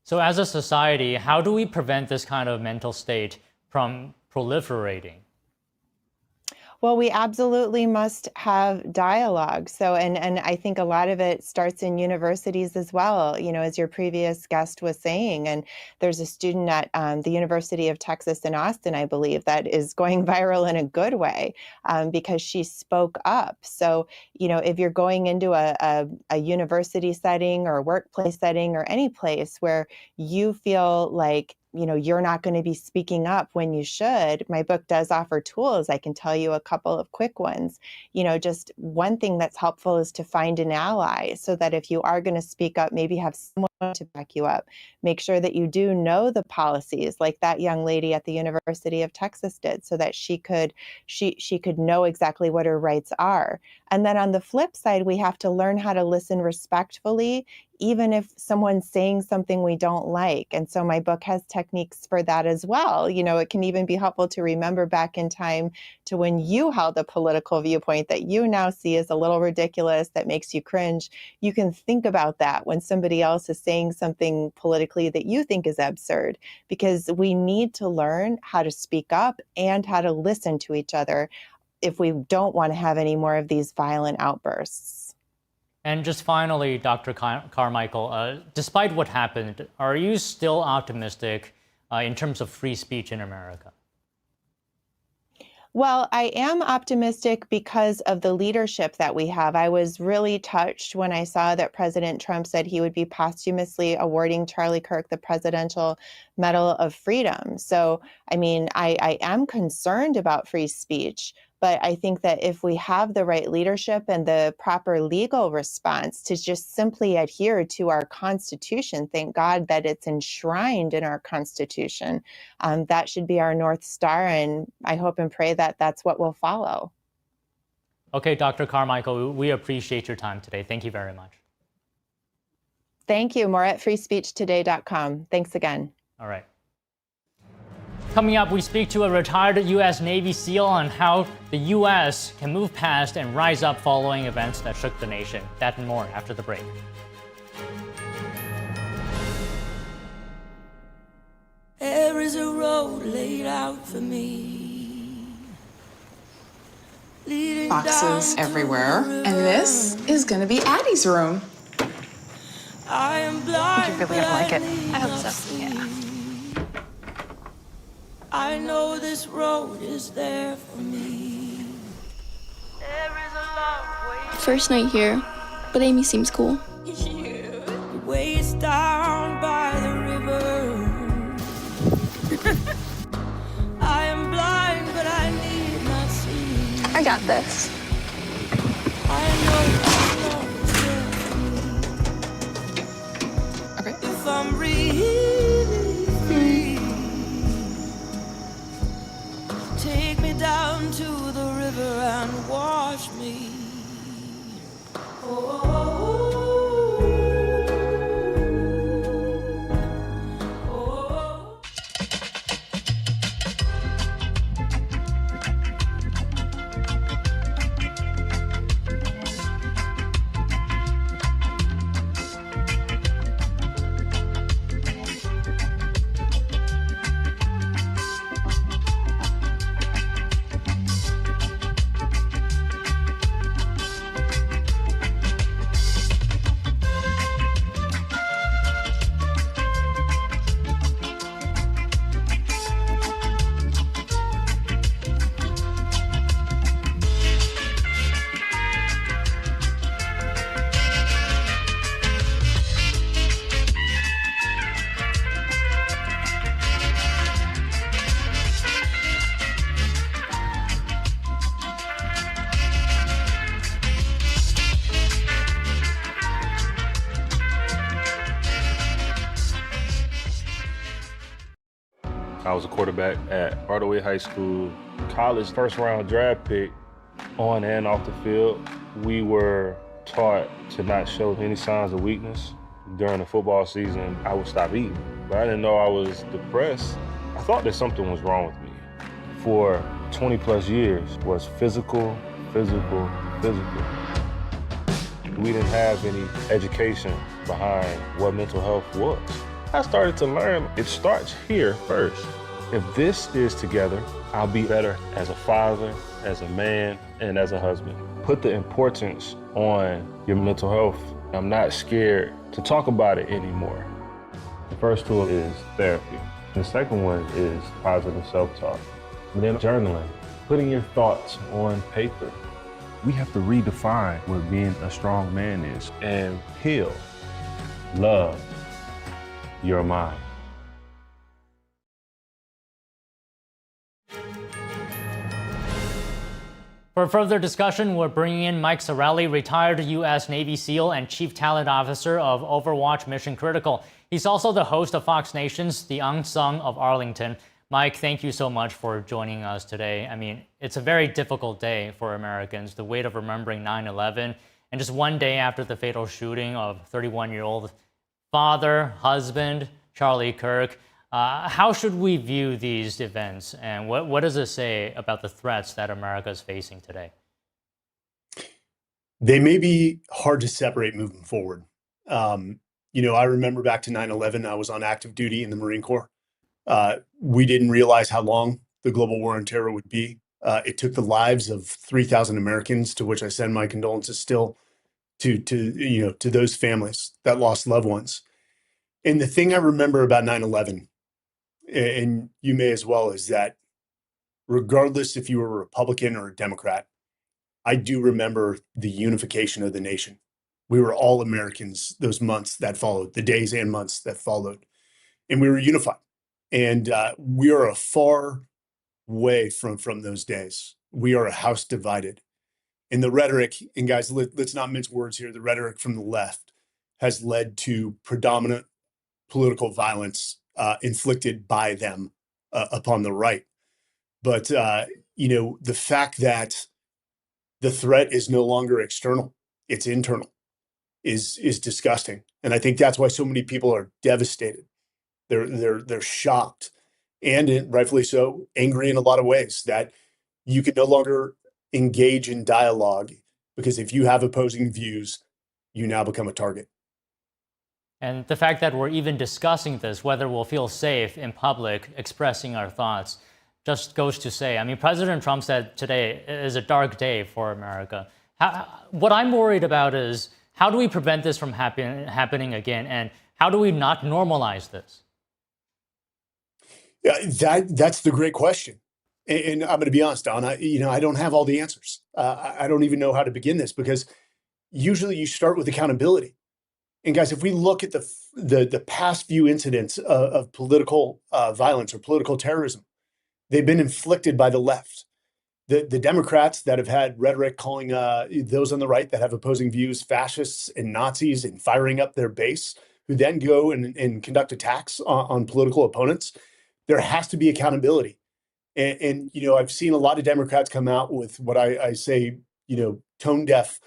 So as a society, how do we prevent this kind of mental state from proliferating? Well, we absolutely must have dialogue. So, and I think a lot of it starts in universities as well, as your previous guest was saying. And there's a student at the University of Texas in Austin, I believe, that is going viral in a good way because she spoke up. So, if you're going into a university setting or a workplace setting or any place where you feel like you're not going to be speaking up when you should, my book does offer tools. I can tell you a couple of quick ones. Just one thing that's helpful is to find an ally, so that if you are going to speak up, maybe have someone to back you up. Make sure that you do know the policies, like that young lady at the University of Texas did, so that she could know exactly what her rights are. And then on the flip side, we have to learn how to listen respectfully, even if someone's saying something we don't like. And so my book has techniques for that as well. You know, it can even be helpful to remember back in time to when you held a political viewpoint that you now see as a little ridiculous, that makes you cringe. You can think about that when somebody else is saying something politically that you think is absurd, because we need to learn how to speak up and how to listen to each other if we don't want to have any more of these violent outbursts. And just finally, Dr. Carmichael, despite what happened, are you still optimistic in terms of free speech in America? Well, I am optimistic because of the leadership that we have. I was really touched when I saw that President Trump said he would be posthumously awarding Charlie Kirk the Presidential Medal of Freedom. So, I mean, I am concerned about free speech, but I think that if we have the right leadership and the proper legal response to just simply adhere to our Constitution, thank God that it's enshrined in our Constitution, that should be our North Star, and I hope and pray that that's what will follow. Okay, Dr. Carmichael, we appreciate your time today. Thank you very much. Thank you. More at freespeechtoday.com. Thanks again. All right. Coming up, we speak to a retired U.S. Navy SEAL on how the U.S. can move past and rise up following events that shook the nation. That and more after the break. There is a road laid out for me. Boxes everywhere. And this is going to be Addie's room. I am blind. You really like it. I hope so. Yeah. I know this road is there for me. First night here, but Amy seems cool. The ways down by the river. I am blind, but I need not see. I got this. I know this road is there for me. Okay. If I'm really free. Take me down to the river and wash me. I was a quarterback at Hardaway High School. College first round draft pick, on and off the field. We were taught to not show any signs of weakness. During the football season, I would stop eating. But I didn't know I was depressed. I thought that something was wrong with me. For 20 plus years was physical. We didn't have any education behind what mental health was. I started to learn it starts here first. If this is together, I'll be better as a father, as a man, and as a husband. Put the importance on your mental health. I'm not scared to talk about it anymore. The first tool is therapy. The second one is positive self-talk. And then journaling, putting your thoughts on paper. We have to redefine what being a strong man is and heal, love your mind. For further discussion, we're bringing in Mike Sarraille, retired U.S. Navy SEAL and Chief Talent Officer of Overwatch Mission Critical. He's also the host of Fox Nation's The Unsung of Arlington. Mike, thank you so much for joining us today. I mean, it's a very difficult day for Americans, the weight of remembering 9/11, and just one day after the fatal shooting of 31-year-old father, husband, Charlie Kirk. How should we view these events, and what does it say about the threats that America is facing today? They may be hard to separate moving forward. I remember back to 9/11, I was on active duty in the Marine Corps. We didn't realize how long the global war on terror would be. It took the lives of 3,000 Americans, to which I send my condolences still to those families that lost loved ones. And the thing I remember about 9/11, and you may as well, is that regardless if you were a Republican or a Democrat, I do remember the unification of the nation. We were all Americans those months that followed, the days and months that followed, and we were unified. And we are a far way from those days. We are a house divided. And the rhetoric, and guys, let's not mince words here, the rhetoric from the left has led to predominant political violence inflicted by them upon the right. But, the fact that the threat is no longer external, it's internal, is disgusting. And I think that's why so many people are devastated. They're shocked, and rightfully so, angry in a lot of ways that you can no longer engage in dialogue, because if you have opposing views, you now become a target. And the fact that we're even discussing this, whether we'll feel safe in public expressing our thoughts, just goes to say, I mean, President Trump said today is a dark day for America. What I'm worried about is, how do we prevent this from happening again? And how do we not normalize this? Yeah, that's the great question. And I'm going to be honest, Don, I don't have all the answers. I don't even know how to begin this, because usually you start with accountability. And guys, if we look at the past few incidents of political violence or political terrorism, they've been inflicted by the left. The Democrats that have had rhetoric calling those on the right that have opposing views fascists and Nazis and firing up their base, who then go and conduct attacks on political opponents. There has to be accountability. And I've seen a lot of Democrats come out with what I say, tone deaf,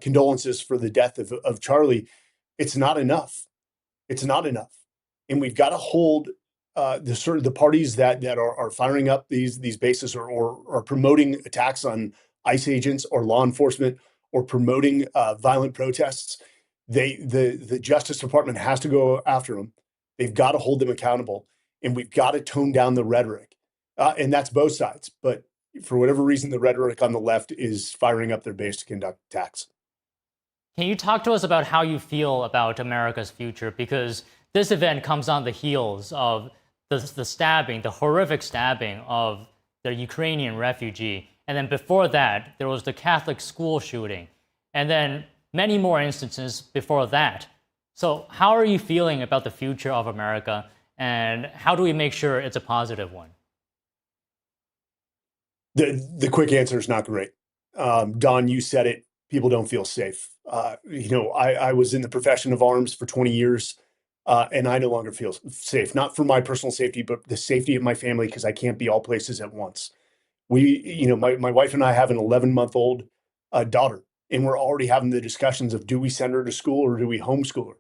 condolences for the death of Charlie. It's not enough. It's not enough. And we've got to hold the parties that are firing up these bases or promoting attacks on ICE agents or law enforcement or promoting violent protests. The Justice Department has to go after them. They've got to hold them accountable, and we've got to tone down the rhetoric. And that's both sides. But for whatever reason, the rhetoric on the left is firing up their base to conduct attacks. Can you talk to us about how you feel about America's future? Because this event comes on the heels of the stabbing, the horrific stabbing of the Ukrainian refugee. And then before that, there was the Catholic school shooting. And then many more instances before that. So how are you feeling about the future of America, and how do we make sure it's a positive one? The quick answer is not great. Don, you said it. People don't feel safe. I was in the profession of arms for 20 years, and I no longer feel safe. Not for my personal safety, but the safety of my family, because I can't be all places at once. My wife and I have an 11-month-old daughter, and we're already having the discussions of, do we send her to school or do we homeschool her?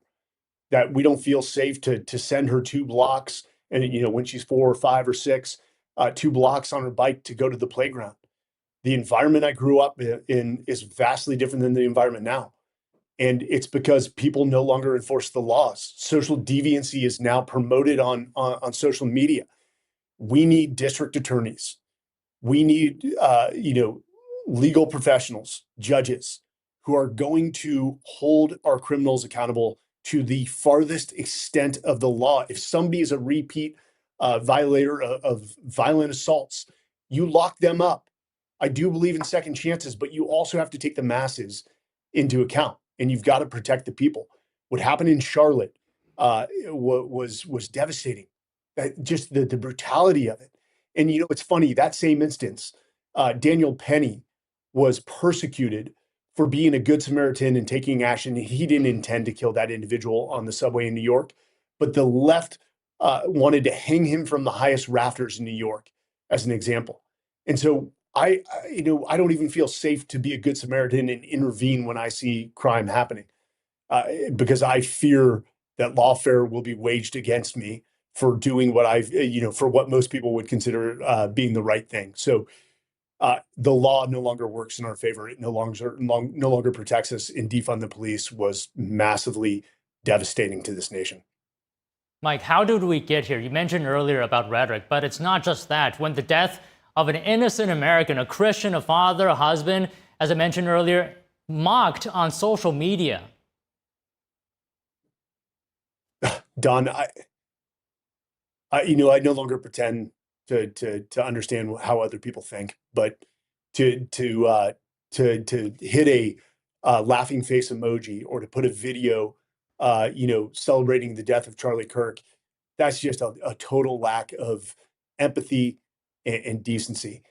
That we don't feel safe to send her 2 blocks, and when she's 4 or 5 or 6, 2 blocks on her bike to go to the playground. The environment I grew up in is vastly different than the environment now. And it's because people no longer enforce the laws. Social deviancy is now promoted on social media. We need district attorneys. We need, legal professionals, judges, who are going to hold our criminals accountable to the farthest extent of the law. If somebody is a repeat violator of violent assaults, you lock them up. I do believe in second chances, but you also have to take the masses into account, and you've got to protect the people. What happened in Charlotte was devastating. Just the brutality of it. And it's funny, that same instance, Daniel Penny was persecuted for being a good Samaritan and taking action. He didn't intend to kill that individual on the subway in New York, but the left wanted to hang him from the highest rafters in New York as an example. And so I don't even feel safe to be a good Samaritan and intervene when I see crime happening, because I fear that lawfare will be waged against me for doing what for what most people would consider being the right thing. So the law no longer works in our favor. It no longer protects us, and defund the police was massively devastating to this nation. Mike, how did we get here? You mentioned earlier about rhetoric, but it's not just that. When the death of an innocent American, a Christian, a father, a husband, as I mentioned earlier, mocked on social media. Don, I no longer pretend to understand how other people think, but to hit a laughing face emoji or to put a video, celebrating the death of Charlie Kirk, that's just a total lack of empathy and decency.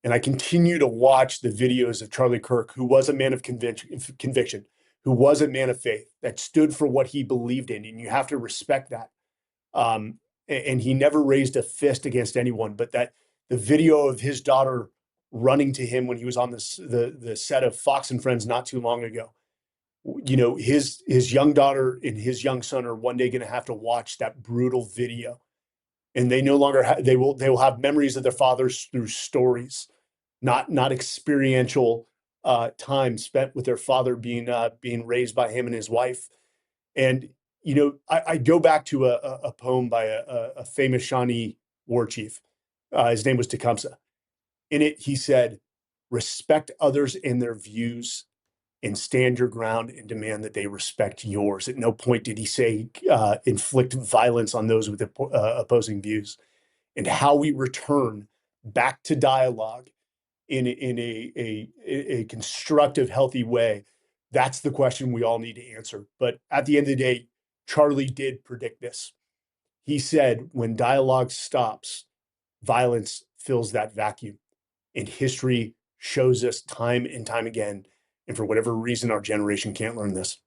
And I continue to watch the videos of Charlie Kirk, who was a man of conviction, who was a man of faith, that stood for what he believed in, and you have to respect that. And he never raised a fist against anyone, but that the video of his daughter running to him when he was on the set of Fox and Friends not too long ago, his young daughter and his young son are one day going to have to watch that brutal video, and they no longer they will have memories of their fathers through stories, not experiential time spent with their father being raised by him and his wife. And I go back to a poem by a famous Shawnee war chief. His name was Tecumseh. In it, he said, "Respect others and their views, and stand your ground and demand that they respect yours." At no point did he say inflict violence on those with opposing views. And how we return back to dialogue in a constructive, healthy way, that's the question we all need to answer. But at the end of the day, Charlie did predict this. He said, when dialogue stops, violence fills that vacuum. And history shows us time and time again. And for whatever reason, our generation can't learn this.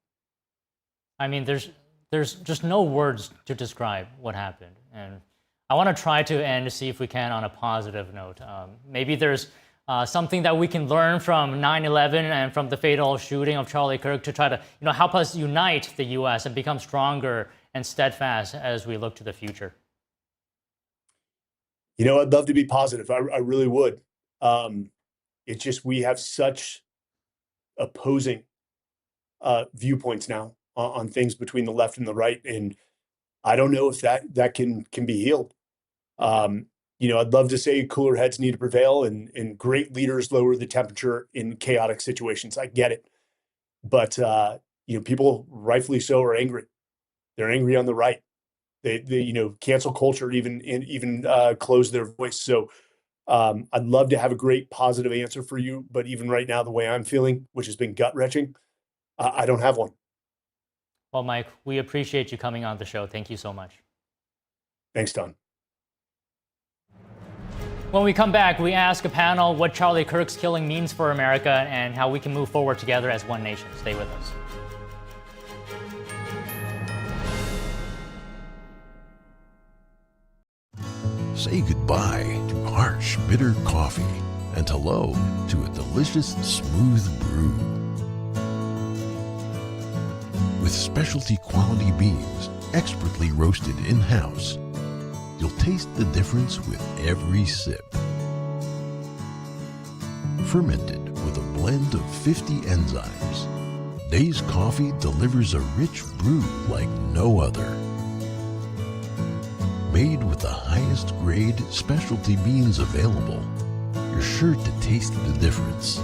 I mean, there's just no words to describe what happened. And I want to try to end to see if we can on a positive note. Maybe there's something that we can learn from 9/11 and from the fatal shooting of Charlie Kirk to try to help us unite the U.S. and become stronger and steadfast as we look to the future. I'd love to be positive. I really would. It's just we have such opposing viewpoints now on things between the left and the right, and I don't know if that can be healed. I'd love to say cooler heads need to prevail and great leaders lower the temperature in chaotic situations. I get it. But, people rightfully so are angry. They're angry on the right. They cancel culture even close their voice. So I'd love to have a great positive answer for you. But even right now, the way I'm feeling, which has been gut-wrenching, I don't have one. Well, Mike, we appreciate you coming on the show. Thank you so much. Thanks, Don. When we come back, we ask a panel what Charlie Kirk's killing means for America and how we can move forward together as one nation. Stay with us. Say goodbye to harsh, bitter coffee and hello to a delicious, smooth brew. With specialty quality beans, expertly roasted in-house, you'll taste the difference with every sip. Fermented with a blend of 50 enzymes, Days Coffee delivers a rich brew like no other. Made with the highest grade specialty beans available, you're sure to taste the difference.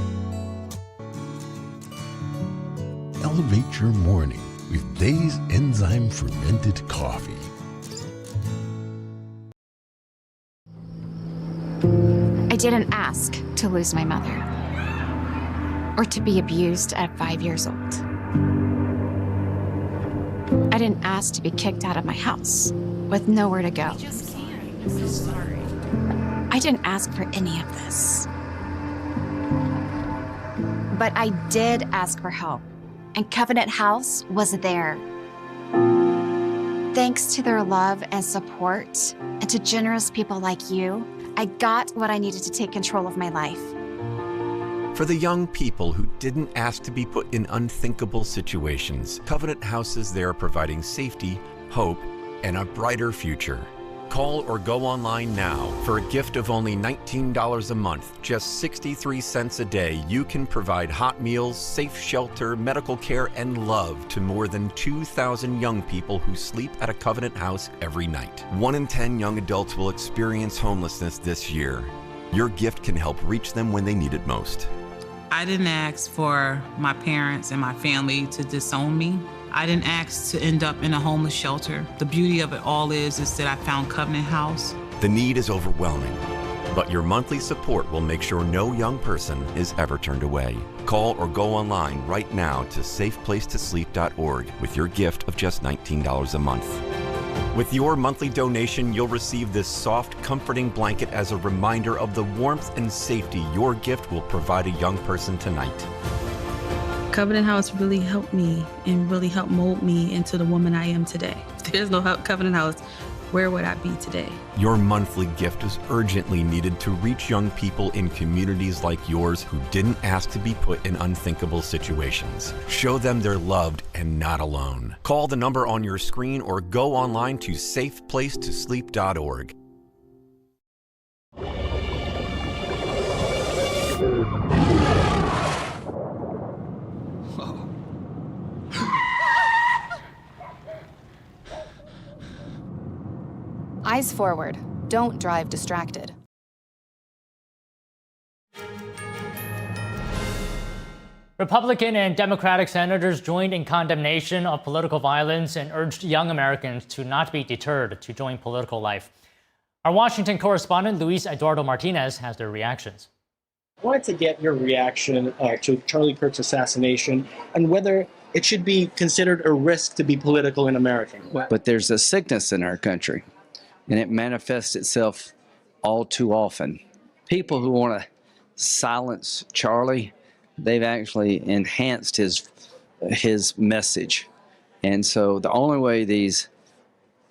Elevate your morning with Days Enzyme Fermented Coffee. I didn't ask to lose my mother or to be abused at 5 years old. I didn't ask to be kicked out of my house with nowhere to go. I didn't ask for any of this. But I did ask for help, and Covenant House was there. Thanks to their love and support, and to generous people like you, I got what I needed to take control of my life. For the young people who didn't ask to be put in unthinkable situations, Covenant House is there providing safety, hope, and a brighter future. Call or go online now. For a gift of only $19 a month, just 63 cents a day, you can provide hot meals, safe shelter, medical care, and love to more than 2,000 young people who sleep at a Covenant House every night. 1 in 10 young adults will experience homelessness this year. Your gift can help reach them when they need it most. I didn't ask for my parents and my family to disown me. I didn't ask to end up in a homeless shelter. The beauty of it all is that I found Covenant House. The need is overwhelming, but your monthly support will make sure no young person is ever turned away. Call or go online right now to safeplacetosleep.org with your gift of just $19 a month. With your monthly donation, you'll receive this soft, comforting blanket as a reminder of the warmth and safety your gift will provide a young person tonight. Covenant House really helped me and really helped mold me into the woman I am today. If there's no Covenant House, where would I be today? Your monthly gift is urgently needed to reach young people in communities like yours who didn't ask to be put in unthinkable situations. Show them they're loved and not alone. Call the number on your screen or go online to safeplacetosleep.org. Eyes forward. Don't drive distracted. Republican and Democratic senators joined in condemnation of political violence and urged young Americans to not be deterred to join political life. Our Washington correspondent, Luis Eduardo Martinez, has their reactions. I wanted to get your reaction to Charlie Kirk's assassination and whether it should be considered a risk to be political in America. But there's a sickness in our country, and it manifests itself all too often. People who want to silence Charlie, they've actually enhanced his message. And so the only way these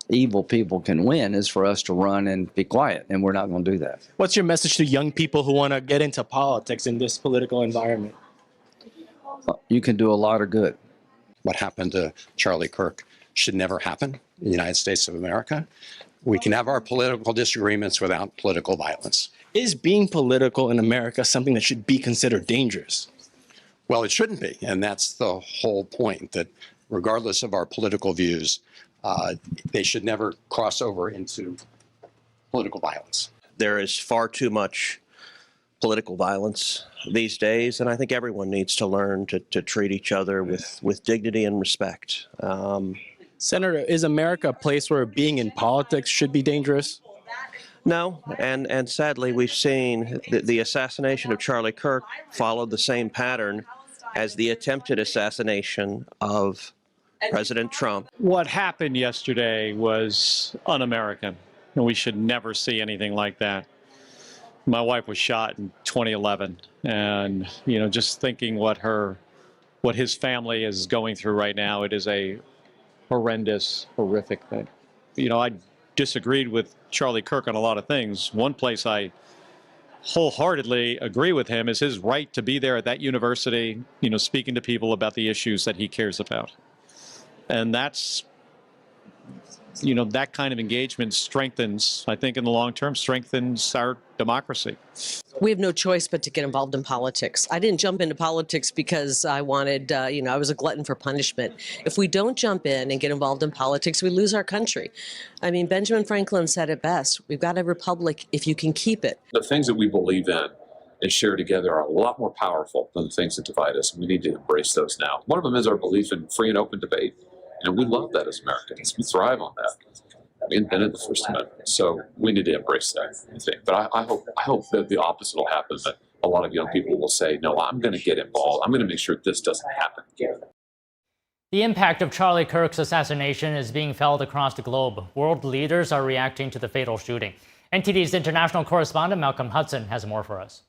evil people can win is for us to run and be quiet, and we're not going to do that. What's your message to young people who want to get into politics in this political environment? You can do a lot of good. What happened to Charlie Kirk should never happen in the United States of America. We can have our political disagreements without political violence. Is being political in America something that should be considered dangerous? Well, it shouldn't be, and that's the whole point, that regardless of our political views, they should never cross over into political violence. There is far too much political violence these days, and I think everyone needs to learn to treat each other with dignity and respect. Senator, is America a place where being in politics should be dangerous? No, and sadly we've seen the assassination of Charlie Kirk followed the same pattern as the attempted assassination of President Trump. What happened yesterday was un-American, and we should never see anything like that. My wife was shot in 2011, and just thinking what his family is going through right now, it is a horrendous, horrific thing. I disagreed with Charlie Kirk on a lot of things. One place I wholeheartedly agree with him is his right to be there at that university, speaking to people about the issues that he cares about. And that's, that kind of engagement strengthens, I think in the long term, strengthens our democracy. We have no choice but to get involved in politics. I didn't jump into politics because I wanted, I was a glutton for punishment. If we don't jump in and get involved in politics, we lose our country. I mean, Benjamin Franklin said it best. We've got a republic if you can keep it. The things that we believe in and share together are a lot more powerful than the things that divide us, and we need to embrace those now. One of them is our belief in free and open debate. And we love that as Americans. We thrive on that. We invented the First Amendment, so we need to embrace that, I think. But I hope that the opposite will happen, that a lot of young people will say, no, I'm going to get involved. I'm going to make sure this doesn't happen again. The impact of Charlie Kirk's assassination is being felt across the globe. World leaders are reacting to the fatal shooting. NTD's international correspondent Malcolm Hudson has more for us.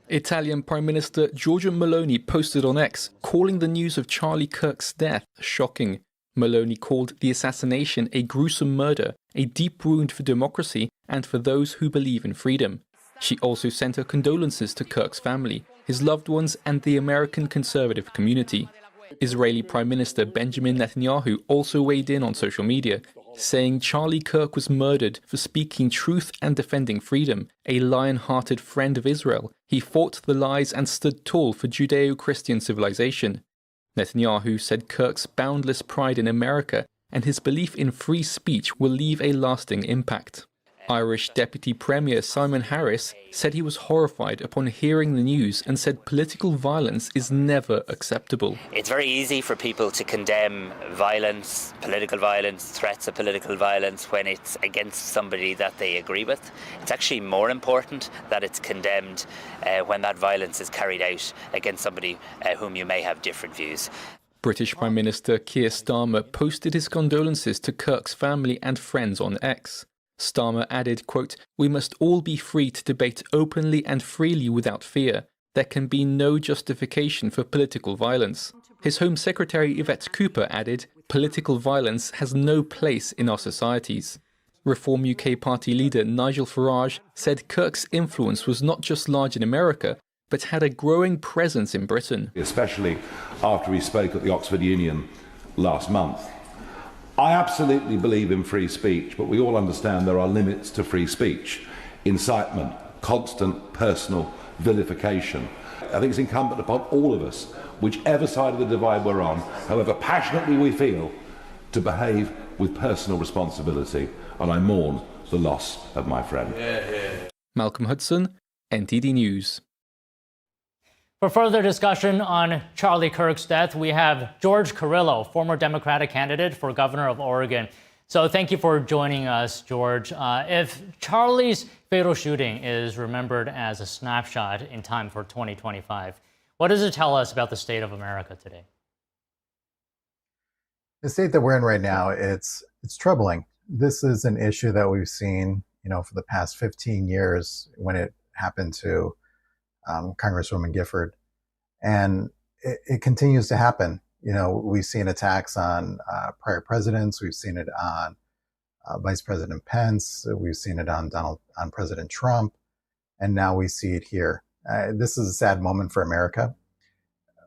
Italian Prime Minister Giorgia Meloni posted on X, calling the news of Charlie Kirk's death shocking. Meloni called the assassination a gruesome murder, a deep wound for democracy, and for those who believe in freedom. She also sent her condolences to Kirk's family, his loved ones, and the American conservative community. Israeli Prime Minister Benjamin Netanyahu also weighed in on social media, saying Charlie Kirk was murdered for speaking truth and defending freedom, a lion-hearted friend of Israel. He fought the lies and stood tall for Judeo-Christian civilization. Netanyahu said Kirk's boundless pride in America and his belief in free speech will leave a lasting impact. Irish Deputy Premier Simon Harris said he was horrified upon hearing the news and said political violence is never acceptable. It's very easy for people to condemn violence, political violence, threats of political violence when it's against somebody that they agree with. It's actually more important that it's condemned when that violence is carried out against somebody whom you may have different views. British Prime Minister Keir Starmer posted his condolences to Kirk's family and friends on X. Starmer added, quote, "We must all be free to debate openly and freely without fear. There can be no justification for political violence." His Home Secretary Yvette Cooper added, "Political violence has no place in our societies." Reform UK Party leader Nigel Farage said Kirk's influence was not just large in America, but had a growing presence in Britain. Especially after he spoke at the Oxford Union last month. I absolutely believe in free speech, but we all understand there are limits to free speech. Incitement, constant personal vilification. I think it's incumbent upon all of us, whichever side of the divide we're on, however passionately we feel, to behave with personal responsibility, and I mourn the loss of my friend. Malcolm Hudson, NTD News. For further discussion on Charlie Kirk's death, we have George Carrillo, former Democratic candidate for governor of Oregon. So thank you for joining us, George. If Charlie's fatal shooting is remembered as a snapshot in time for 2025, what does it tell us about the state of America today? The state that we're in right now, it's troubling. This is an issue that we've seen, for the past 15 years when it happened to Congresswoman Gifford, and it continues to happen. We've seen attacks on prior presidents. We've seen it on Vice President Pence. We've seen it on President Trump, and now we see it here. This is a sad moment for America.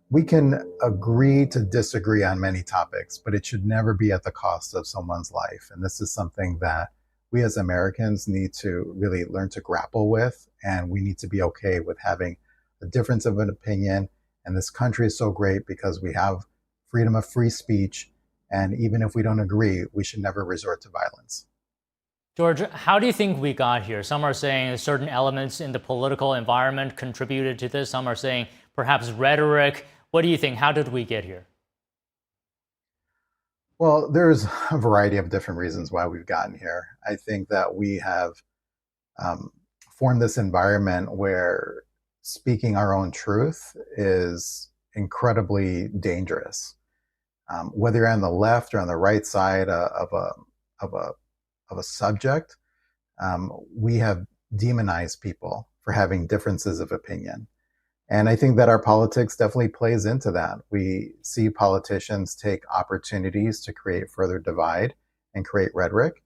We can agree to disagree on many topics, but it should never be at the cost of someone's life. And this is something that we as Americans need to really learn to grapple with, and we need to be okay with having a difference of an opinion. And this country is so great because we have freedom of free speech, and even if we don't agree, we should never resort to violence. George, how do you think we got here? Some are saying certain elements in the political environment contributed to this. Some are saying perhaps rhetoric. What do you think? How did we get here? Well, there's a variety of different reasons why we've gotten here. I think that we have formed this environment where speaking our own truth is incredibly dangerous. Whether you're on the left or on the right side of a subject, we have demonized people for having differences of opinion. And I think that our politics definitely plays into that. We see politicians take opportunities to create further divide and create rhetoric.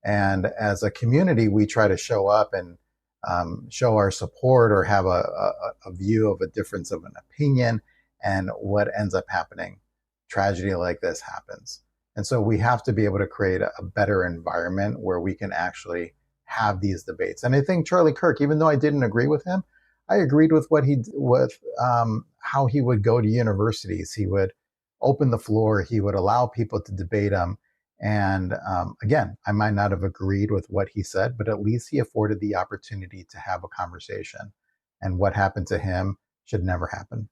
And as a community, we try to show up and show our support or have a view of a difference of an opinion. And what ends up happening, tragedy like this happens. And so we have to be able to create a better environment where we can actually have these debates. And I think Charlie Kirk, even though I didn't agree with him, I agreed with how he would go to universities. He would open the floor. He would allow people to debate him. And again, I might not have agreed with what he said, but at least he afforded the opportunity to have a conversation. And what happened to him should never happen.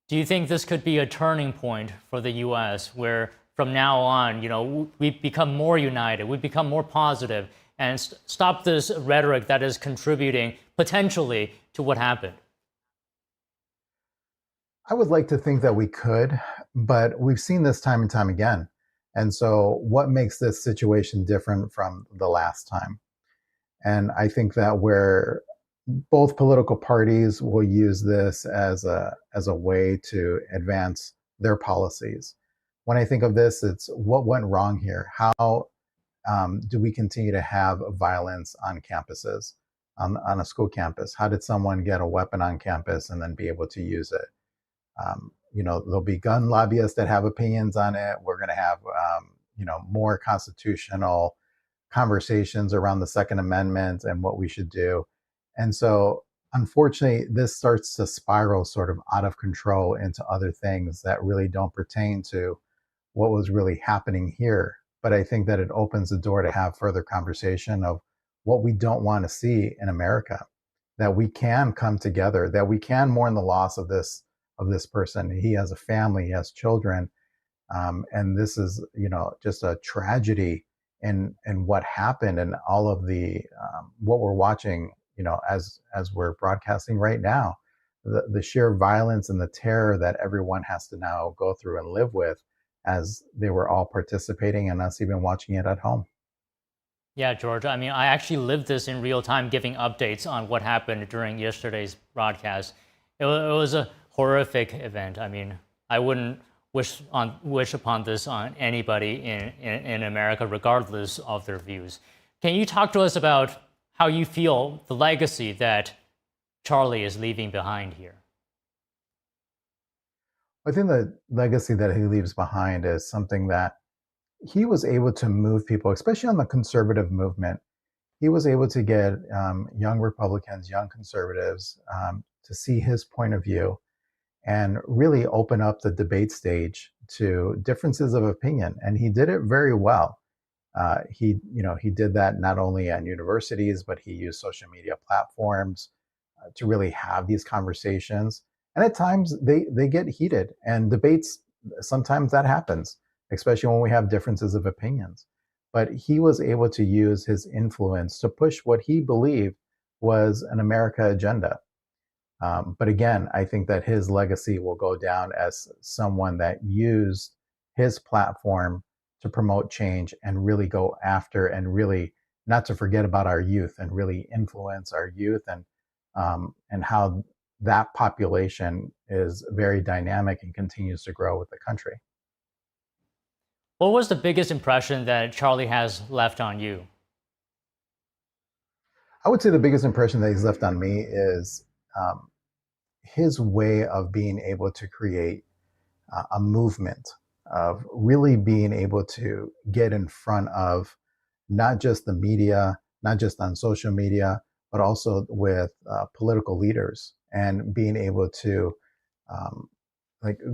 Do you think this could be a turning point for the U.S. where from now on, we become more united, we become more positive, and stop this rhetoric that is contributing potentially to what happened? I would like to think that we could, but we've seen this time and time again. And so what makes this situation different from the last time? And I think that where both political parties will use this as a way to advance their policies. When I think of this, it's what went wrong here. How do we continue to have violence on campuses, on a school campus? How did someone get a weapon on campus and then be able to use it? There'll be gun lobbyists that have opinions on it. We're going to have, more constitutional conversations around the Second Amendment and what we should do. And so, unfortunately, this starts to spiral sort of out of control into other things that really don't pertain to what was really happening here. But I think that it opens the door to have further conversation of what we don't want to see in America, that we can come together, that we can mourn the loss of this person. He has a family, he has children, and this is, just a tragedy in what happened, and all of the what we're watching, as we're broadcasting right now, the sheer violence and the terror that everyone has to now go through and live with, as they were all participating and us even watching it at home. Yeah, George. I mean, I actually lived this in real time, giving updates on what happened during yesterday's broadcast. It was a horrific event. I mean, I wouldn't wish upon this on anybody in America, regardless of their views. Can you talk to us about how you feel the legacy that Charlie is leaving behind here? I think the legacy that he leaves behind is something that he was able to move people, especially on the conservative movement. He was able to get young Republicans, young conservatives, to see his point of view and really open up the debate stage to differences of opinion. And he did it very well. He did that not only at universities, but he used social media platforms to really have these conversations. And at times they get heated, and debates, sometimes that happens, especially when we have differences of opinions. But he was able to use his influence to push what he believed was an America agenda. But again, I think that his legacy will go down as someone that used his platform to promote change and really go after, and really not to forget about our youth, and really influence our youth, and how that population is very dynamic and continues to grow with the country. What was the biggest impression that Charlie has left on you? I would say the biggest impression that he's left on me is his way of being able to create a movement, of really being able to get in front of not just the media, not just on social media, but also with political leaders, and being able to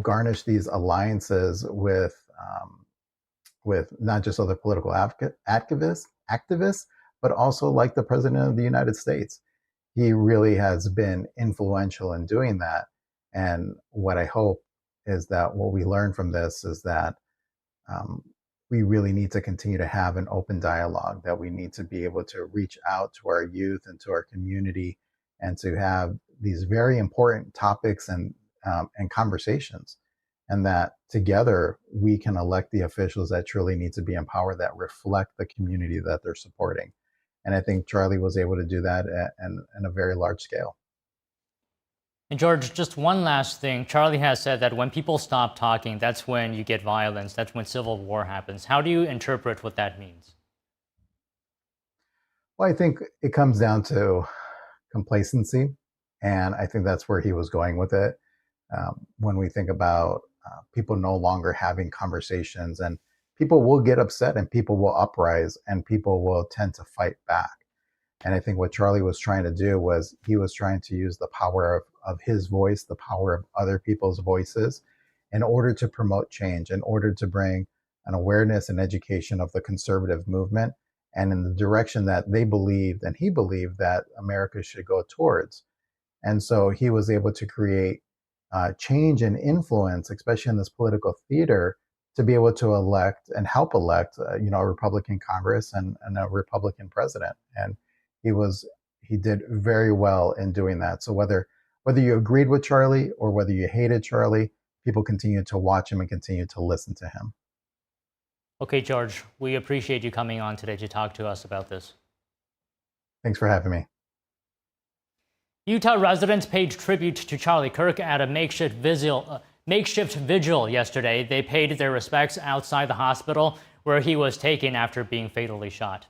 garnish these alliances with not just other political activists, but also like the President of the United States. He really has been influential in doing that. And what I hope is that what we learn from this is that we really need to continue to have an open dialogue, that we need to be able to reach out to our youth and to our community, and to have these very important topics and conversations, and that together we can elect the officials that truly need to be empowered, that reflect the community that they're supporting. And I think Charlie was able to do that in a very large scale. And George, just one last thing. Charlie has said that when people stop talking, that's when you get violence, that's when civil war happens. How do you interpret what that means? Well, I think it comes down to complacency, and I think that's where he was going with it. When we think about people no longer having conversations, and people will get upset, and people will uprise, and people will tend to fight back. And I think what Charlie was trying to do was he was trying to use the power of his voice, the power of other people's voices, in order to promote change, in order to bring an awareness and education of the conservative movement, and in the direction that they believed and he believed that America should go towards. And so he was able to create change and influence, especially in this political theater, to be able to elect and help elect, a Republican Congress and a Republican president. And he did very well in doing that. So whether you agreed with Charlie or whether you hated Charlie, people continued to watch him and continued to listen to him. Okay, George, we appreciate you coming on today to talk to us about this. Thanks for having me. Utah residents paid tribute to Charlie Kirk at a makeshift makeshift vigil yesterday. They paid their respects outside the hospital where he was taken after being fatally shot.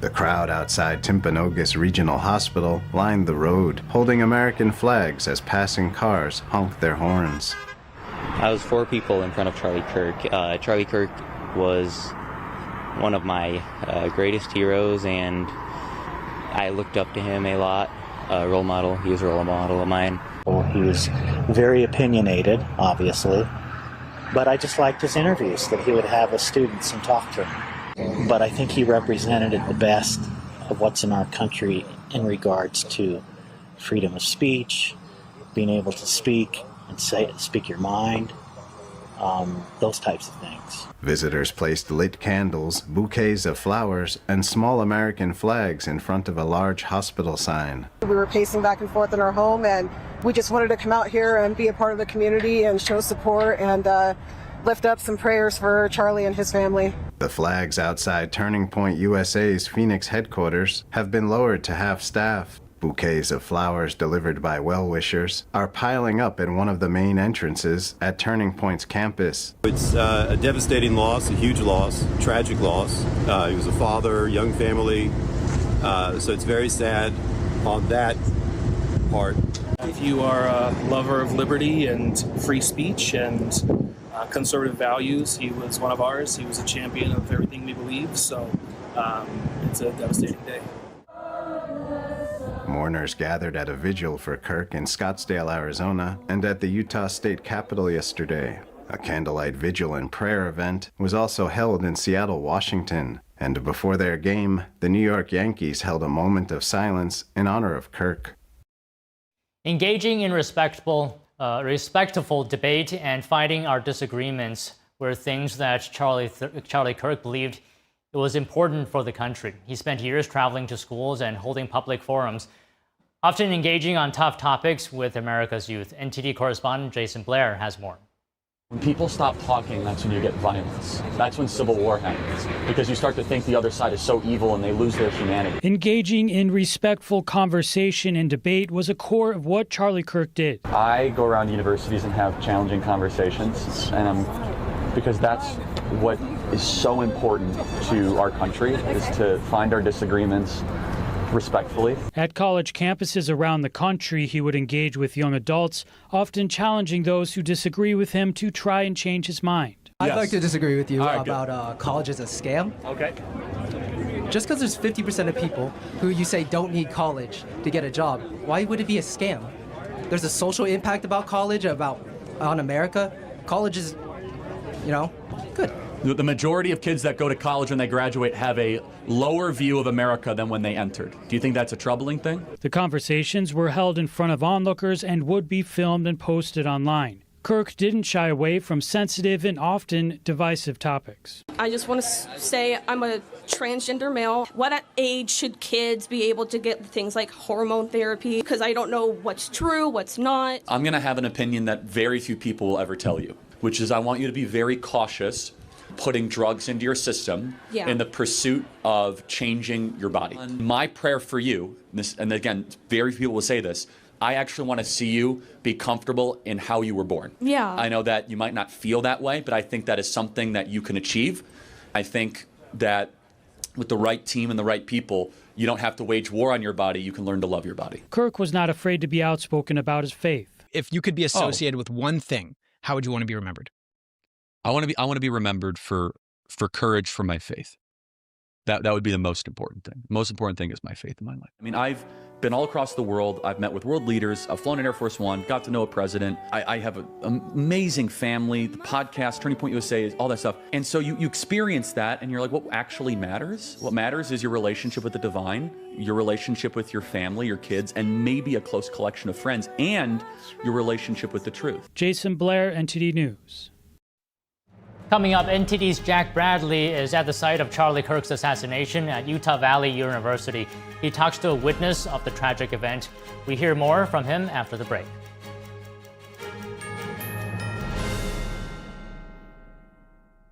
The crowd outside Timpanogos Regional Hospital lined the road, holding American flags as passing cars honked their horns. I was 4 people in front of Charlie Kirk. Charlie Kirk was one of my greatest heroes, and I looked up to him a lot. Role model. He was a role model of mine. He was very opinionated, obviously, but I just liked his interviews, that he would have the students and talk to them. But I think he represented the best of what's in our country in regards to freedom of speech, being able to speak and speak your mind, those types of things. Visitors placed lit candles, bouquets of flowers, and small American flags in front of a large hospital sign. We were pacing back and forth in our home, and we just wanted to come out here and be a part of the community and show support and lift up some prayers for Charlie and his family. The flags outside Turning Point USA's Phoenix headquarters have been lowered to half staff. Bouquets of flowers delivered by well-wishers are piling up in one of the main entrances at Turning Point's campus. It's a devastating loss, a huge loss, tragic loss. He was a father, young family, so it's very sad on that part. If you are a lover of liberty and free speech and conservative values, he was one of ours. He was a champion of everything we believe, so it's a devastating day. Mourners gathered at a vigil for Kirk in Scottsdale, Arizona, and at the Utah State Capitol yesterday. A candlelight vigil and prayer event was also held in Seattle, Washington. And before their game, the New York Yankees held a moment of silence in honor of Kirk. Engaging in respectful debate and fighting our disagreements were things that Charlie Kirk believed it was important for the country. He spent years traveling to schools and holding public forums, often engaging on tough topics with America's youth. NTD correspondent Jason Blair has more. When people stop talking, that's when you get violence. That's when civil war happens, because you start to think the other side is so evil and they lose their humanity. Engaging in respectful conversation and debate was a core of what Charlie Kirk did. I go around universities and have challenging conversations, and because that's what is so important to our country, is to find our disagreements respectfully. At college campuses around the country, he would engage with young adults, often challenging those who disagree with him to try and change his mind. I'd like to disagree with you about college as a scam. Okay. Just because there's 50% of people who you say don't need college to get a job, why would it be a scam? There's a social impact about college, on America. College is, good. The majority of kids that go to college when they graduate have a lower view of America than when they entered. Do you think that's a troubling thing? The conversations were held in front of onlookers and would be filmed and posted online. Kirk didn't shy away from sensitive and often divisive topics. I just want to say I'm a transgender male. What age should kids be able to get things like hormone therapy? Because I don't know what's true, what's not. I'm going to have an opinion that very few people will ever tell you, which is I want you to be very cautious putting drugs into your system in the pursuit of changing your body. My prayer for you, and again, very few people will say this, I actually want to see you be comfortable in how you were born. Yeah. I know that you might not feel that way, but I think that is something that you can achieve. I think that with the right team and the right people, you don't have to wage war on your body, you can learn to love your body. Kirk was not afraid to be outspoken about his faith. If you could be associated with one thing, how would you want to be remembered? I want to be remembered for courage for my faith. That would be the most important thing. The most important thing is my faith in my life. I mean, I've been all across the world. I've met with world leaders. I've flown in Air Force One, got to know a president. I have an amazing family. The podcast, Turning Point USA, all that stuff. And so you experience that and you're like, what actually matters? What matters is your relationship with the divine, your relationship with your family, your kids, and maybe a close collection of friends, and your relationship with the truth. Jason Blair, NTD News. Coming up, NTD's Jack Bradley is at the site of Charlie Kirk's assassination at Utah Valley University. He talks to a witness of the tragic event. We hear more from him after the break.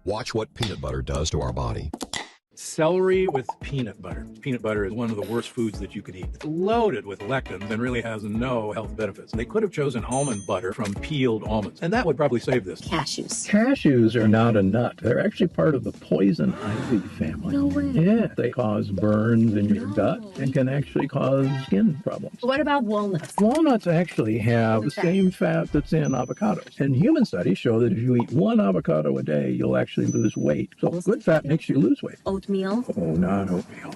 Watch what peanut butter does to our body. Celery with peanut butter. Peanut butter is one of the worst foods that you could eat. It's loaded with lectins and really has no health benefits. They could have chosen almond butter from peeled almonds, and that would probably save this. Cashews. Cashews are not a nut. They're actually part of the poison ivy family. No way. Yeah, they cause burns in your gut and can actually cause skin problems. What about walnuts? Walnuts actually have the same fat that's in avocados. And human studies show that if you eat one avocado a day, you'll actually lose weight. So good fat makes you lose weight. Oatmeal? Oh, not oatmeal.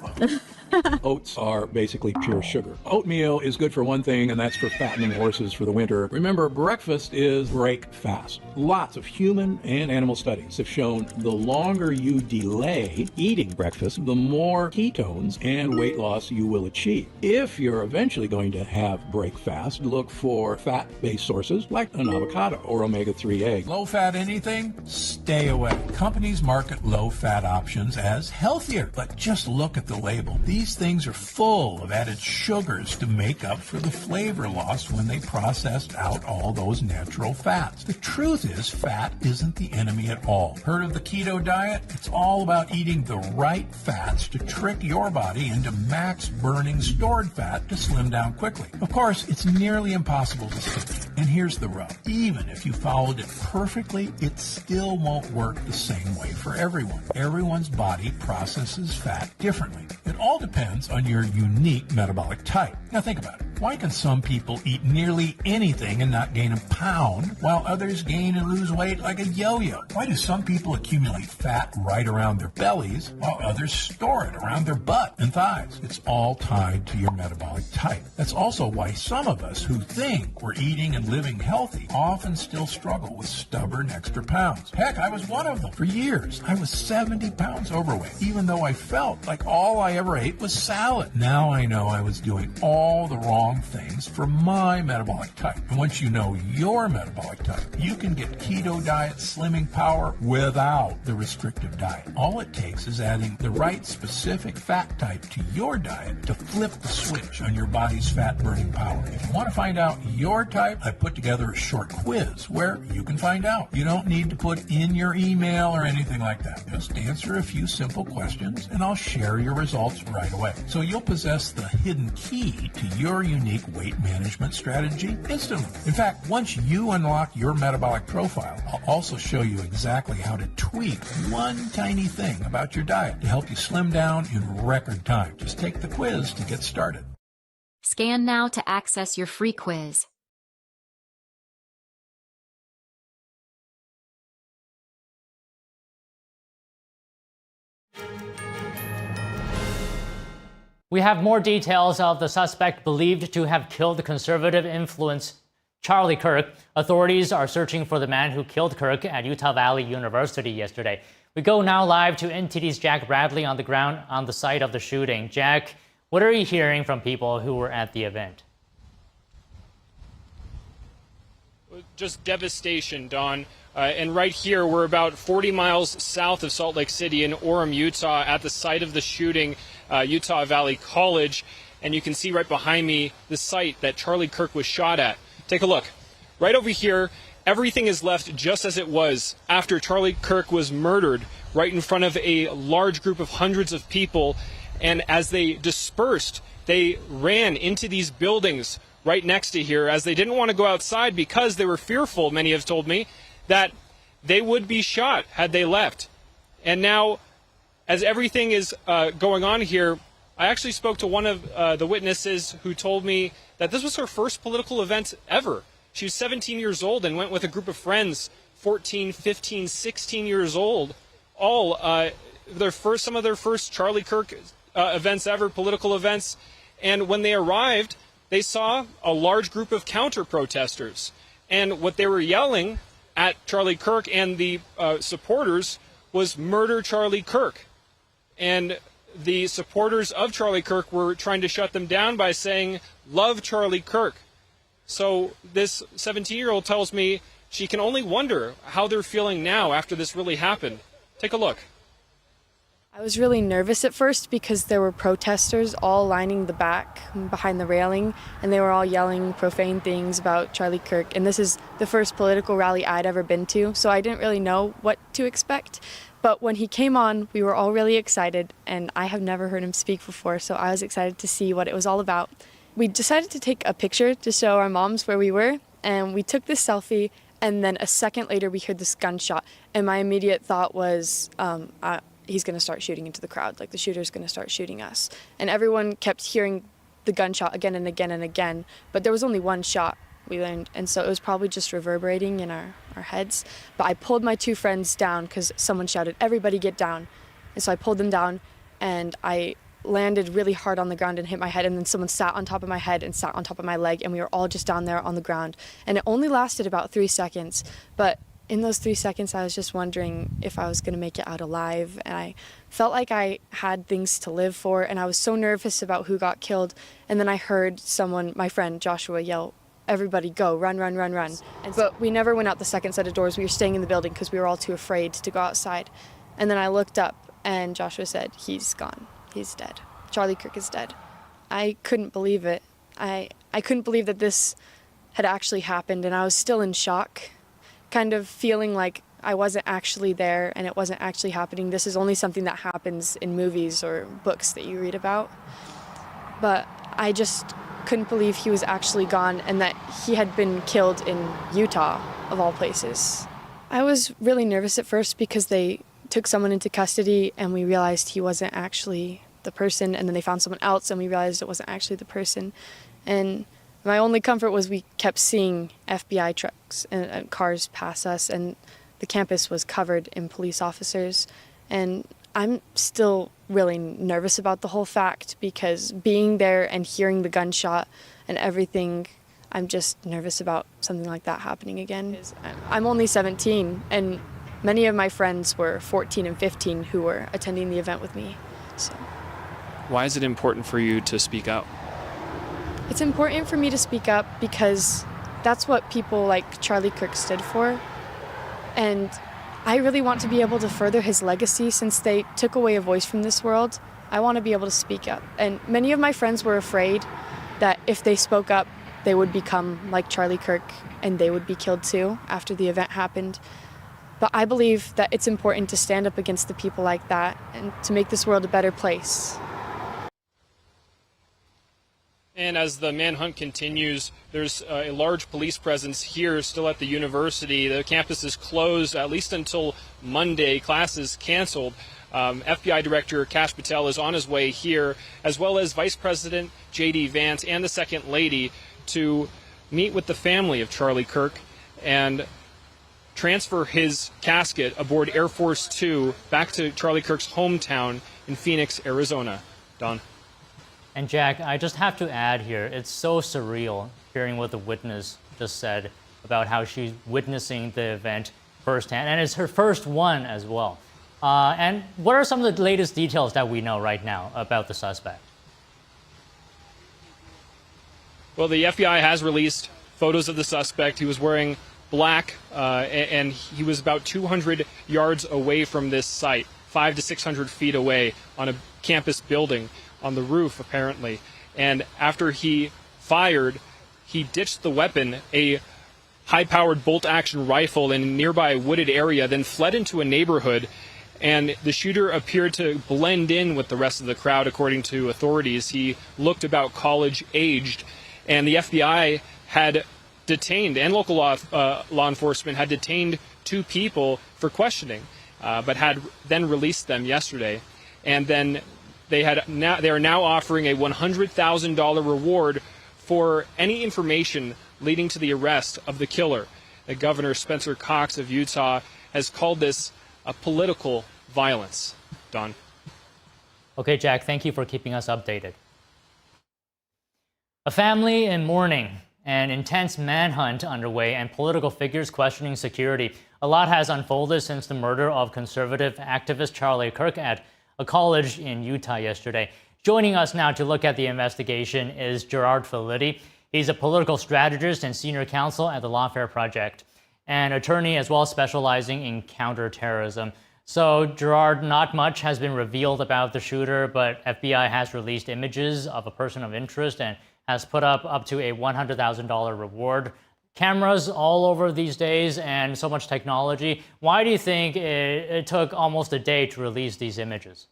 Oats are basically pure sugar. Oatmeal is good for one thing, and that's for fattening horses for the winter. Remember, breakfast is break fast. Lots of human and animal studies have shown the longer you delay eating breakfast, the more ketones and weight loss you will achieve. If you're eventually going to have break fast, look for fat-based sources like an avocado or omega-3 egg. Low-fat anything? Stay away. Companies market low-fat options as healthier, but just look at the label. These things are full of added sugars to make up for the flavor loss when they processed out all those natural fats. The truth is, fat isn't the enemy at all. Heard of the keto diet? It's all about eating the right fats to trick your body into max burning stored fat to slim down quickly. Of course, it's nearly impossible to stick. And here's the rub. Even if you followed it perfectly, it still won't work the same way for everyone. Everyone's body processes fat differently. It all depends on your unique metabolic type. Now think about it. Why can some people eat nearly anything and not gain a pound, while others gain and lose weight like a yo-yo? Why do some people accumulate fat right around their bellies, while others store it around their butt and thighs? It's all tied to your metabolic type. That's also why some of us who think we're eating and living healthy often still struggle with stubborn extra pounds. Heck, I was one of them. For years, I was 70 pounds overweight, even though I felt like all I ever ate was salad. Now I know I was doing all the wrong things for my metabolic type. And once you know your metabolic type, you can get keto diet slimming power without the restrictive diet. All it takes is adding the right specific fat type to your diet to flip the switch on your body's fat burning power. If you want to find out your type, I put together a short quiz where you can find out. You don't need to put in your email or anything like that. Just answer a few simple questions and I'll share your results right away. So you'll possess the hidden key to your unique weight management strategy instantly. In fact, once you unlock your metabolic profile, I'll also show you exactly how to tweak one tiny thing about your diet to help you slim down in record time. Just take the quiz to get started. Scan now to access your free quiz. We have more details of the suspect believed to have killed conservative influence Charlie Kirk. Authorities are searching for the man who killed Kirk at Utah Valley University yesterday. We go now live to NTD's Jack Bradley on the ground on the site of the shooting. Jack, what are you hearing from people who were at the event? Just devastation, Don. And right here, we're about 40 miles south of Salt Lake City in Orem, Utah, at the site of the shooting, Utah Valley College. And you can see right behind me the site that Charlie Kirk was shot at. Take a look. Right over here, everything is left just as it was after Charlie Kirk was murdered, right in front of a large group of hundreds of people. And as they dispersed, they ran into these buildings right next to here, as they didn't want to go outside because they were fearful, many have told me, that they would be shot had they left. And now, as everything is going on here, I actually spoke to one of the witnesses who told me that this was her first political event ever. She was 17 years old and went with a group of friends, 14, 15, 16 years old, all some of their first Charlie Kirk events ever, political events. And when they arrived, they saw a large group of counter-protesters. And what they were yelling at Charlie Kirk and the supporters was "Murder Charlie Kirk." And the supporters of Charlie Kirk were trying to shut them down by saying, "Love Charlie Kirk." So this 17-year-old tells me she can only wonder how they're feeling now after this really happened. Take a look. I was really nervous at first because there were protesters all lining the back behind the railing, and they were all yelling profane things about Charlie Kirk. And this is the first political rally I'd ever been to, so I didn't really know what to expect. But when he came on, we were all really excited, and I have never heard him speak before, so I was excited to see what it was all about. We decided to take a picture to show our moms where we were, and we took this selfie, and then a second later we heard this gunshot, and my immediate thought was, he's going to start shooting into the crowd, like the shooter's going to start shooting us. And everyone kept hearing the gunshot again and again and again, but there was only one shot, we learned, and so it was probably just reverberating in our heads. But I pulled my two friends down because someone shouted, "Everybody get down." And so I pulled them down, and I landed really hard on the ground and hit my head, and then someone sat on top of my head and sat on top of my leg, and we were all just down there on the ground. And it only lasted about 3 seconds, but in those 3 seconds, I was just wondering if I was going to make it out alive, and I felt like I had things to live for, and I was so nervous about who got killed. And then I heard someone, my friend Joshua, yell, "Everybody go, run, run, run, run." But we never went out the second set of doors. We were staying in the building because we were all too afraid to go outside. And then I looked up, and Joshua said, "He's gone. He's dead. Charlie Kirk is dead." I couldn't believe it. I couldn't believe that this had actually happened, and I was still in shock, kind of feeling like I wasn't actually there and it wasn't actually happening. This is only something that happens in movies or books that you read about. But I just couldn't believe he was actually gone and that he had been killed in Utah, of all places. I was really nervous at first because they took someone into custody and we realized he wasn't actually the person, and then they found someone else and we realized it wasn't actually the person. And my only comfort was we kept seeing FBI trucks and cars pass us, and the campus was covered in police officers. And I'm still really nervous about the whole fact because being there and hearing the gunshot and everything, I'm just nervous about something like that happening again. I'm only 17, and many of my friends were 14 and 15 who were attending the event with me. So. Why is it important for you to speak out? It's important for me to speak up because that's what people like Charlie Kirk stood for. And I really want to be able to further his legacy since they took away a voice from this world. I want to be able to speak up. And many of my friends were afraid that if they spoke up, they would become like Charlie Kirk and they would be killed too after the event happened. But I believe that it's important to stand up against the people like that and to make this world a better place. And as the manhunt continues, there's a large police presence here still at the university. The campus is closed at least until Monday. Classes canceled. FBI Director Kash Patel is on his way here, as well as Vice President J.D. Vance and the Second Lady to meet with the family of Charlie Kirk and transfer his casket aboard Air Force Two back to Charlie Kirk's hometown in Phoenix, Arizona. Don. And Jack, I just have to add here, it's so surreal hearing what the witness just said about how she's witnessing the event firsthand, and it's her first one as well. And what are some of the latest details that we know right now about the suspect? Well, the FBI has released photos of the suspect. He was wearing black, and he was about 200 yards away from this site, 500 to 600 feet away on a campus building. On the roof, apparently. And after he fired, he ditched the weapon, a high-powered bolt-action rifle, in a nearby wooded area, then fled into a neighborhood. And the shooter appeared to blend in with the rest of the crowd, according to authorities. He looked about college-aged, and the FBI had detained, and local law enforcement had detained 2 people for questioning, but had then released them yesterday. And then they are now offering a $100,000 reward for any information leading to the arrest of the killer. Governor Spencer Cox of Utah has called this a political violence. Don. Okay, Jack, thank you for keeping us updated. A family in mourning, an intense manhunt underway, and political figures questioning security. A lot has unfolded since the murder of conservative activist Charlie Kirk at a college in Utah yesterday. Joining us now to look at the investigation is Gerard Felitti. He's a political strategist and senior counsel at the Lawfare Project, an attorney as well specializing in counterterrorism. So, Gerard, not much has been revealed about the shooter, but FBI has released images of a person of interest and has put up to a $100,000 reward. Cameras all over these days and so much technology. Why do you think it took almost a day to release these images?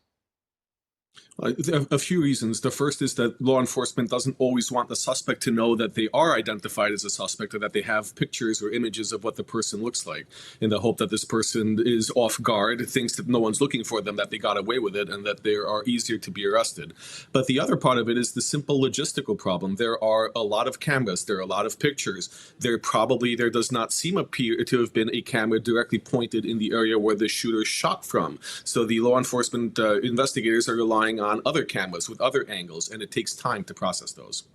A few reasons. The first is that law enforcement doesn't always want the suspect to know that they are identified as a suspect or that they have pictures or images of what the person looks like, in the hope that this person is off guard, thinks that no one's looking for them, that they got away with it, and that they are easier to be arrested. But the other part of it is the simple logistical problem. There are a lot of cameras. There are a lot of pictures. There does not seem to have been a camera directly pointed in the area where the shooter shot from. So the law enforcement investigators are relying on other cameras with other angles, and it takes time to process those.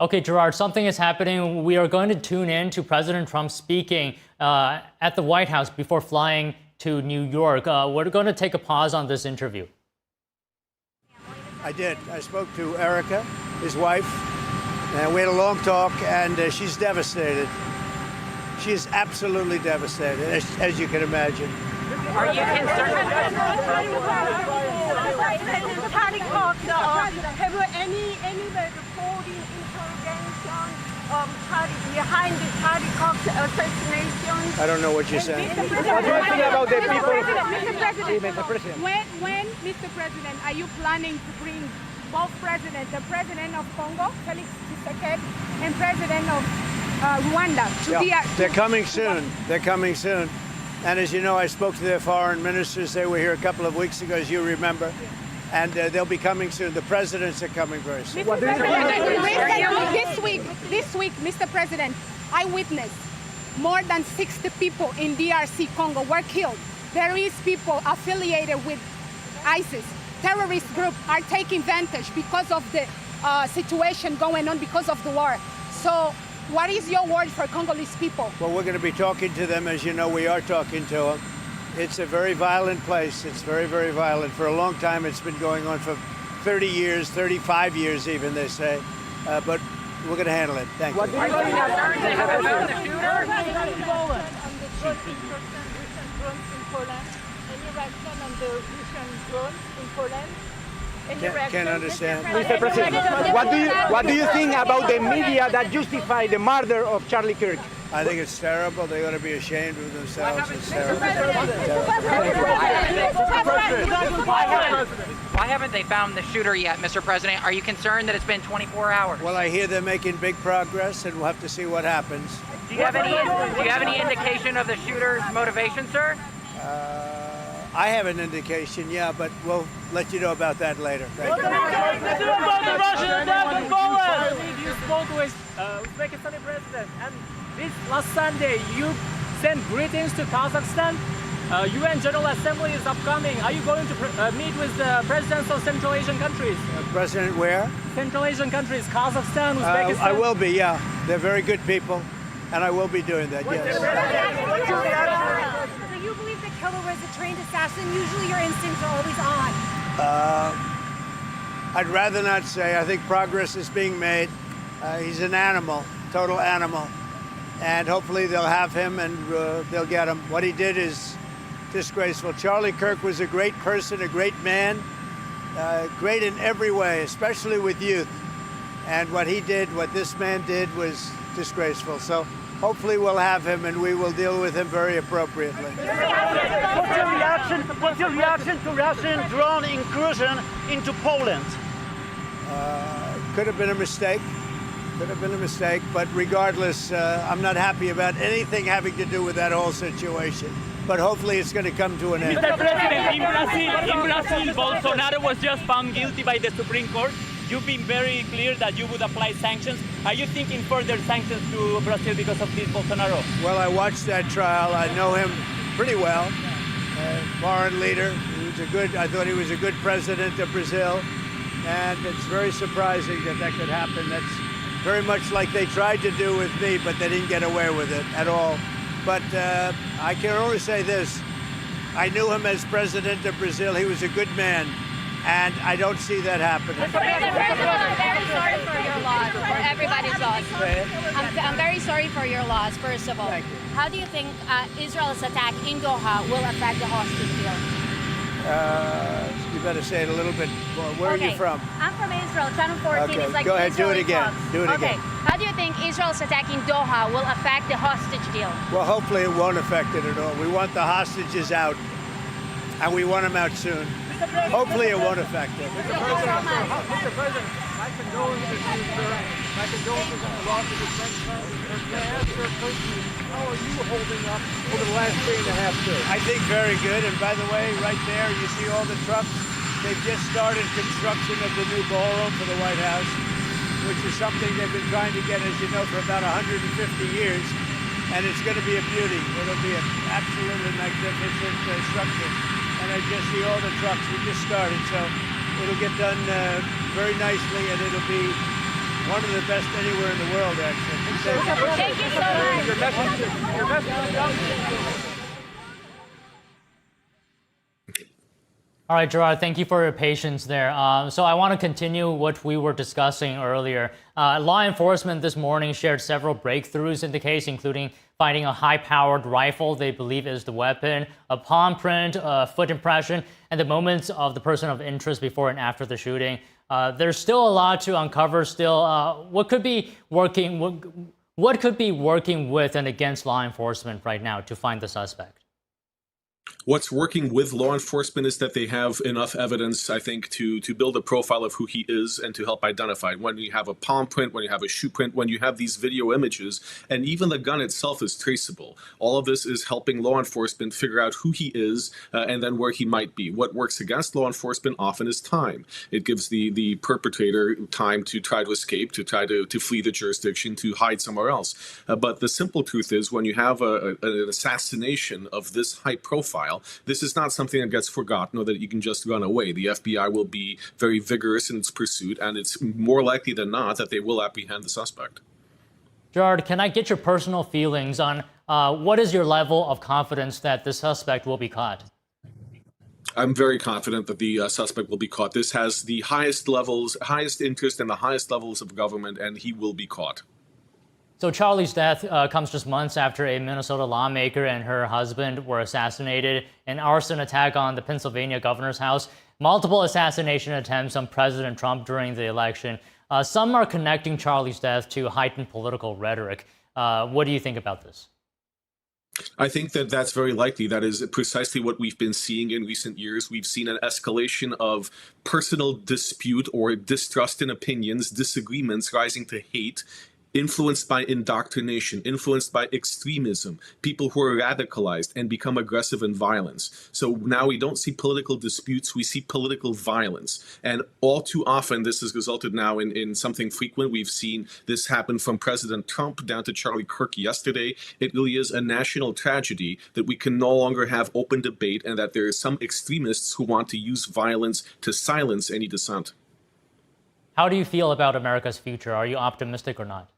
Okay, Gerard, something is happening. We are going to tune in to President Trump speaking at the White House before flying to New York. We're going to take a pause on this interview. I did. I spoke to Erica, his wife, and we had a long talk, and she's devastated. She is absolutely devastated, as you can imagine. Are you concerned? Charlie Kirk, have any reporting interrogation behind the Charlie Kirk assassination? I don't know what you're saying. What do you think about the people? Mr. President, when, Mr. President, are you planning to bring both presidents, the president of Congo, Felix Tshisekedi, and president of Rwanda? They're coming soon. They're coming soon. And as you know, I spoke to their foreign ministers. They were here a couple of weeks ago, as you remember. And they'll be coming soon. The presidents are coming very soon. This week, Mr. President, I witnessed more than 60 people in DRC Congo were killed. There is people affiliated with ISIS. Terrorist groups are taking advantage because of the situation going on because of the war. So what is your word for Congolese people? Well, we're going to be talking to them. As you know, we are talking to them. It's a very violent place. It's very, very violent. For a long time, it's been going on for 30 years, 35 years even, they say. But we're going to handle it. Thank you. What do you think about the shooter? Can't understand. Mr. President, what do you think about the media that justify the murder of Charlie Kirk? I think it's terrible. They ought to be ashamed of themselves. It's terrible. Why haven't they found the shooter yet, Mr. President? Are you concerned that it's been 24 hours? Well, I hear they're making big progress, and we'll have to see what happens. Do you have any indication of the shooter's motivation, sir? I have an indication, yeah, but we'll let you know about that later. Thank you. You spoke with Uzbekistan president, and this last Sunday you sent greetings to Kazakhstan. UN General Assembly is upcoming. Are you going to meet with the presidents of Central Asian countries? President where? Central Asian countries, Kazakhstan, Uzbekistan. I will be, yeah. They're very good people, and I will be doing that, yes. So you believe the killer was a trained assassin? Usually your instincts are always on. I'd rather not say. I think progress is being made. He's an animal, total animal. And hopefully they'll have him and they'll get him. What he did is disgraceful. Charlie Kirk was a great person, a great man, great in every way, especially with youth. And what he did, what this man did, was disgraceful. So hopefully we'll have him and we will deal with him very appropriately. What's your reaction to Russian drone incursion into Poland? Could have been a mistake. Could have been a mistake, but regardless, I'm not happy about anything having to do with that whole situation. But hopefully it's going to come to an end. Mr. President, in Brazil, Bolsonaro was just found guilty by the Supreme Court. You've been very clear that you would apply sanctions. Are you thinking further sanctions to Brazil because of this Bolsonaro? Well, I watched that trial. I know him pretty well. Foreign leader. I thought he was a good president of Brazil. And it's very surprising that that could happen. That's very much like they tried to do with me, but they didn't get away with it at all. But I can only say this. I knew him as president of Brazil. He was a good man. and I don't see that happening. Mr. President, I'm very sorry for your loss, for everybody's loss. I'm very sorry for your loss, first of all. How do you think Israel's attack in Doha will affect the hostage deal? You better say it a little bit more. Where are you from? I'm from Israel. Channel 14 Okay, is like go ahead, do it Israeli again. Fox. Do it okay. again. How do you think Israel's attack in Doha will affect the hostage deal? Well, hopefully it won't affect it at all. We want the hostages out, and we want them out soon. Hopefully it won't affect it. Mr. President, Mr. President, my condolences to you, sir. My condolences on the loss of your friend, sir. Can I ask you personally, how are you holding up over the last 3.5 years? I think very good. And by the way, right there, you see all the trucks. They've just started construction of the new ballroom for the White House, which is something they've been trying to get, as you know, for about 150 years. And it's going to be a beauty. It'll be an absolutely magnificent structure. And I just see all the trucks. We just started, so it'll get done very nicely, and it'll be one of the best anywhere in the world, actually. Thank you so much. Your message. All right, Gerard, thank you for your patience there. So I want to continue what we were discussing earlier. Law enforcement this morning shared several breakthroughs in the case, including finding a high-powered rifle they believe is the weapon, a palm print, a foot impression, and the moments of the person of interest before and after the shooting. There's still a lot to uncover still. What could be working with and against law enforcement right now to find the suspect? What's working with law enforcement is that they have enough evidence, I think, to build a profile of who he is and to help identify. When you have a palm print, when you have a shoe print, when you have these video images, and even the gun itself is traceable. All of this is helping law enforcement figure out who he is and then where he might be. What works against law enforcement often is time. It gives the perpetrator time to try to escape, to try to flee the jurisdiction, to hide somewhere else. But the simple truth is, when you have an assassination of this high profile, this is not something that gets forgotten or that you can just run away. The FBI will be very vigorous in its pursuit, and it's more likely than not that they will apprehend the suspect. Gerard, can I get your personal feelings on what is your level of confidence that the suspect will be caught? I'm very confident that the suspect will be caught. This has the highest interest and the highest levels of government, and he will be caught. So Charlie's death comes just months after a Minnesota lawmaker and her husband were assassinated in an arson attack on the Pennsylvania governor's house. Multiple assassination attempts on President Trump during the election. Some are connecting Charlie's death to heightened political rhetoric. What do you think about this? I think that that's very likely. That is precisely what we've been seeing in recent years. We've seen an escalation of personal dispute or distrust in opinions, disagreements rising to hate, influenced by indoctrination, influenced by extremism, people who are radicalized and become aggressive in violence. So now we don't see political disputes, we see political violence. And all too often, this has resulted now in something frequent. We've seen this happen from President Trump down to Charlie Kirk yesterday. It really is a national tragedy that we can no longer have open debate and that there are some extremists who want to use violence to silence any dissent. How do you feel about America's future? Are you optimistic or not?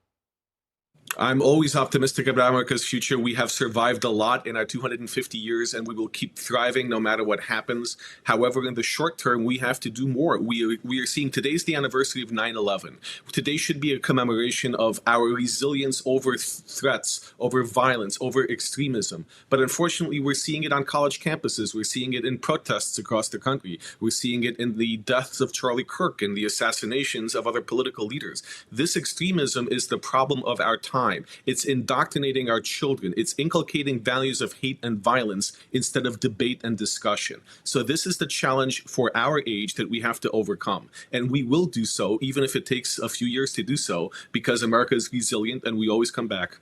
I'm always optimistic about America's future. We have survived a lot in our 250 years, and we will keep thriving no matter what happens. However, in the short term, we have to do more. We are seeing today's the anniversary of 9/11. Today should be a commemoration of our resilience over threats, over violence, over extremism. But unfortunately, we're seeing it on college campuses. We're seeing it in protests across the country. We're seeing it in the deaths of Charlie Kirk and the assassinations of other political leaders. This extremism is the problem of our time. It's indoctrinating our children. It's inculcating values of hate and violence instead of debate and discussion. So this is the challenge for our age that we have to overcome. And we will do so, even if it takes a few years to do so, because America is resilient and we always come back.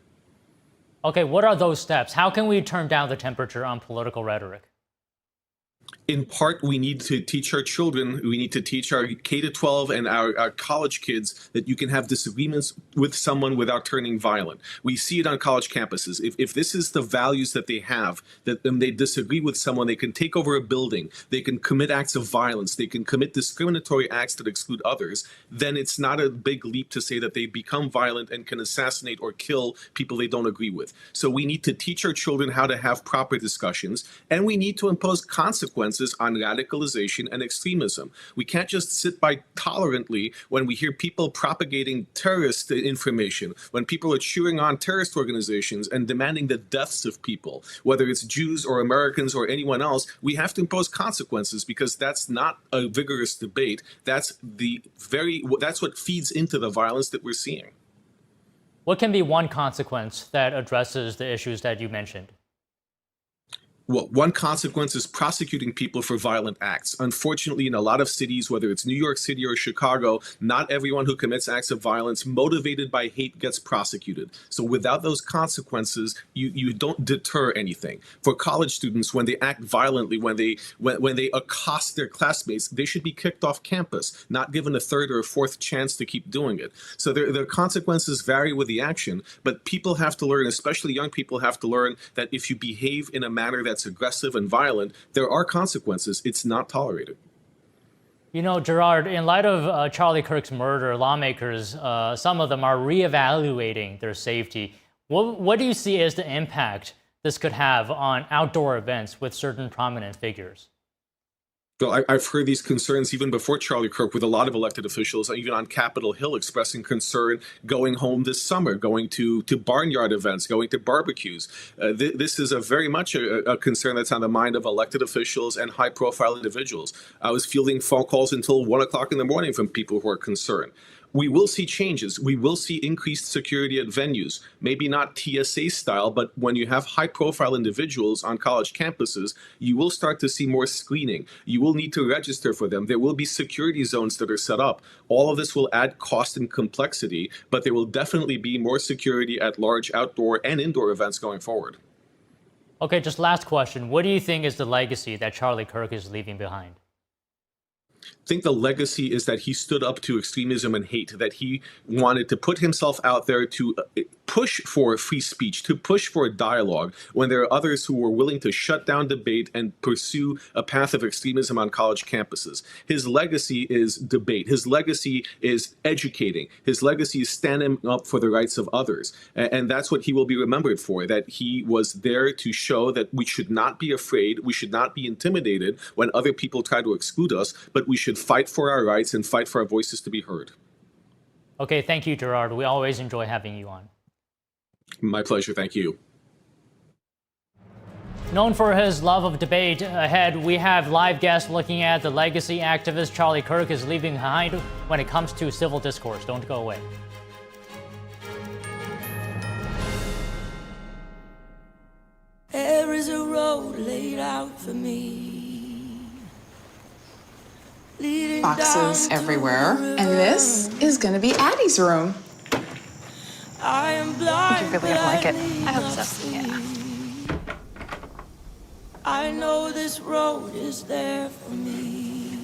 Okay, what are those steps? How can we turn down the temperature on political rhetoric? In part, we need to teach our children, we need to teach our K-12 and our college kids that you can have disagreements with someone without turning violent. We see it on college campuses. If this is the values that they have, that they disagree with someone, they can take over a building, they can commit acts of violence, they can commit discriminatory acts that exclude others, then it's not a big leap to say that they become violent and can assassinate or kill people they don't agree with. So we need to teach our children how to have proper discussions, and we need to impose consequences consequences on radicalization and extremism. We can't just sit by tolerantly when we hear people propagating terrorist information, when people are cheering on terrorist organizations and demanding the deaths of people, whether it's Jews or Americans or anyone else. We have to impose consequences, because that's not a vigorous debate. That's what feeds into the violence that we're seeing. What can be one consequence that addresses the issues that you mentioned? Well, one consequence is prosecuting people for violent acts. Unfortunately, in a lot of cities, whether it's New York City or Chicago, not everyone who commits acts of violence motivated by hate gets prosecuted. So without those consequences, you don't deter anything. For college students, when they act violently, when they accost their classmates, they should be kicked off campus, not given a third or a fourth chance to keep doing it. So the consequences vary with the action, but people have to learn, especially young people have to learn, that if you behave in a manner that's aggressive and violent, there are consequences. It's not tolerated. You know, Gerard, in light of Charlie Kirk's murder, lawmakers, some of them are reevaluating their safety. What do you see as the impact this could have on outdoor events with certain prominent figures? Well, I've heard these concerns even before Charlie Kirk with a lot of elected officials, even on Capitol Hill, expressing concern going home this summer, going to barnyard events, going to barbecues. This is very much a concern that's on the mind of elected officials and high-profile individuals. I was fielding phone calls until 1 o'clock in the morning from people who are concerned. We will see changes. We will see increased security at venues, maybe not TSA style, but when you have high-profile individuals on college campuses, you will start to see more screening. You will need to register for them. There will be security zones that are set up. All of this will add cost and complexity, but there will definitely be more security at large outdoor and indoor events going forward. Okay, just last question. What do you think is the legacy that Charlie Kirk is leaving behind? I think the legacy is that he stood up to extremism and hate, that he wanted to put himself out there to push for free speech, to push for a dialogue, when there are others who were willing to shut down debate and pursue a path of extremism on college campuses. His legacy is debate. His legacy is educating. His legacy is standing up for the rights of others. And that's what he will be remembered for, that he was there to show that we should not be afraid, we should not be intimidated when other people try to exclude us, but we should fight for our rights and fight for our voices to be heard. Okay, thank you, Gerard. We always enjoy having you on. My pleasure. Thank you. Known for his love of debate, ahead we have live guests looking at the legacy activist Charlie Kirk is leaving behind when it comes to civil discourse. Don't go away. There is a road laid out for me. Boxes everywhere. And this is going to be Addie's room. I am blind, you really like it? I hope so. Yeah. I know this road is there for me.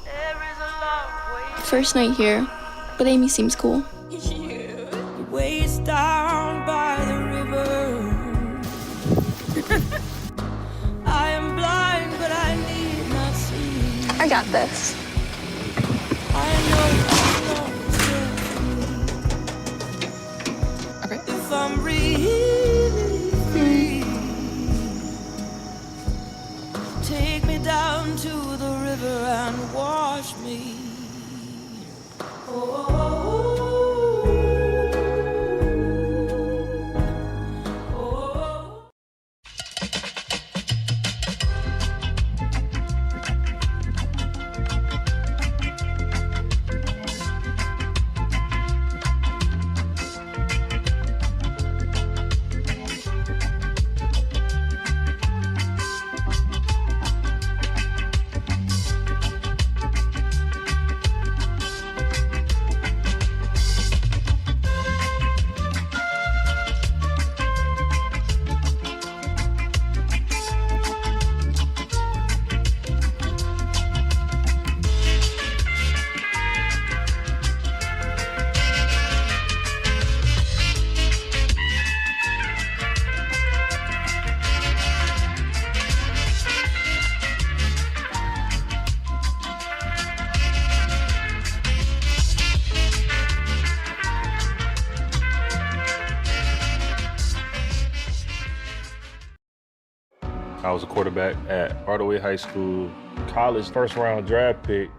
There is a long way. First night here, but Amy seems cool. The ways down by the river. I am blind, but I need not see. I got this. I know this road is there for me. Okay. If I'm really free, take me down to the river and wash me. I was a quarterback at Hardaway High School. College first-round draft pick,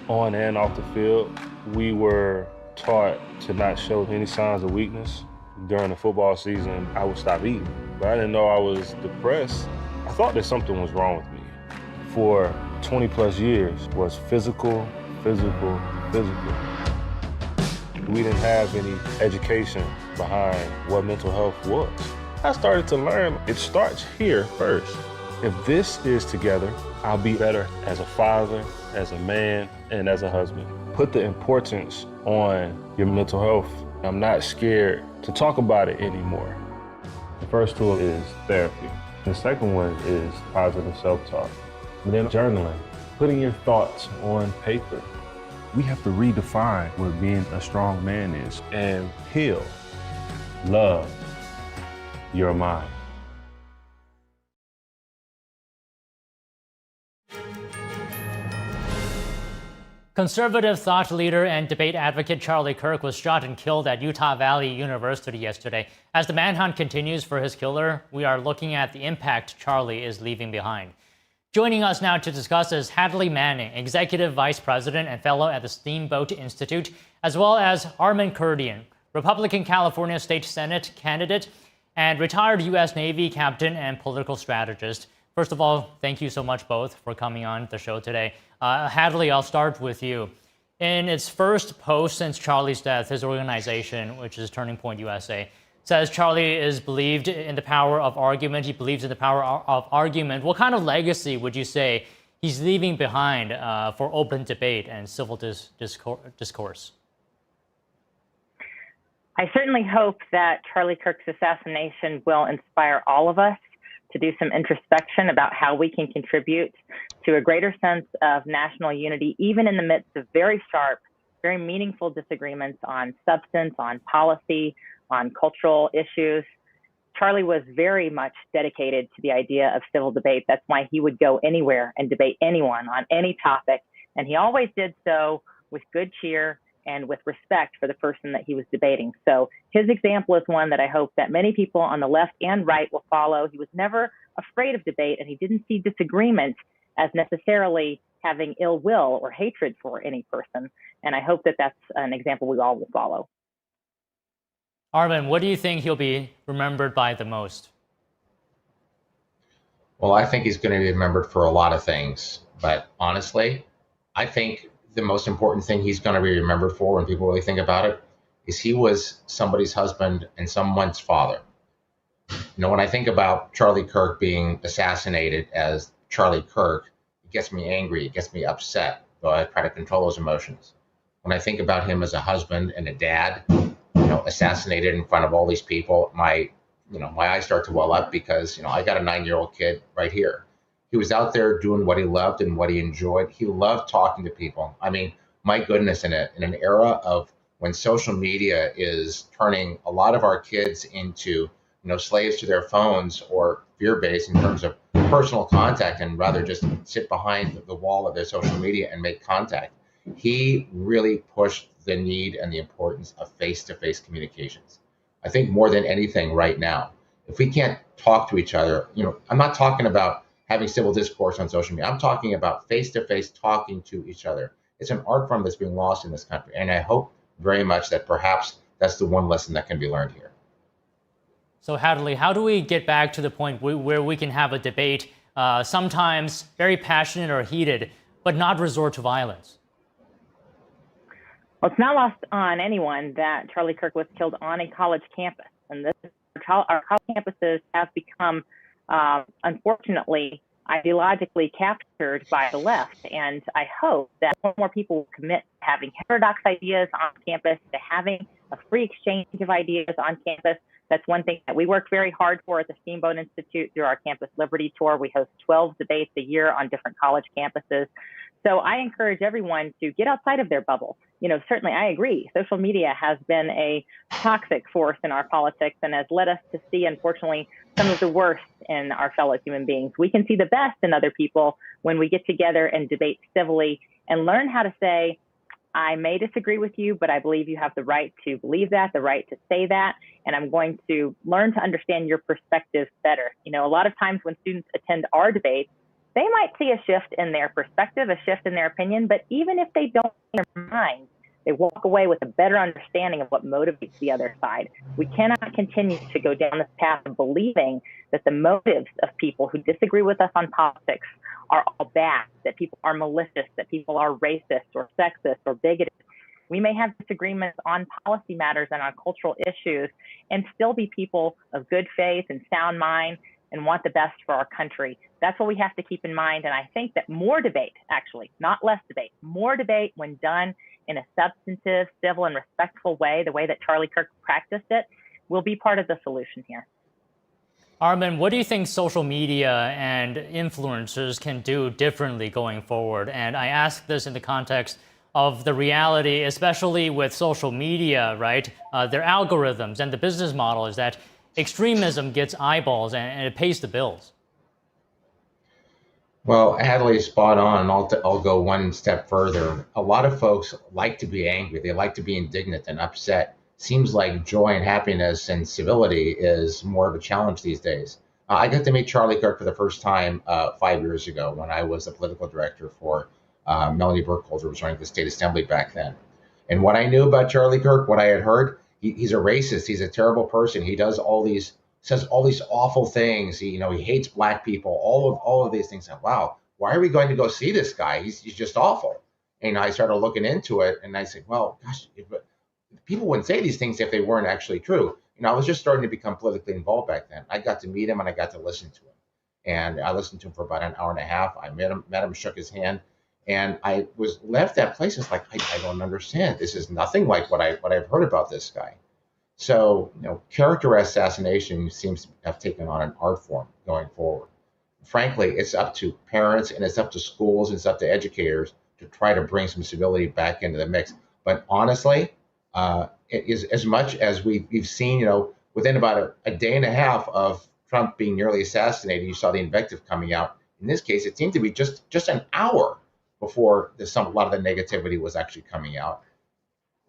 on and off the field. We were taught to not show any signs of weakness. During the football season, I would stop eating. But I didn't know I was depressed. I thought that something was wrong with me. For 20 plus years was physical. We didn't have any education behind what mental health was. I started to learn it starts here first. If this is together, I'll be better as a father, as a man, and as a husband. Put the importance on your mental health. I'm not scared to talk about it anymore. The first tool is therapy. The second one is positive self-talk. And then journaling, putting your thoughts on paper. We have to redefine what being a strong man is and heal, love your mind. Conservative thought leader and debate advocate Charlie Kirk was shot and killed at Utah Valley University yesterday. As the manhunt continues for his killer, we are looking at the impact Charlie is leaving behind. Joining us now to discuss is Hadley Manning, Executive Vice President and Fellow at the Steamboat Institute, as well as Armin Kurdian, Republican California State Senate candidate and retired U.S. Navy captain and political strategist. First of all, thank you so much both for coming on the show today. Hadley, I'll start with you. In its first post since Charlie's death, his organization, which is Turning Point USA, says Charlie is believed in the power of argument. He believes in the power of argument. What kind of legacy would you say he's leaving behind for open debate and civil discourse? I certainly hope that Charlie Kirk's assassination will inspire all of us to do some introspection about how we can contribute to a greater sense of national unity, even in the midst of very sharp, very meaningful disagreements on substance, on policy, on cultural issues. Charlie was very much dedicated to the idea of civil debate. That's why he would go anywhere and debate anyone on any topic. And he always did so with good cheer and with respect for the person that he was debating. So his example is one that I hope that many people on the left and right will follow. He was never afraid of debate, and he didn't see disagreement as necessarily having ill will or hatred for any person. And I hope that that's an example we all will follow. Armin, what do you think he'll be remembered by the most? Well, I think he's going to be remembered for a lot of things. But honestly, I think the most important thing he's going to be remembered for, when people really think about it, is he was somebody's husband and someone's father. You know, when I think about Charlie Kirk being assassinated as Charlie Kirk, it gets me angry, it gets me upset, though I try to control those emotions. When I think about him as a husband and a dad, assassinated in front of all these people, my eyes start to well up because, I got a 9-year-old kid right here. He was out there doing what he loved and what he enjoyed. He loved talking to people. I mean, my goodness, in an era of when social media is turning a lot of our kids into, slaves to their phones or fear-based in terms of personal contact, and rather just sit behind the wall of their social media and make contact. He really pushed the need and the importance of face-to-face communications. I think more than anything right now, if we can't talk to each other, I'm not talking about having civil discourse on social media. I'm talking about face-to-face talking to each other. It's an art form that's being lost in this country. And I hope very much that perhaps that's the one lesson that can be learned here. So Hadley, how do we get back to the point where we can have a debate, sometimes very passionate or heated, but not resort to violence? Well, it's not lost on anyone that Charlie Kirk was killed on a college campus. And our college campuses have become, unfortunately, ideologically captured by the left. And I hope that more people will commit to having heterodox ideas on campus, to having a free exchange of ideas on campus. That's one thing that we work very hard for at the Steamboat Institute through our Campus Liberty Tour. We host 12 debates a year on different college campuses. So I encourage everyone to get outside of their bubble. Certainly I agree. Social media has been a toxic force in our politics and has led us to see, unfortunately, some of the worst in our fellow human beings. We can see the best in other people when we get together and debate civilly and learn how to say, I may disagree with you, but I believe you have the right to believe that, the right to say that, and I'm going to learn to understand your perspective better. You know, a lot of times when students attend our debates, they might see a shift in their perspective, a shift in their opinion, but even if they don't change their mind, they walk away with a better understanding of what motivates the other side. We cannot continue to go down this path of believing that the motives of people who disagree with us on politics are all bad, that people are malicious, that people are racist or sexist or bigoted. We may have disagreements on policy matters and on cultural issues and still be people of good faith and sound mind and want the best for our country. That's what we have to keep in mind. And I think that more debate, actually, not less debate, more debate when done in a substantive, civil, and respectful way, the way that Charlie Kirk practiced it, will be part of the solution here. Armin, what do you think social media and influencers can do differently going forward? And I ask this in the context of the reality, especially with social media, right? Their algorithms and the business model is that extremism gets eyeballs and it pays the bills. Well, Hadley is spot on, and I'll go one step further. A lot of folks like to be angry. They like to be indignant and upset. Seems like joy and happiness and civility is more of a challenge these days. I got to meet Charlie Kirk for the first time 5 years ago when I was the political director for Melanie Burkholder, who was running the state assembly back then. And what I knew about Charlie Kirk, what I had heard, he's a racist. He's a terrible person. He does says all these awful things. He hates black people. All of these things. And wow, why are we going to go see this guy? He's just awful. And I started looking into it, and I said, well, gosh, people wouldn't say these things if they weren't actually true. I was just starting to become politically involved back then. I got to meet him and I got to listen to him. And I listened to him for about an hour and a half. I met him, shook his hand, and I was left that place. It's like, I don't understand. This is nothing like what I've heard about this guy. So, character assassination seems to have taken on an art form going forward. Frankly, it's up to parents and it's up to schools and it's up to educators to try to bring some civility back into the mix. But honestly, it is as much as we've seen, within about a day and a half of Trump being nearly assassinated, you saw the invective coming out. In this case, it seemed to be just an hour before a lot of the negativity was actually coming out.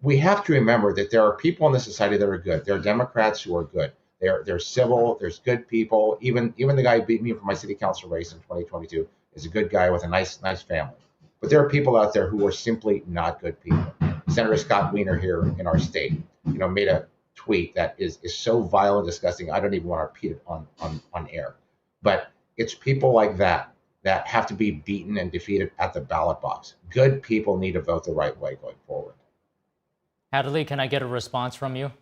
We have to remember that there are people in the society that are good. There are Democrats who are good. They're civil. There's good people. Even the guy who beat me for my city council race in 2022 is a good guy with a nice family. But there are people out there who are simply not good people. Senator Scott Wiener here in our state, made a tweet that is so vile and disgusting. I don't even want to repeat it on air. But it's people like that have to be beaten and defeated at the ballot box. Good people need to vote the right way going forward. Hadley, can I get a response from you?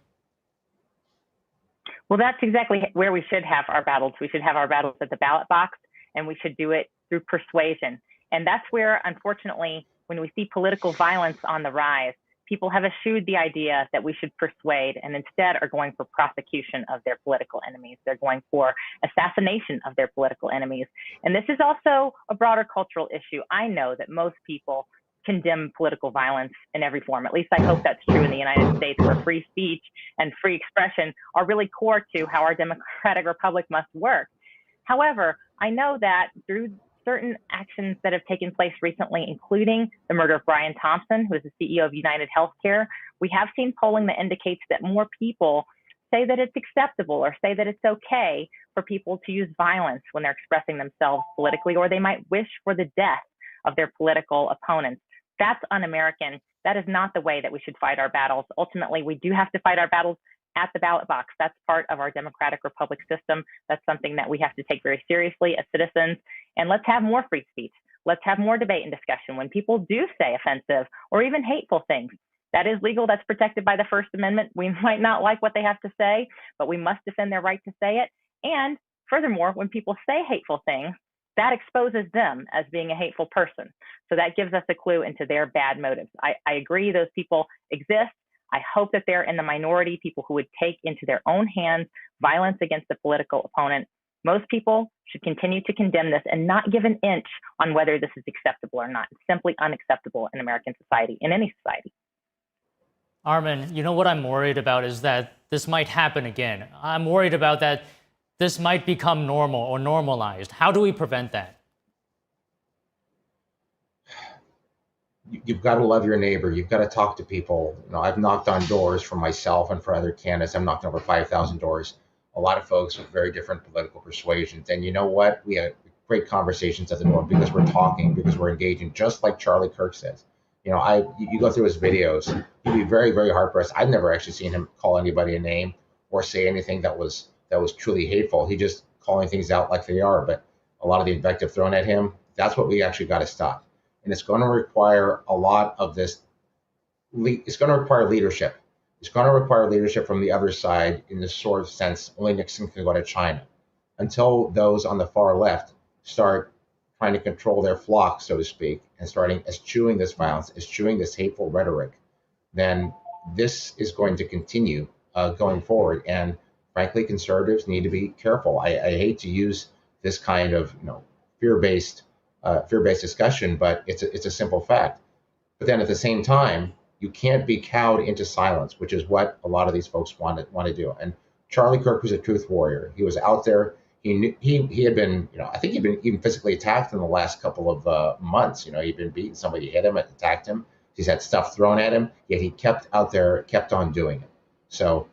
Well, that's exactly where we should have our battles. We should have our battles at the ballot box, and we should do it through persuasion. And that's where, unfortunately, when we see political violence on the rise, people have eschewed the idea that we should persuade and instead are going for prosecution of their political enemies. They're going for assassination of their political enemies. And this is also a broader cultural issue. I know that most people condemn political violence in every form. At least I hope that's true in the United States, where free speech and free expression are really core to how our democratic republic must work. However, I know that through certain actions that have taken place recently, including the murder of Brian Thompson, who is the CEO of United Healthcare, we have seen polling that indicates that more people say that it's acceptable or say that it's okay for people to use violence when they're expressing themselves politically, or they might wish for the death of their political opponents. That's un-American. That is not the way that we should fight our battles. Ultimately, we do have to fight our battles at the ballot box. That's part of our democratic republic system. That's something that we have to take very seriously as citizens. And let's have more free speech. Let's have more debate and discussion. When people do say offensive or even hateful things, that is legal. That's protected by the First Amendment. We might not like what they have to say, but we must defend their right to say it. And furthermore, when people say hateful things, that exposes them as being a hateful person. So that gives us a clue into their bad motives. I agree those people exist. I hope that they're in the minority, people who would take into their own hands violence against a political opponent. Most people should continue to condemn this and not give an inch on whether this is acceptable or not. It's simply unacceptable in American society, in any society. Armin, what I'm worried about is that this might happen again. I'm worried about that this might become normal or normalized. How do we prevent that? you've got to love your neighbor. You've got to talk to people. I've knocked on doors for myself and for other candidates. I've knocked on over 5,000 doors. A lot of folks with very different political persuasions. And you know what? We had great conversations at the door because we're talking, because we're engaging, just like Charlie Kirk says. You go through his videos, you'd be very, very hard pressed. I've never actually seen him call anybody a name or say anything that was truly hateful. He just calling things out like they are. But a lot of the invective thrown at him, that's what we actually got to stop. And it's going to require a lot of this. It's going to require leadership. It's going to require leadership from the other side in the sort of sense only Nixon can go to China. Until those on the far left start trying to control their flock, so to speak, and starting eschewing this violence, eschewing this hateful rhetoric, then this is going to continue going forward. And frankly, conservatives need to be careful. I hate to use this kind of fear-based discussion, but it's a simple fact. But then at the same time, you can't be cowed into silence, which is what a lot of these folks want to do. And Charlie Kirk was a truth warrior. He was out there. He had been, I think he'd been even physically attacked in the last couple of months. He'd been beaten. Somebody hit him, attacked him. He's had stuff thrown at him. Yet he kept out there, kept on doing it. So,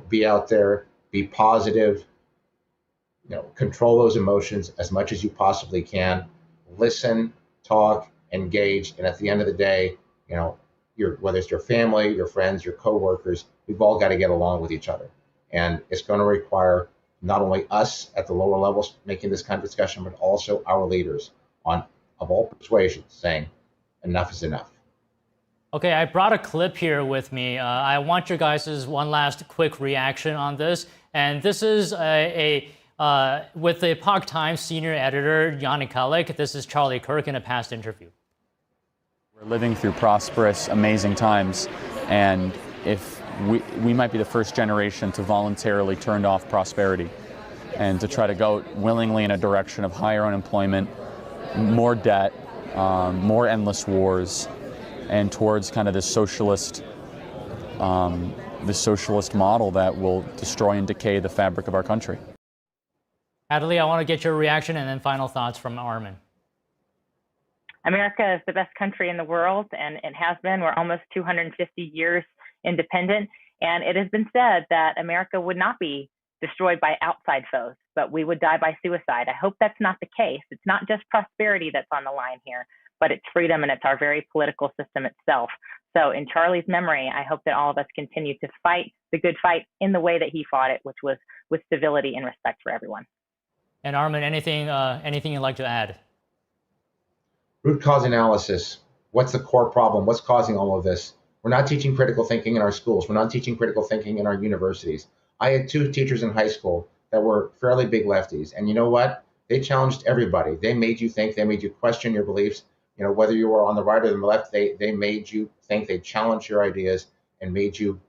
be out there, be positive. Control those emotions as much as you possibly can. Listen, talk, engage, and at the end of the day, whether it's your family, your friends, your coworkers, we've all got to get along with each other. And it's going to require not only us at the lower levels making this kind of discussion, but also our leaders of all persuasions saying enough is enough. Okay, I brought a clip here with me. I want your guys' one last quick reaction on this. And this is with the Epoch Times senior editor, Yanni Kalik. This is Charlie Kirk in a past interview. We're living through prosperous, amazing times, and if we might be the first generation to voluntarily turn off prosperity and to try to go willingly in a direction of higher unemployment, more debt, more endless wars, and towards kind of this socialist model that will destroy and decay the fabric of our country. Natalie, I want to get your reaction and then final thoughts from Armin. America is the best country in the world, and it has been. We're almost 250 years independent, and it has been said that America would not be destroyed by outside foes, but we would die by suicide. I hope that's not the case. It's not just prosperity that's on the line here, but it's freedom, and it's our very political system itself. So in Charlie's memory, I hope that all of us continue to fight the good fight in the way that he fought it, which was with civility and respect for everyone. And Armin, anything you'd like to add? Root cause analysis. What's the core problem? What's causing all of this? We're not teaching critical thinking in our schools. We're not teaching critical thinking in our universities. I had 2 teachers in high school that were fairly big lefties. And you know what? They challenged everybody. They made you think. They made you question your beliefs. Whether you were on the right or the left, they made you think. They challenged your ideas and made you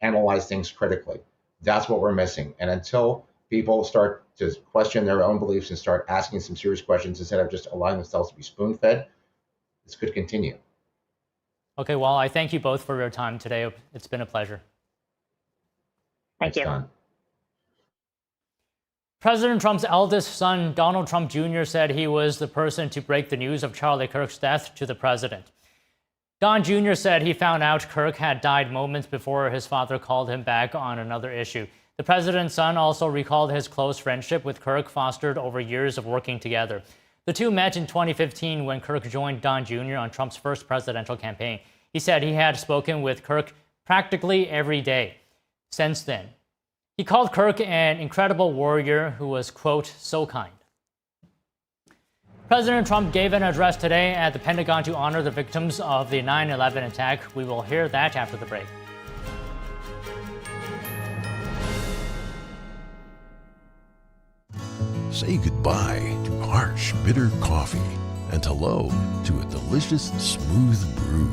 analyze things critically. That's what we're missing. And until people start to question their own beliefs and start asking some serious questions instead of just allowing themselves to be spoon-fed, this could continue. Okay, well, I thank you both for your time today. It's been a pleasure. Thank you. Don. President Trump's eldest son, Donald Trump Jr., said he was the person to break the news of Charlie Kirk's death to the president. Don Jr. said he found out Kirk had died moments before his father called him back on another issue. The president's son also recalled his close friendship with Kirk, fostered over years of working together. The two met in 2015 when Kirk joined Don Jr. on Trump's first presidential campaign. He said he had spoken with Kirk practically every day since then. He called Kirk an incredible warrior who was, quote, so kind. President Trump gave an address today at the Pentagon to honor the victims of the 9/11 attack. We will hear that after the break. Say goodbye to harsh, bitter coffee and hello to a delicious, smooth brew.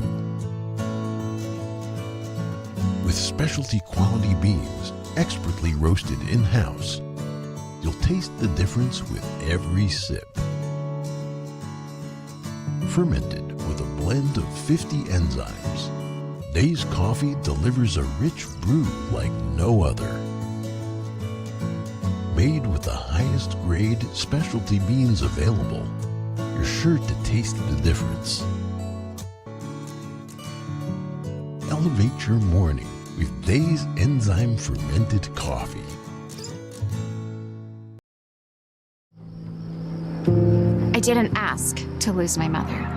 With specialty quality beans, expertly roasted in-house, you'll taste the difference with every sip. Fermented with a blend of 50 enzymes, Dave's Coffee delivers a rich brew like no other. Made with the highest grade specialty beans available, you're sure to taste the difference. Elevate your morning with Dave's enzyme fermented coffee. I didn't ask to lose my mother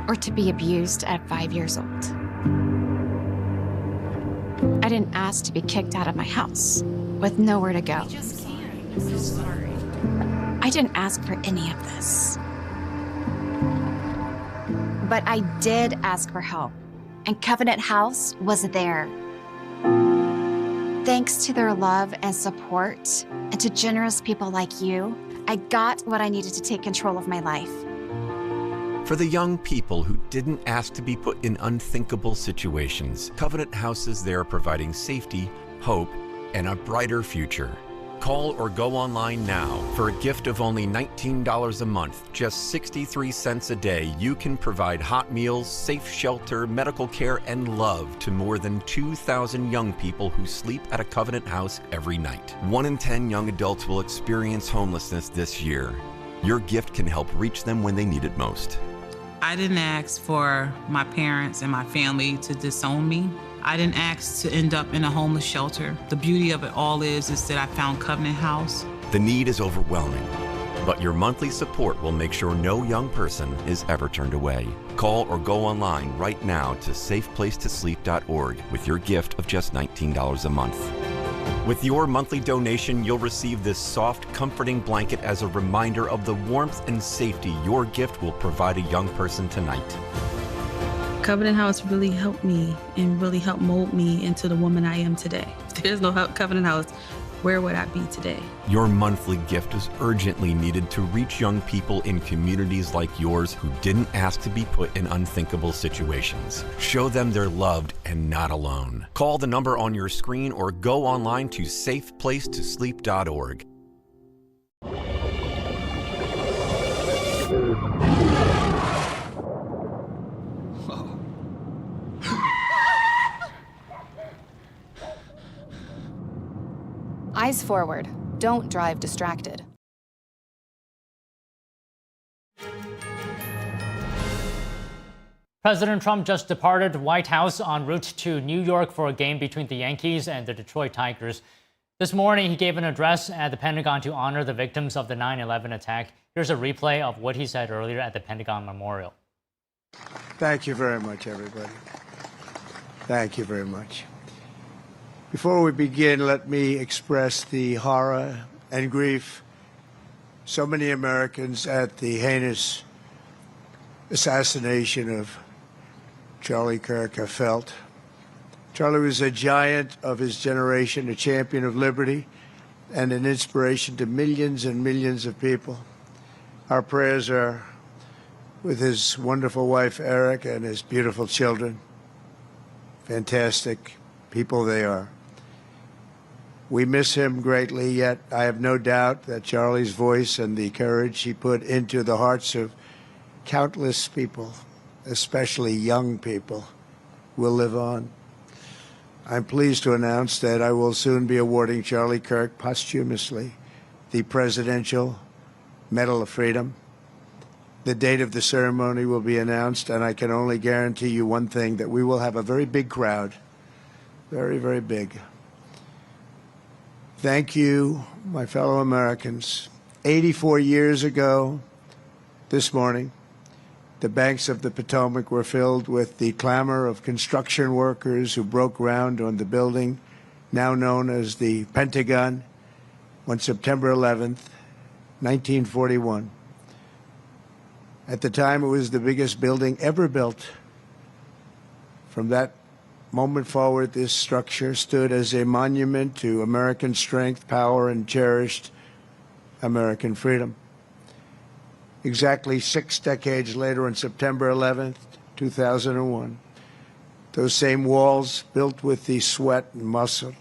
or to be abused at 5 years old. I didn't ask to be kicked out of my house with nowhere to go. I didn't ask for any of this. But I did ask for help, and Covenant House was there. Thanks to their love and support, and to generous people like you, I got what I needed to take control of my life. For the young people who didn't ask to be put in unthinkable situations, Covenant House is there providing safety, hope, and a brighter future. Call or go online now. For a gift of only $19 a month, just 63 cents a day, you can provide hot meals, safe shelter, medical care, and love to more than 2,000 young people who sleep at a Covenant House every night. 1 in 10 young adults will experience homelessness this year. Your gift can help reach them when they need it most. I didn't ask for my parents and my family to disown me. I didn't ask to end up in a homeless shelter. The beauty of it all is that I found Covenant House. The need is overwhelming, but your monthly support will make sure no young person is ever turned away. Call or go online right now to safeplacetosleep.org with your gift of just $19 a month. With your monthly donation, you'll receive this soft, comforting blanket as a reminder of the warmth and safety your gift will provide a young person tonight. Covenant House really helped me and really helped mold me into the woman I am today. If there's no Covenant House, where would I be today? Your monthly gift is urgently needed to reach young people in communities like yours who didn't ask to be put in unthinkable situations. Show them they're loved and not alone. Call the number on your screen or go online to safeplacetosleep.org. Eyes forward. Don't drive distracted. President Trump just departed the White House en route to New York for a game between the Yankees and the Detroit Tigers. This morning, he gave an address at the Pentagon to honor the victims of the 9/11 attack. Here's a replay of what he said earlier at the Pentagon Memorial. Thank you very much, everybody. Thank you very much. Before we begin, let me express the horror and grief so many Americans at the heinous assassination of Charlie Kirk have felt. Charlie was a giant of his generation, a champion of liberty, and an inspiration to millions and millions of people. Our prayers are with his wonderful wife, Eric, and his beautiful children. Fantastic people they are. We miss him greatly, yet I have no doubt that Charlie's voice and the courage he put into the hearts of countless people, especially young people, will live on. I'm pleased to announce that I will soon be awarding Charlie Kirk posthumously the Presidential Medal of Freedom. The date of the ceremony will be announced, and I can only guarantee you one thing, that we will have a very big crowd, very, very big. Thank you, my fellow Americans. 84 years ago this morning, the banks of the Potomac were filled with the clamor of construction workers who broke ground on the building now known as the Pentagon on September 11th, 1941. At the time, it was the biggest building ever built. From that moment forward, this structure stood as a monument to American strength, power, and cherished American freedom. Exactly 6 decades later, on September 11th, 2001, those same walls, built with the sweat and muscle,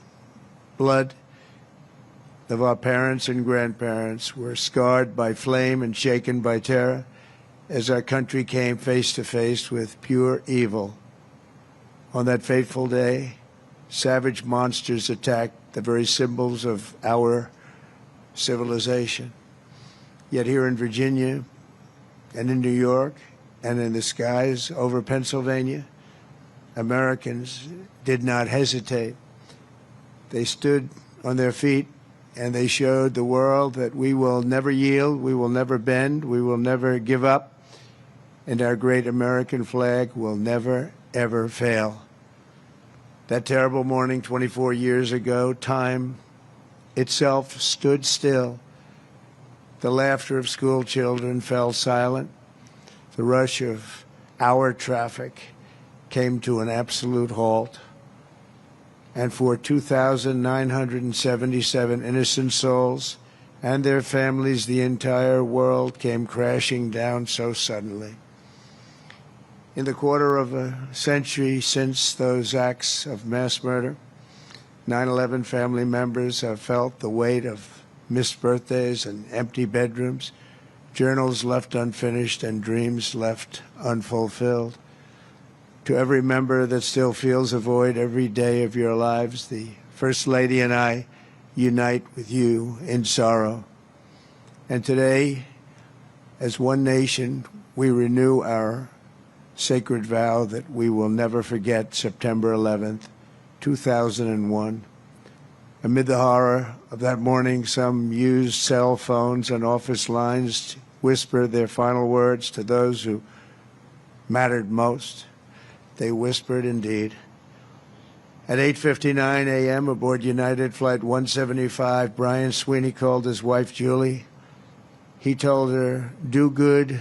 blood of our parents and grandparents, were scarred by flame and shaken by terror as our country came face to face with pure evil. On that fateful day, savage monsters attacked the very symbols of our civilization. Yet here in Virginia and in New York and in the skies over Pennsylvania, Americans did not hesitate. They stood on their feet and they showed the world that we will never yield, we will never bend, we will never give up, and our great American flag will never, ever fail. That terrible morning 24 years ago, time itself stood still. The laughter of school children fell silent. The rush of hour traffic came to an absolute halt. And for 2,977 innocent souls and their families, the entire world came crashing down so suddenly. In the quarter of a century since those acts of mass murder, 9/11 family members have felt the weight of missed birthdays and empty bedrooms, journals left unfinished and dreams left unfulfilled. To every member that still feels a void every day of your lives, the First Lady and I unite with you in sorrow. And today, as one nation, we renew our sacred vow that we will never forget September 11th, 2001. Amid the horror of that morning, some used cell phones and office lines to whisper their final words to those who mattered most. They whispered indeed. At 8:59 a.m. aboard United Flight 175, Brian Sweeney called his wife, Julie. He told her, "Do good,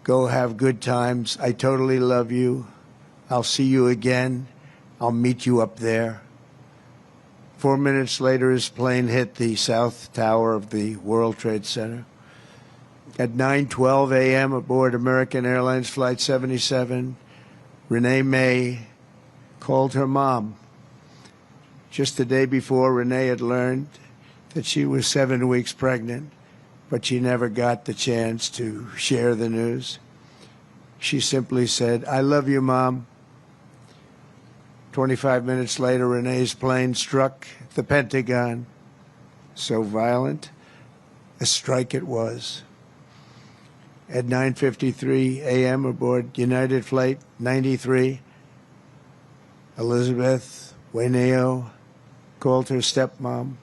go have good times. I totally love you. I'll see you again. I'll meet you up there." 4 minutes later, his plane hit the south tower of the World Trade Center. At 9:12 a.m. aboard American Airlines Flight 77, Renee May called her mom. Just the day before, Renee had learned that she was 7 weeks pregnant, but she never got the chance to share the news. She simply said, "I love you, Mom." 25 minutes later, Renee's plane struck the Pentagon. So violent, a strike it was. At 9:53 a.m. aboard United Flight 93, Elizabeth Waineo called her stepmom.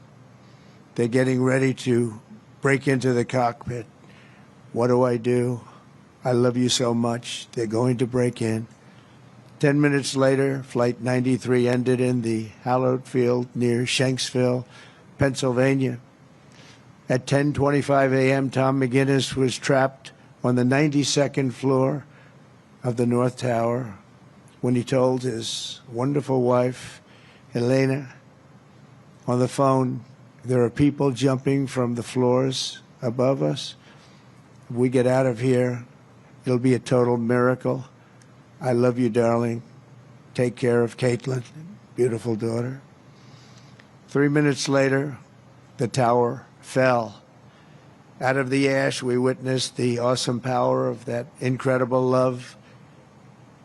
They're getting ready to break into the cockpit. What do I do? I love you so much. They're going to break in. 10 minutes later, Flight 93 ended in the hallowed field near Shanksville, Pennsylvania. At 10:25 a.m., Tom McGinnis was trapped on the 92nd floor of the North Tower when he told his wonderful wife, Elena, on the phone, "There are people jumping from the floors above us. If we get out of here, it'll be a total miracle. I love you, darling. Take care of Caitlin, beautiful daughter." 3 minutes later, the tower fell. Out of the ash, we witnessed the awesome power of that incredible love.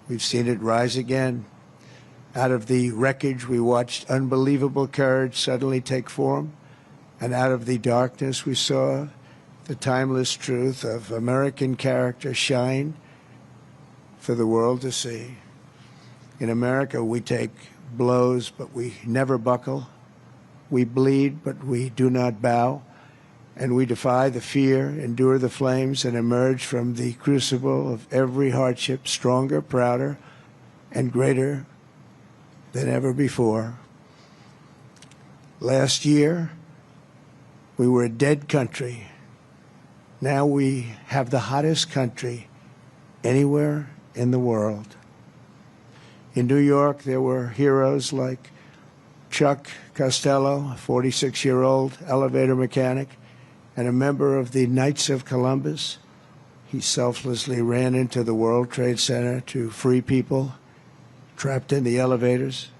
We've seen it rise again. Out of the wreckage, we watched unbelievable courage suddenly take form. And out of the darkness, we saw the timeless truth of American character shine for the world to see. In America, we take blows, but we never buckle. We bleed, but we do not bow. And we defy the fear, endure the flames, and emerge from the crucible of every hardship stronger, prouder, and greater than ever before. Last year, we were a dead country. Now we have the hottest country anywhere in the world. In New York, there were heroes like Chuck Costello, a 46-year-old elevator mechanic, and a member of the Knights of Columbus. He selflessly ran into the World Trade Center to free people trapped in the elevators.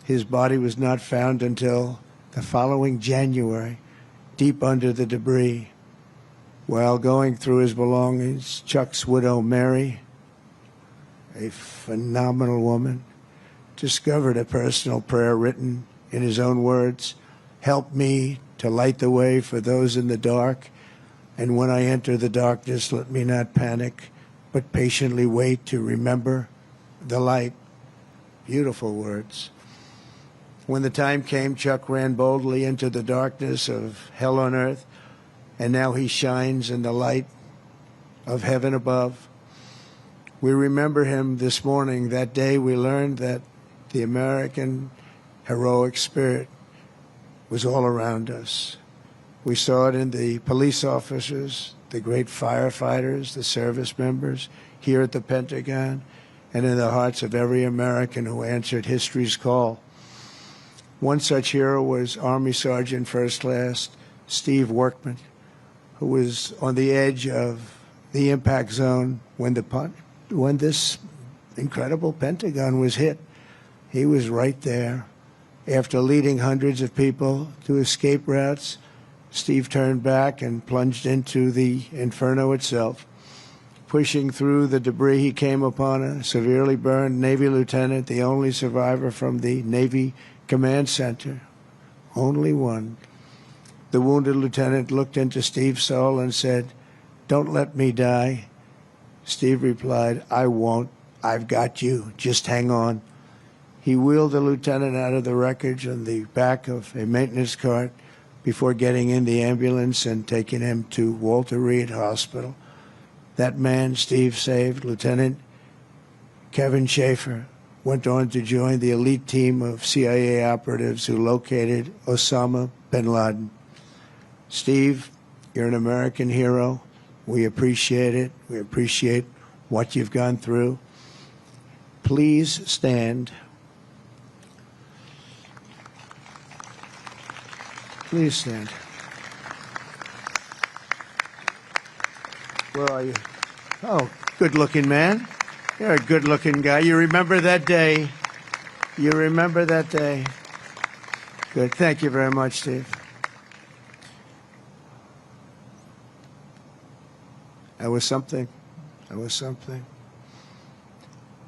His body was not found until the following January, deep under the debris. While going through his belongings, Chuck's widow, Mary, a phenomenal woman, discovered a personal prayer written in his own words, "Help me to light the way for those in the dark, and when I enter the darkness, let me not panic, but patiently wait to remember the light." beautiful words. When the time came, Chuck ran boldly into the darkness of hell on earth, and now he shines in the light of heaven above. We remember him this morning. That day we learned that the American heroic spirit was all around us. We saw it in the police officers, the great firefighters, the service members here at the Pentagon, and in the hearts of every American who answered history's call. One such hero was Army Sergeant First Class Steve Workman, who was on the edge of the impact zone when this incredible Pentagon was hit. He was right there. After leading hundreds of people to escape routes, Steve turned back and plunged into the inferno itself. Pushing through the debris, he came upon a severely burned Navy lieutenant, the only survivor from the Navy Command Center. Only one. The wounded lieutenant looked into Steve's soul and said, "Don't let me die." Steve replied, "I won't. I've got you. Just hang on." He wheeled the lieutenant out of the wreckage on the back of a maintenance cart before getting in the ambulance and taking him to Walter Reed Hospital. That man Steve saved, Lieutenant Kevin Schaefer, went on to join the elite team of CIA operatives who located Osama bin Laden. Steve, you're an American hero. We appreciate it. We appreciate what you've gone through. Please stand. Please stand. Where are you? Oh, good-looking man. You're a good-looking guy. You remember that day. You remember that day. Good. Thank you very much, Steve. That was something. That was something.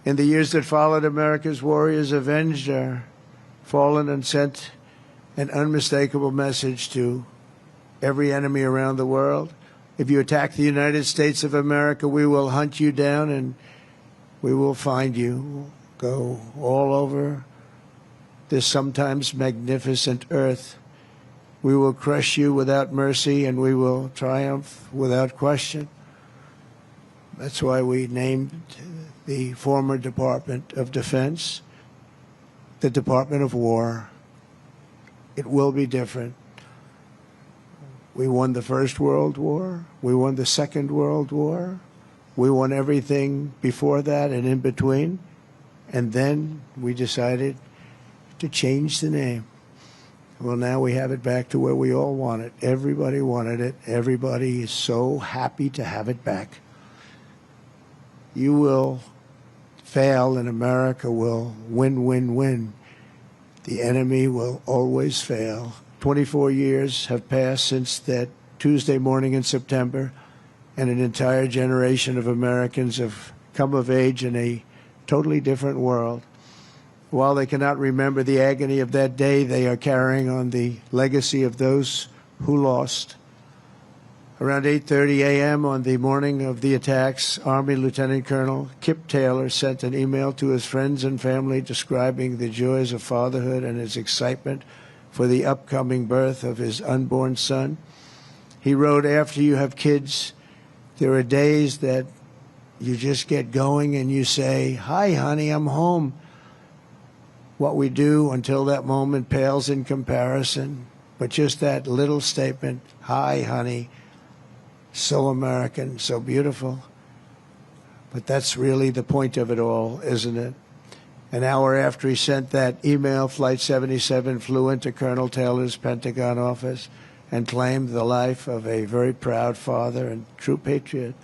In the years that followed, America's warriors avenged our fallen and sent an unmistakable message to every enemy around the world. If you attack the United States of America, we will hunt you down and we will find you. We'll go all over this sometimes magnificent earth. We will crush you without mercy and we will triumph without question. That's why we named the former Department of Defense the Department of War. It will be different. We won the First World War. We won the Second World War. We won everything before that and in between. And then we decided to change the name. Well, now we have it back to where we all want it. Everybody wanted it. Everybody is so happy to have it back. You will fail and America will win, win, win. The enemy will always fail. 24 years have passed since that Tuesday morning in September, and an entire generation of Americans have come of age in a totally different world. While they cannot remember the agony of that day, they are carrying on the legacy of those who lost. Around 8:30 a.m. on the morning of the attacks, Army Lieutenant Colonel Kip Taylor sent an email to his friends and family describing the joys of fatherhood and his excitement for the upcoming birth of his unborn son. He wrote, "After you have kids, there are days that you just get going and you say, 'Hi, honey, I'm home.' What we do until that moment pales in comparison, but just that little statement, 'Hi, honey,' so American, so beautiful. But that's really the point of it all, isn't it?" An hour after he sent that email, Flight 77 flew into Colonel Taylor's Pentagon office and claimed the life of a very proud father and true patriot.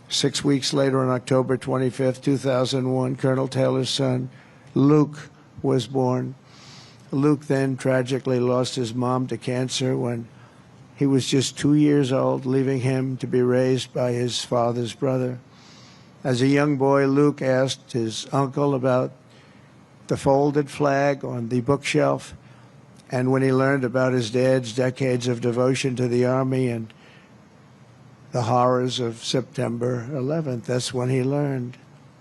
6 weeks later, on October 25th, 2001, Colonel Taylor's son, Luke, was born. Luke then tragically lost his mom to cancer when he was just 2 years old, leaving him to be raised by his father's brother. As a young boy, Luke asked his uncle about the folded flag on the bookshelf, and when he learned about his dad's decades of devotion to the Army and the horrors of September 11th, that's when he learned.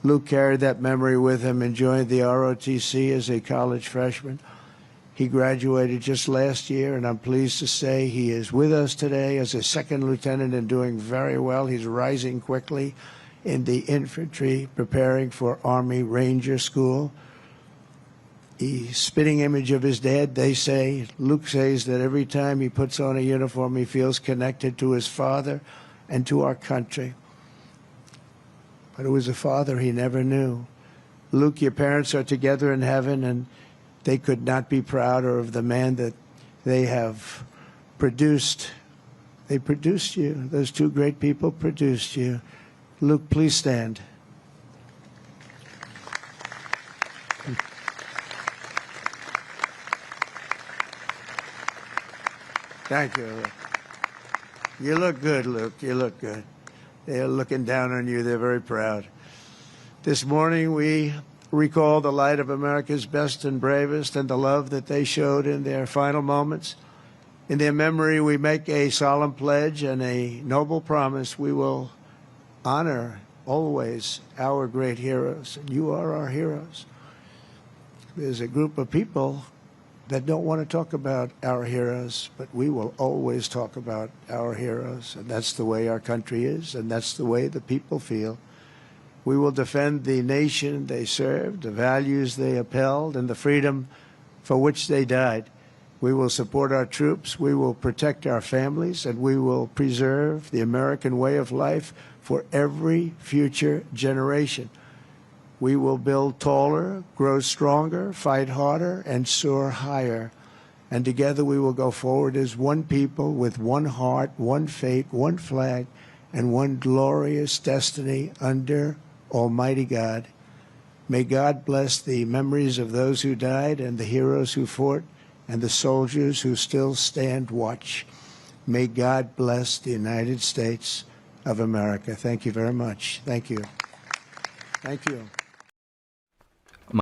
Luke carried that memory with him and joined the ROTC as a college freshman. He graduated just last year, and I'm pleased to say he is with us today as a second lieutenant and doing very well. He's rising quickly in the infantry, preparing for Army Ranger School. The spitting image of his dad, they say. Luke says that every time he puts on a uniform, he feels connected to his father and to our country. But it was a father he never knew. Luke, your parents are together in heaven, and they could not be prouder of the man that they have produced. They produced you. Those two great people produced you. Luke, please stand. Thank you, Luke. You look good, Luke. You look good. They're looking down on you. They're very proud. This morning, we recall the light of America's best and bravest and the love that they showed in their final moments. In their memory, we make a solemn pledge and a noble promise. We will honor always our great heroes, and you are our heroes. There's a group of people that don't want to talk about our heroes, but we will always talk about our heroes, and that's the way our country is, and that's the way the people feel. We will defend the nation they served, the values they upheld, and the freedom for which they died. We will support our troops, we will protect our families, and we will preserve the American way of life for every future generation. We will build taller, grow stronger, fight harder, and soar higher. And together we will go forward as one people with one heart, one fate, one flag, and one glorious destiny under Almighty God. May God bless the memories of those who died and the heroes who fought and the soldiers who still stand watch. May God bless the United States of America. Thank you very much. Thank you. Thank you.